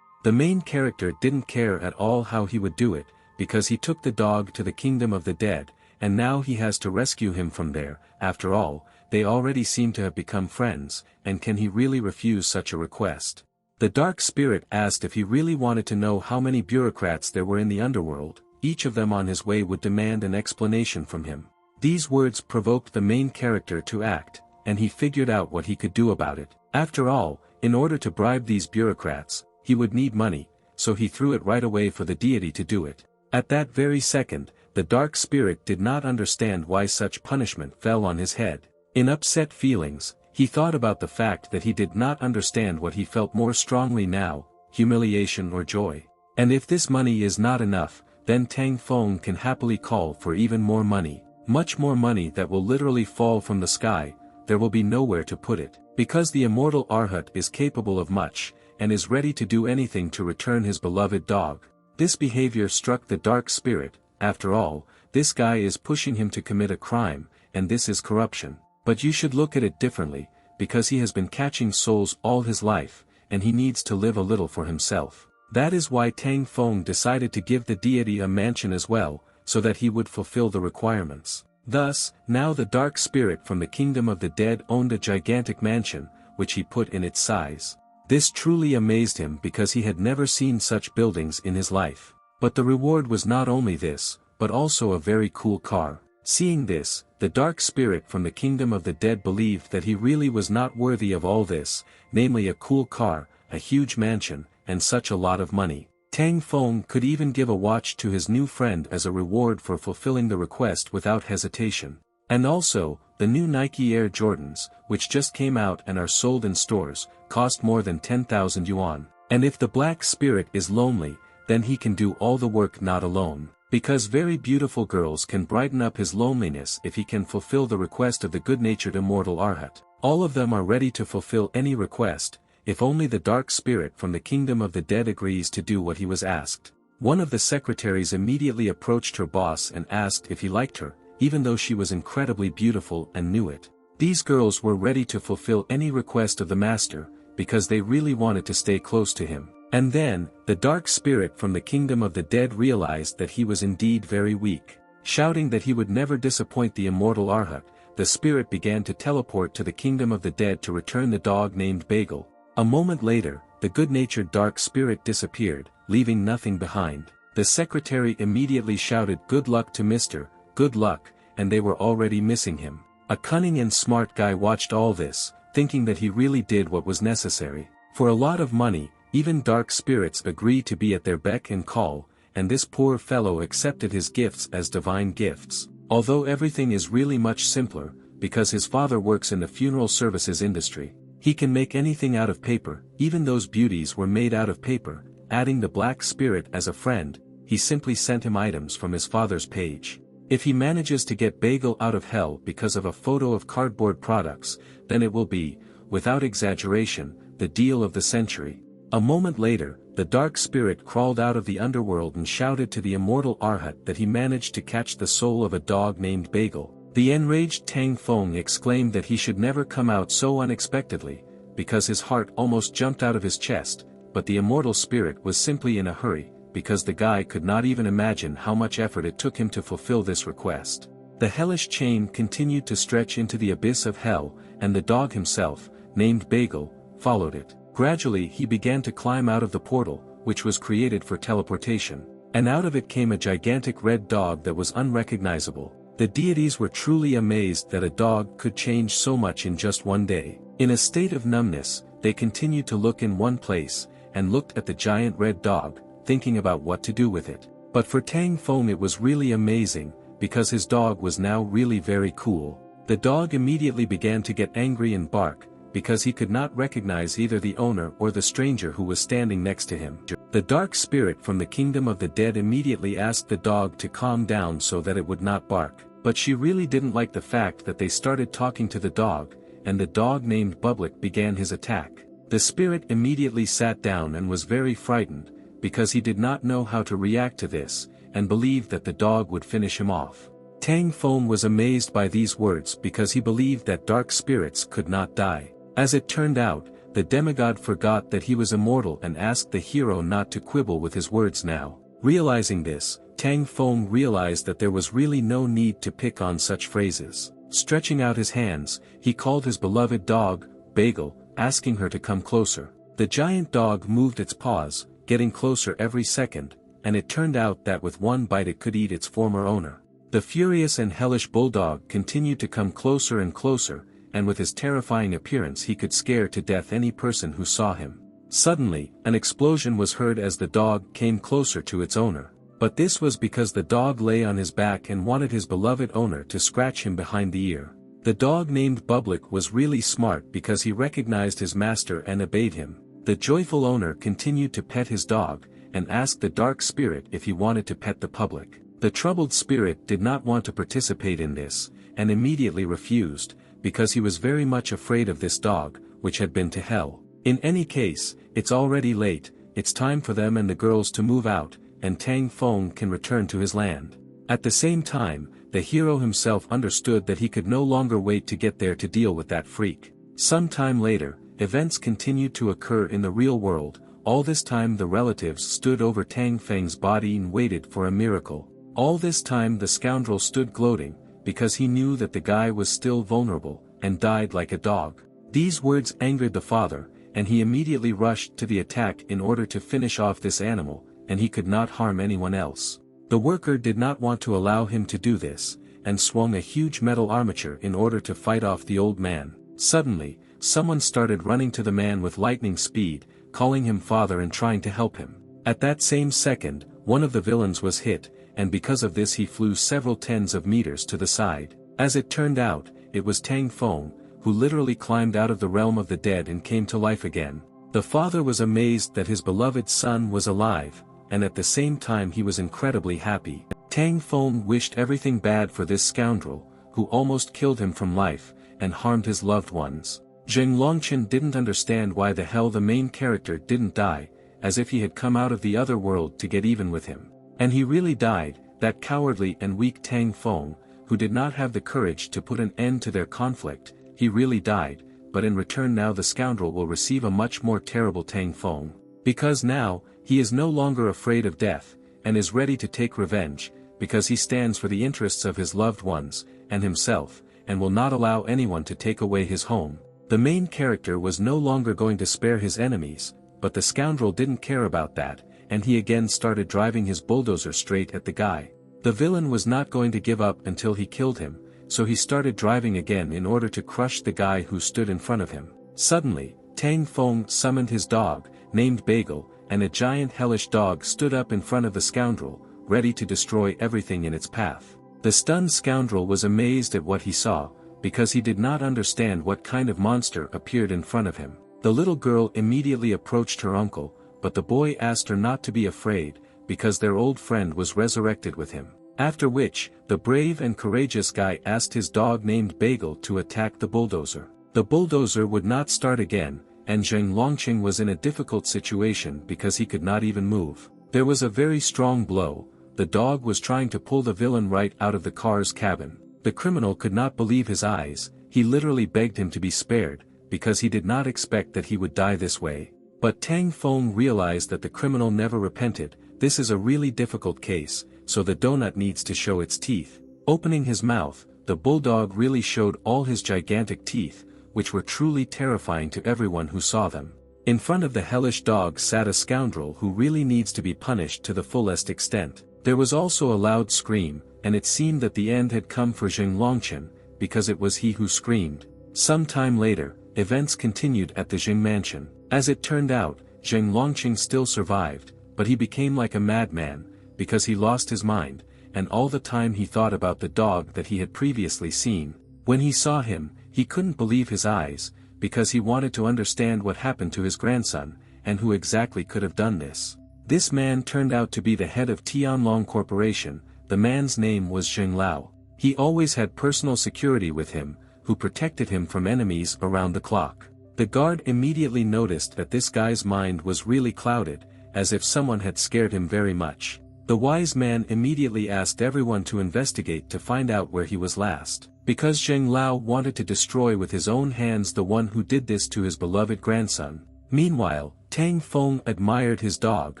The main character didn't care at all how he would do it, because he took the dog to the kingdom of the dead, and now he has to rescue him from there. After all, they already seem to have become friends, and can he really refuse such a request? The dark spirit asked if he really wanted to know how many bureaucrats there were in the underworld. Each of them on his way would demand an explanation from him. These words provoked the main character to act, and he figured out what he could do about it. After all, in order to bribe these bureaucrats, he would need money, so he threw it right away for the deity to do it. At that very second, the dark spirit did not understand why such punishment fell on his head. In upset feelings, he thought about the fact that he did not understand what he felt more strongly now, humiliation or joy. And if this money is not enough, then Tang Feng can happily call for even more money, much more money that will literally fall from the sky. There will be nowhere to put it, because the immortal Arhat is capable of much, and is ready to do anything to return his beloved dog. This behavior struck the dark spirit. After all, this guy is pushing him to commit a crime, and this is corruption. But you should look at it differently, because he has been catching souls all his life, and he needs to live a little for himself. That is why Tang Feng decided to give the deity a mansion as well, so that he would fulfill the requirements. Thus, now the dark spirit from the kingdom of the dead owned a gigantic mansion, which he put in its size. This truly amazed him because he had never seen such buildings in his life. But the reward was not only this, but also a very cool car. Seeing this, the dark spirit from the kingdom of the dead believed that he really was not worthy of all this, namely a cool car, a huge mansion, and such a lot of money. Tang Feng could even give a watch to his new friend as a reward for fulfilling the request without hesitation. And also, the new Nike Air Jordans, which just came out and are sold in stores, cost more than 10,000 yuan. And if the black spirit is lonely, then he can do all the work not alone. Because very beautiful girls can brighten up his loneliness if he can fulfill the request of the good-natured immortal Arhat. All of them are ready to fulfill any request, if only the dark spirit from the kingdom of the dead agrees to do what he was asked. One of the secretaries immediately approached her boss and asked if he liked her, even though she was incredibly beautiful and knew it. These girls were ready to fulfill any request of the master, because they really wanted to stay close to him. And then, the dark spirit from the kingdom of the dead realized that he was indeed very weak. Shouting that he would never disappoint the immortal Arhat, the spirit began to teleport to the kingdom of the dead to return the dog named Bagel. A moment later, the good-natured dark spirit disappeared, leaving nothing behind. The secretary immediately shouted good luck to Mr. Good Luck, and they were already missing him. A cunning and smart guy watched all this, thinking that he really did what was necessary. For a lot of money, even dark spirits agree to be at their beck and call, and this poor fellow accepted his gifts as divine gifts. Although everything is really much simpler, because his father works in the funeral services industry. He can make anything out of paper, even those beauties were made out of paper. Adding the black spirit as a friend, he simply sent him items from his father's page. If he manages to get Bagel out of hell because of a photo of cardboard products, then it will be, without exaggeration, the deal of the century. A moment later, the dark spirit crawled out of the underworld and shouted to the immortal Arhat that he managed to catch the soul of a dog named Bagel. The enraged Tang Feng exclaimed that he should never come out so unexpectedly, because his heart almost jumped out of his chest, but the immortal spirit was simply in a hurry, because the guy could not even imagine how much effort it took him to fulfill this request. The hellish chain continued to stretch into the abyss of hell, and the dog himself, named Bagel, followed it. Gradually he began to climb out of the portal, which was created for teleportation, and out of it came a gigantic red dog that was unrecognizable. The deities were truly amazed that a dog could change so much in just one day. In a state of numbness, they continued to look in one place, and looked at the giant red dog, thinking about what to do with it. But for Tang Feng it was really amazing, because his dog was now really very cool. The dog immediately began to get angry and bark, because he could not recognize either the owner or the stranger who was standing next to him. The dark spirit from the kingdom of the dead immediately asked the dog to calm down so that it would not bark, but she really didn't like the fact that they started talking to the dog, and the dog named Bublik began his attack. The spirit immediately sat down and was very frightened, because he did not know how to react to this, and believed that the dog would finish him off. Tang Feng was amazed by these words because he believed that dark spirits could not die. As it turned out, the demigod forgot that he was immortal and asked the hero not to quibble with his words now. Realizing this, Tang Feng realized that there was really no need to pick on such phrases. Stretching out his hands, he called his beloved dog, Bagel, asking her to come closer. The giant dog moved its paws, getting closer every second, and it turned out that with one bite it could eat its former owner. The furious and hellish bulldog continued to come closer and closer, and with his terrifying appearance he could scare to death any person who saw him. Suddenly, an explosion was heard as the dog came closer to its owner. But this was because the dog lay on his back and wanted his beloved owner to scratch him behind the ear. The dog named Bublik was really smart because he recognized his master and obeyed him. The joyful owner continued to pet his dog, and asked the dark spirit if he wanted to pet the public. The troubled spirit did not want to participate in this, and immediately refused, because he was very much afraid of this dog, which had been to hell. In any case, it's already late, it's time for them and the girls to move out, and Tang Feng can return to his land. At the same time, the hero himself understood that he could no longer wait to get there to deal with that freak. Some time later, events continued to occur in the real world. All this time the relatives stood over Tang Feng's body and waited for a miracle. All this time the scoundrel stood gloating, because he knew that the guy was still vulnerable, and died like a dog. These words angered the father, and he immediately rushed to the attack in order to finish off this animal, and he could not harm anyone else. The worker did not want to allow him to do this, and swung a huge metal armature in order to fight off the old man. Suddenly, someone started running to the man with lightning speed, calling him father and trying to help him. At that same second, one of the villains was hit, and because of this he flew several tens of meters to the side. As it turned out, it was Tang Feng, who literally climbed out of the realm of the dead and came to life again. The father was amazed that his beloved son was alive, and at the same time he was incredibly happy. Tang Feng wished everything bad for this scoundrel, who almost killed him from life, and harmed his loved ones. Zheng Longchen didn't understand why the hell the main character didn't die, as if he had come out of the other world to get even with him. And he really died, that cowardly and weak Tang Feng, who did not have the courage to put an end to their conflict. He really died, but in return now the scoundrel will receive a much more terrible Tang Feng. Because now, he is no longer afraid of death, and is ready to take revenge, because he stands for the interests of his loved ones, and himself, and will not allow anyone to take away his home. The main character was no longer going to spare his enemies, but the scoundrel didn't care about that, and he again started driving his bulldozer straight at the guy. The villain was not going to give up until he killed him, so he started driving again in order to crush the guy who stood in front of him. Suddenly, Tang Feng summoned his dog, named Bagel, and a giant hellish dog stood up in front of the scoundrel, ready to destroy everything in its path. The stunned scoundrel was amazed at what he saw, because he did not understand what kind of monster appeared in front of him. The little girl immediately approached her uncle, but the boy asked her not to be afraid, because their old friend was resurrected with him. After which, the brave and courageous guy asked his dog named Bagel to attack the bulldozer. The bulldozer would not start again, and Zheng Longqing was in a difficult situation because he could not even move. There was a very strong blow. The dog was trying to pull the villain right out of the car's cabin. The criminal could not believe his eyes. He literally begged him to be spared, because he did not expect that he would die this way. But Tang Feng realized that the criminal never repented. This is a really difficult case, so the donut needs to show its teeth. Opening his mouth, the bulldog really showed all his gigantic teeth, which were truly terrifying to everyone who saw them. In front of the hellish dog sat a scoundrel who really needs to be punished to the fullest extent. There was also a loud scream, and it seemed that the end had come for Zheng Longchen, because it was he who screamed. Some time later, events continued at the Jing mansion. As it turned out, Zheng Longqing still survived, but he became like a madman, because he lost his mind, and all the time he thought about the dog that he had previously seen. When he saw him, he couldn't believe his eyes, because he wanted to understand what happened to his grandson, and who exactly could have done this. This man turned out to be the head of Tianlong Corporation. The man's name was Zheng Lao. He always had personal security with him, who protected him from enemies around the clock. The guard immediately noticed that this guy's mind was really clouded, as if someone had scared him very much. The wise man immediately asked everyone to investigate to find out where he was last. Because Zheng Lao wanted to destroy with his own hands the one who did this to his beloved grandson. Meanwhile, Tang Feng admired his dog,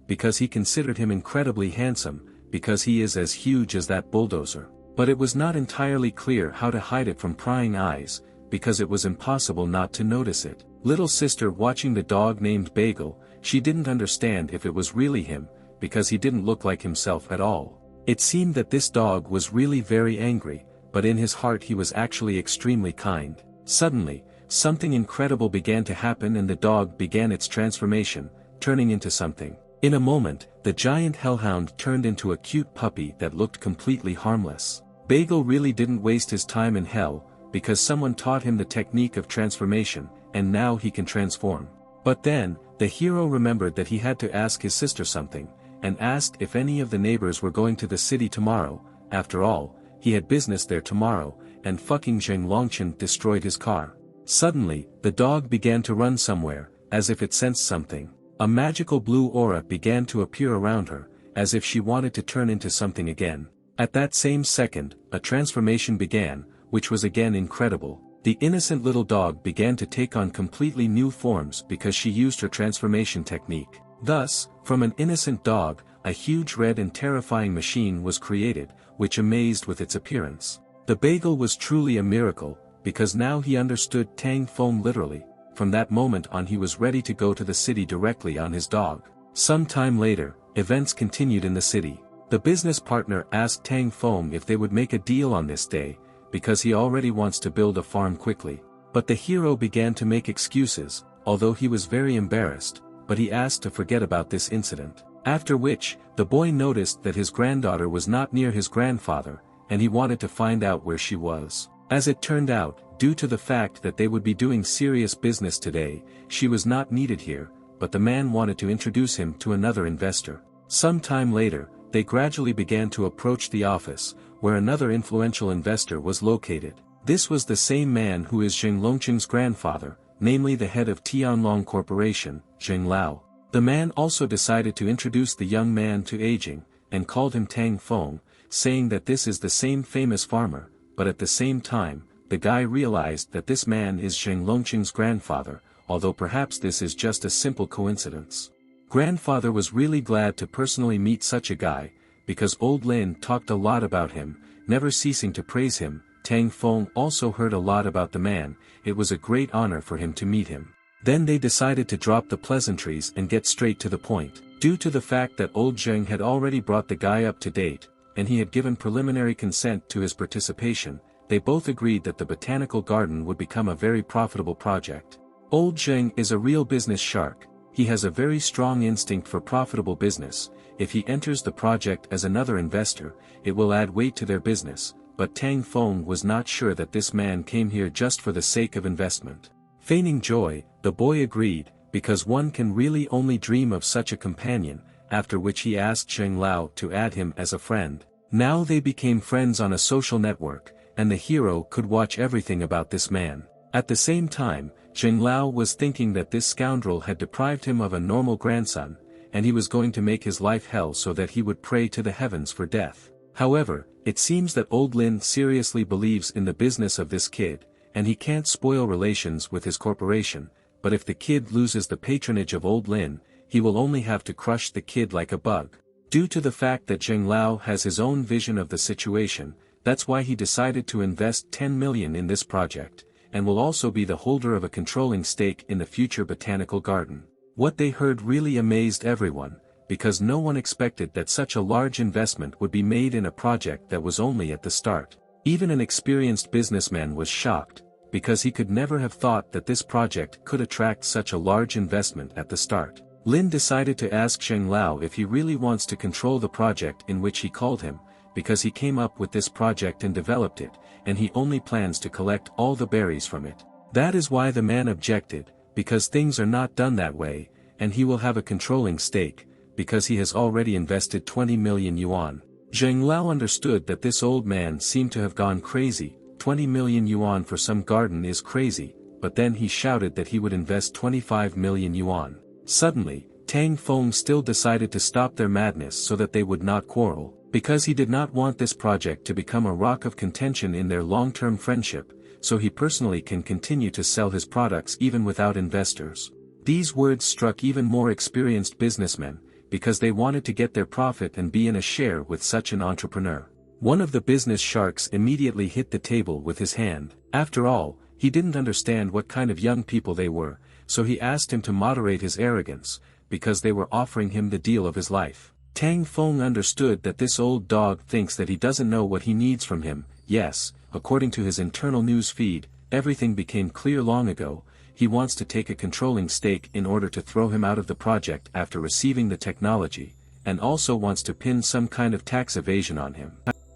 because he considered him incredibly handsome, because he is as huge as that bulldozer. But it was not entirely clear how to hide it from prying eyes, because it was impossible not to notice it. Little sister watching the dog named Bagel, she didn't understand if it was really him, because he didn't look like himself at all. It seemed that this dog was really very angry, but in his heart he was actually extremely kind. Suddenly, something incredible began to happen and the dog began its transformation, turning into something. In a moment, the giant hellhound turned into a cute puppy that looked completely harmless. Bagel really didn't waste his time in hell, because someone taught him the technique of transformation, and now he can transform. But then, the hero remembered that he had to ask his sister something, and asked if any of the neighbors were going to the city tomorrow. After all, he had business there tomorrow, and fucking Zheng Longchen destroyed his car. Suddenly, the dog began to run somewhere, as if it sensed something. A magical blue aura began to appear around her, as if she wanted to turn into something again. At that same second, a transformation began, which was again incredible. The innocent little dog began to take on completely new forms because she used her transformation technique. Thus, from an innocent dog, a huge red and terrifying machine was created, which amazed with its appearance. The bagel was truly a miracle, because now he understood Tang Feng literally. From that moment on he was ready to go to the city directly on his dog. Some time later, events continued in the city. The business partner asked Tang Feng if they would make a deal on this day, because he already wants to build a farm quickly. But the hero began to make excuses, although he was very embarrassed, but he asked to forget about this incident. After which, the boy noticed that his granddaughter was not near his grandfather, and he wanted to find out where she was. As it turned out, due to the fact that they would be doing serious business today, she was not needed here, but the man wanted to introduce him to another investor. Some time later, they gradually began to approach the office, where another influential investor was located. This was the same man who is Zheng Longchen's grandfather, namely the head of Tianlong Corporation, Zheng Lao. The man also decided to introduce the young man to aging, and called him Tang Feng, saying that this is the same famous farmer, but at the same time, the guy realized that this man is Zheng Longchen's grandfather, although perhaps this is just a simple coincidence. Grandfather was really glad to personally meet such a guy, because old Lin talked a lot about him, never ceasing to praise him. Tang Feng also heard a lot about the man. It was a great honor for him to meet him. Then they decided to drop the pleasantries and get straight to the point. Due to the fact that old Zheng had already brought the guy up to date, and he had given preliminary consent to his participation, they both agreed that the botanical garden would become a very profitable project. Old Zheng is a real business shark. He has a very strong instinct for profitable business. If he enters the project as another investor, it will add weight to their business, but Tang Feng was not sure that this man came here just for the sake of investment. Feigning joy, the boy agreed, because one can really only dream of such a companion, after which he asked Zheng Lao to add him as a friend. Now they became friends on a social network, and the hero could watch everything about this man. At the same time, Zheng Lao was thinking that this scoundrel had deprived him of a normal grandson, and he was going to make his life hell so that he would pray to the heavens for death. However, it seems that old Lin seriously believes in the business of this kid, and he can't spoil relations with his corporation, but if the kid loses the patronage of old Lin, he will only have to crush the kid like a bug. Due to the fact that Zheng Lao has his own vision of the situation, that's why he decided to invest 10 million in this project, and will also be the holder of a controlling stake in the future botanical garden. What they heard really amazed everyone, because no one expected that such a large investment would be made in a project that was only at the start. Even an experienced businessman was shocked, because he could never have thought that this project could attract such a large investment at the start. Lin decided to ask Zheng Lao if he really wants to control the project in which he called him, because he came up with this project and developed it, and he only plans to collect all the berries from it. That is why the man objected, because things are not done that way, and he will have a controlling stake, because he has already invested 20 million yuan. Zheng Lao understood that this old man seemed to have gone crazy. 20 million yuan for some garden is crazy, but then he shouted that he would invest 25 million yuan. Suddenly, Tang Feng still decided to stop their madness so that they would not quarrel, because he did not want this project to become a rock of contention in their long-term friendship, so he personally can continue to sell his products even without investors. These words struck even more experienced businessmen, because they wanted to get their profit and be in a share with such an entrepreneur. One of the business sharks immediately hit the table with his hand. After all, he didn't understand what kind of young people they were, so he asked him to moderate his arrogance, because they were offering him the deal of his life. Tang Feng understood that this old dog thinks that he doesn't know what he needs from him. Yes, according to his internal news feed, everything became clear long ago. he wants to take a controlling stake in order to throw him out of the project after receiving the technology, and also wants to pin some kind of tax evasion on him.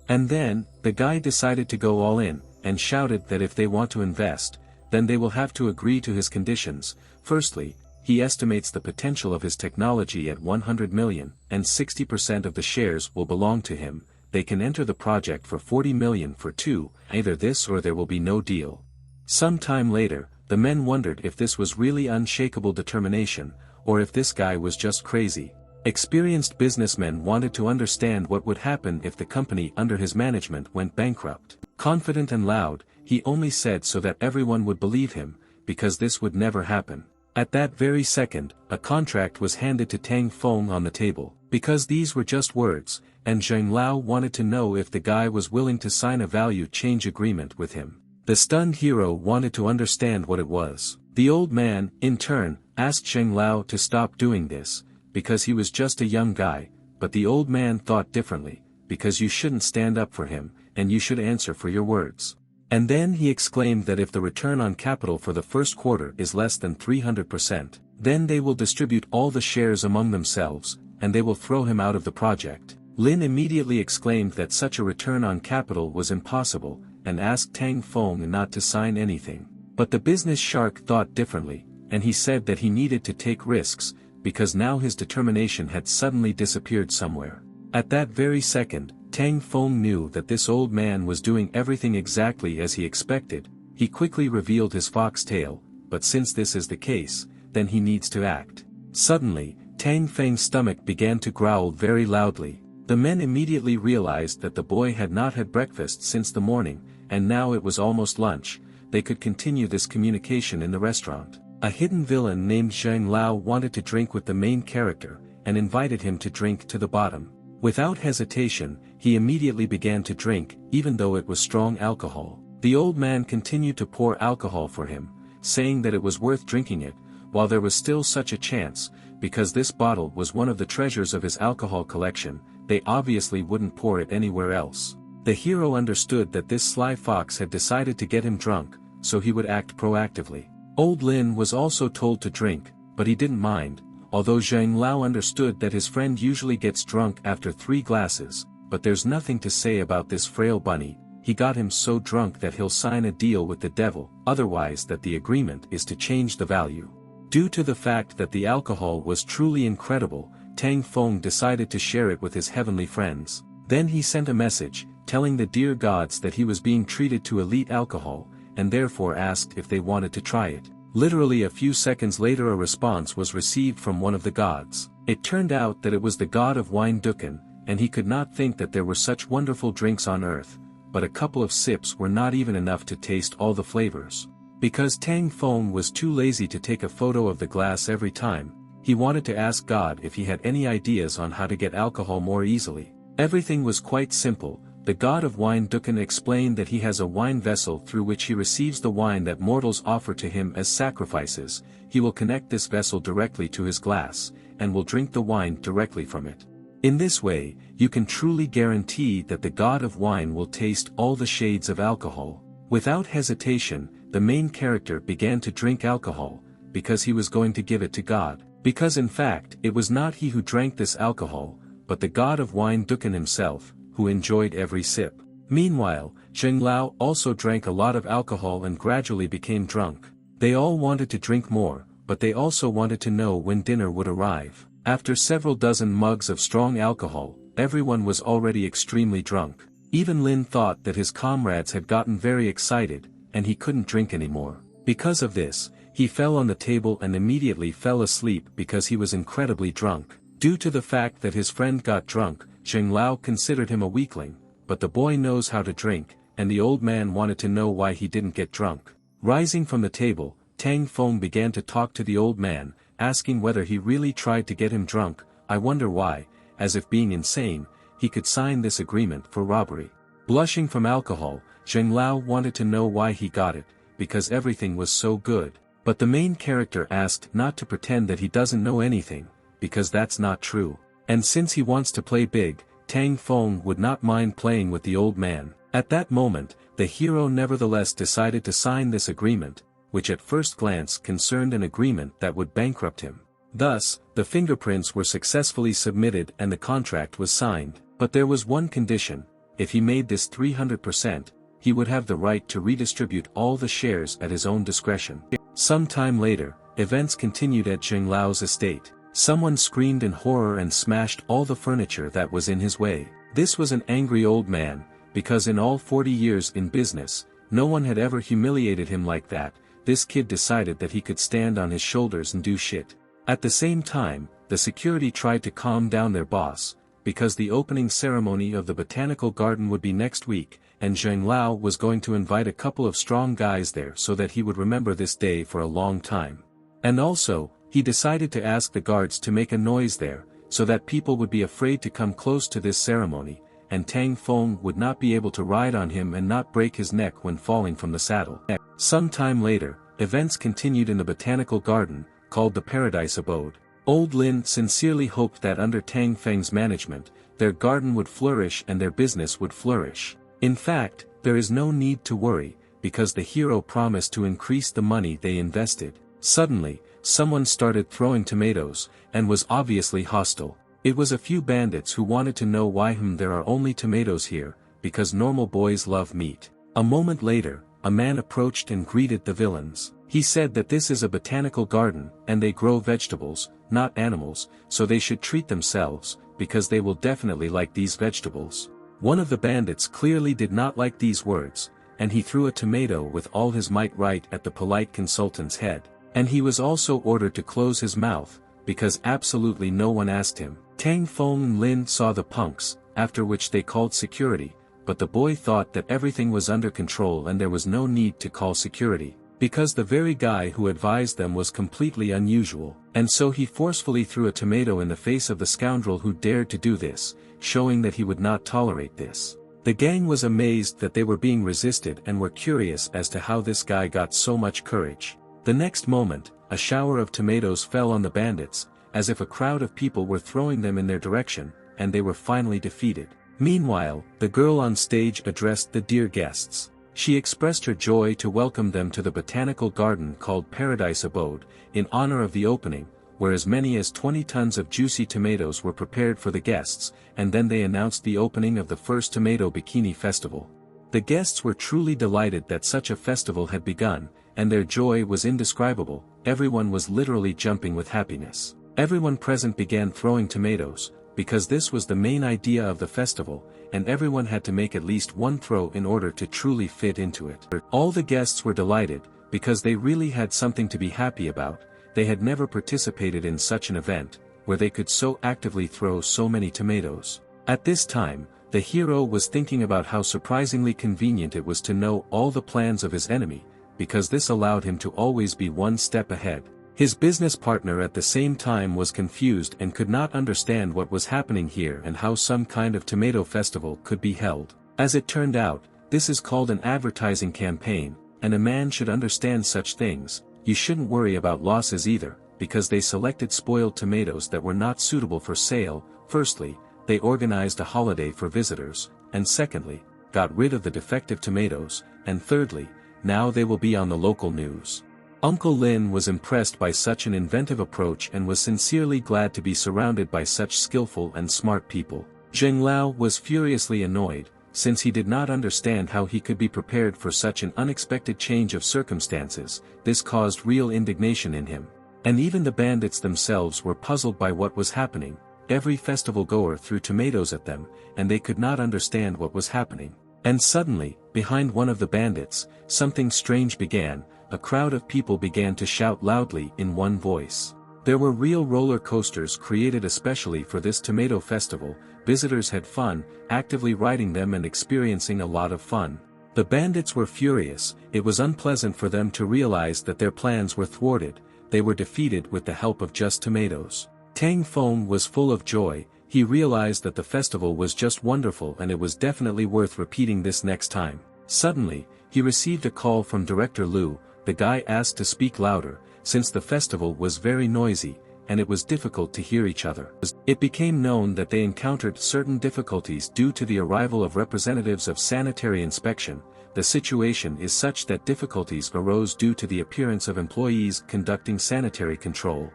And then, the guy decided to go all in, and shouted that if they want to invest, then they will have to agree to his conditions. Firstly, he estimates the potential of his technology at 100 million, and 60% of the shares will belong to him. They can enter the project for 40 million for two, either this or there will be no deal. Some time later, the men wondered if this was really unshakable determination, or if this guy was just crazy. Experienced businessmen wanted to understand what would happen if the company under his management went bankrupt. Confident and loud, he only said so that everyone would believe him, because this would never happen. At that very second, a contract was handed to Tang Feng on the table, because these were just words, and Zheng Lao wanted to know if the guy was willing to sign a value change agreement with him. The stunned hero wanted to understand what it was. The old man, in turn, asked Zheng Lao to stop doing this, because he was just a young guy, but the old man thought differently, because you shouldn't stand up for him, and you should answer for your words. And then he exclaimed that if the return on capital for the first quarter is less than 300%, then they will distribute all the shares among themselves, and they will throw him out of the project. Lin immediately exclaimed that such a return on capital was impossible, and asked Tang Feng not to sign anything. But the business shark thought differently, and he said that he needed to take risks, because now his determination had suddenly disappeared somewhere. At that very second, Tang Feng knew that this old man was doing everything exactly as he expected. He quickly revealed his fox tail, but since this is the case, then he needs to act. Suddenly, Tang Feng's stomach began to growl very loudly. The men immediately realized that the boy had not had breakfast since the morning, and now it was almost lunch. They could continue this communication in the restaurant. A hidden villain named Zheng Lao wanted to drink with the main character, and invited him to drink to the bottom. Without hesitation, he immediately began to drink, even though it was strong alcohol. The old man continued to pour alcohol for him, saying that it was worth drinking it, while there was still such a chance, because this bottle was one of the treasures of his alcohol collection, they obviously wouldn't pour it anywhere else. The hero understood that this sly fox had decided to get him drunk, so he would act proactively. Old Lin was also told to drink, but he didn't mind, although Zheng Lao understood that his friend usually gets drunk after 3 glasses, but there's nothing to say about this frail bunny. He got him so drunk that he'll sign a deal with the devil, otherwise that the agreement is to change the value. Due to the fact that the alcohol was truly incredible, Tang Feng decided to share it with his heavenly friends. Then he sent a message, telling the dear gods that he was being treated to elite alcohol, and therefore asked if they wanted to try it. Literally a few seconds later a response was received from one of the gods. It turned out that it was the god of wine Dukan, and he could not think that there were such wonderful drinks on earth, but a couple of sips were not even enough to taste all the flavors. Because Tang Feng was too lazy to take a photo of the glass every time, he wanted to ask God if he had any ideas on how to get alcohol more easily. Everything was quite simple. The god of wine Dukan explained that he has a wine vessel through which he receives the wine that mortals offer to him as sacrifices. He will connect this vessel directly to his glass, and will drink the wine directly from it. In this way, you can truly guarantee that the god of wine will taste all the shades of alcohol. Without hesitation, the main character began to drink alcohol, because he was going to give it to God. Because in fact, it was not he who drank this alcohol, but the god of wine Dukan himself, who enjoyed every sip. Meanwhile, Zheng Lao also drank a lot of alcohol and gradually became drunk. They all wanted to drink more, but they also wanted to know when dinner would arrive. After several dozen mugs of strong alcohol, everyone was already extremely drunk. Even Lin thought that his comrades had gotten very excited, and he couldn't drink anymore. Because of this, he fell on the table and immediately fell asleep because he was incredibly drunk. Due to the fact that his friend got drunk, Zheng Lao considered him a weakling, but the boy knows how to drink, and the old man wanted to know why he didn't get drunk. Rising from the table, Tang Feng began to talk to the old man, asking whether he really tried to get him drunk. I wonder why, as if being insane, he could sign this agreement for robbery. Blushing from alcohol, Zheng Lao wanted to know why he got it, because everything was so good. But the main character asked not to pretend that he doesn't know anything, because that's not true. And since he wants to play big, Tang Feng would not mind playing with the old man. At that moment, the hero nevertheless decided to sign this agreement, which at first glance concerned an agreement that would bankrupt him. Thus, the fingerprints were successfully submitted and the contract was signed. But there was one condition: if he made this 300%, he would have the right to redistribute all the shares at his own discretion. Some time later, events continued at Zheng Lao's estate. Someone screamed in horror and smashed all the furniture that was in his way. This was an angry old man, because in all 40 years in business, no one had ever humiliated him like that. This kid decided that he could stand on his shoulders and do shit. At the same time, the security tried to calm down their boss, because the opening ceremony of the botanical garden would be next week, and Zheng Lao was going to invite a couple of strong guys there so that he would remember this day for a long time. And also, he decided to ask the guards to make a noise there, so that people would be afraid to come close to this ceremony, and Tang Feng would not be able to ride on him and not break his neck when falling from the saddle. Some time later, events continued in the botanical garden, called the Paradise Abode. Old Lin sincerely hoped that under Tang Feng's management, their garden would flourish and their business would flourish. In fact, there is no need to worry, because the hero promised to increase the money they invested. Suddenly, someone started throwing tomatoes, and was obviously hostile. It was a few bandits who wanted to know why there are only tomatoes here, because normal boys love meat. A moment later, a man approached and greeted the villains. He said that this is a botanical garden, and they grow vegetables, not animals, so they should treat themselves, because they will definitely like these vegetables. One of the bandits clearly did not like these words, and he threw a tomato with all his might right at the polite consultant's head. And he was also ordered to close his mouth, because absolutely no one asked him. Tang Feng and Lin saw the punks, after which they called security, but the boy thought that everything was under control and there was no need to call security, because the very guy who advised them was completely unusual, and so he forcefully threw a tomato in the face of the scoundrel who dared to do this, showing that he would not tolerate this. The gang was amazed that they were being resisted and were curious as to how this guy got so much courage. The next moment, a shower of tomatoes fell on the bandits, as if a crowd of people were throwing them in their direction, and they were finally defeated. Meanwhile, the girl on stage addressed the dear guests. She expressed her joy to welcome them to the botanical garden called Paradise Abode, in honor of the opening, where as many as 20 tons of juicy tomatoes were prepared for the guests, and then they announced the opening of the first Tomato Bikini Festival. The guests were truly delighted that such a festival had begun, and their joy was indescribable. Everyone was literally jumping with happiness. Everyone present began throwing tomatoes, because this was the main idea of the festival, and everyone had to make at least one throw in order to truly fit into it. All the guests were delighted, because they really had something to be happy about. They had never participated in such an event, where they could so actively throw so many tomatoes. At this time, the hero was thinking about how surprisingly convenient it was to know all the plans of his enemy, because this allowed him to always be one step ahead. His business partner at the same time was confused and could not understand what was happening here and how some kind of tomato festival could be held. As it turned out, this is called an advertising campaign, and a man should understand such things. You shouldn't worry about losses either, because they selected spoiled tomatoes that were not suitable for sale. Firstly, they organized a holiday for visitors, and secondly, got rid of the defective tomatoes, and thirdly, now they will be on the local news. Uncle Lin was impressed by such an inventive approach and was sincerely glad to be surrounded by such skillful and smart people. Zheng Lao was furiously annoyed, since he did not understand how he could be prepared for such an unexpected change of circumstances. This caused real indignation in him. And even the bandits themselves were puzzled by what was happening. Every festival goer threw tomatoes at them, and they could not understand what was happening. And suddenly, behind one of the bandits, something strange began. A crowd of people began to shout loudly in one voice. There were real roller coasters created especially for this tomato festival. Visitors had fun, actively riding them and experiencing a lot of fun. The bandits were furious. It was unpleasant for them to realize that their plans were thwarted. They were defeated with the help of just tomatoes. Tang Feng was full of joy. He realized that the festival was just wonderful and it was definitely worth repeating this next time. Suddenly, he received a call from Director Liu. The guy asked to speak louder, since the festival was very noisy, and it was difficult to hear each other. It became known that they encountered certain difficulties due to the arrival of representatives of sanitary inspection, the situation is such that difficulties arose due to the appearance of employees conducting sanitary control,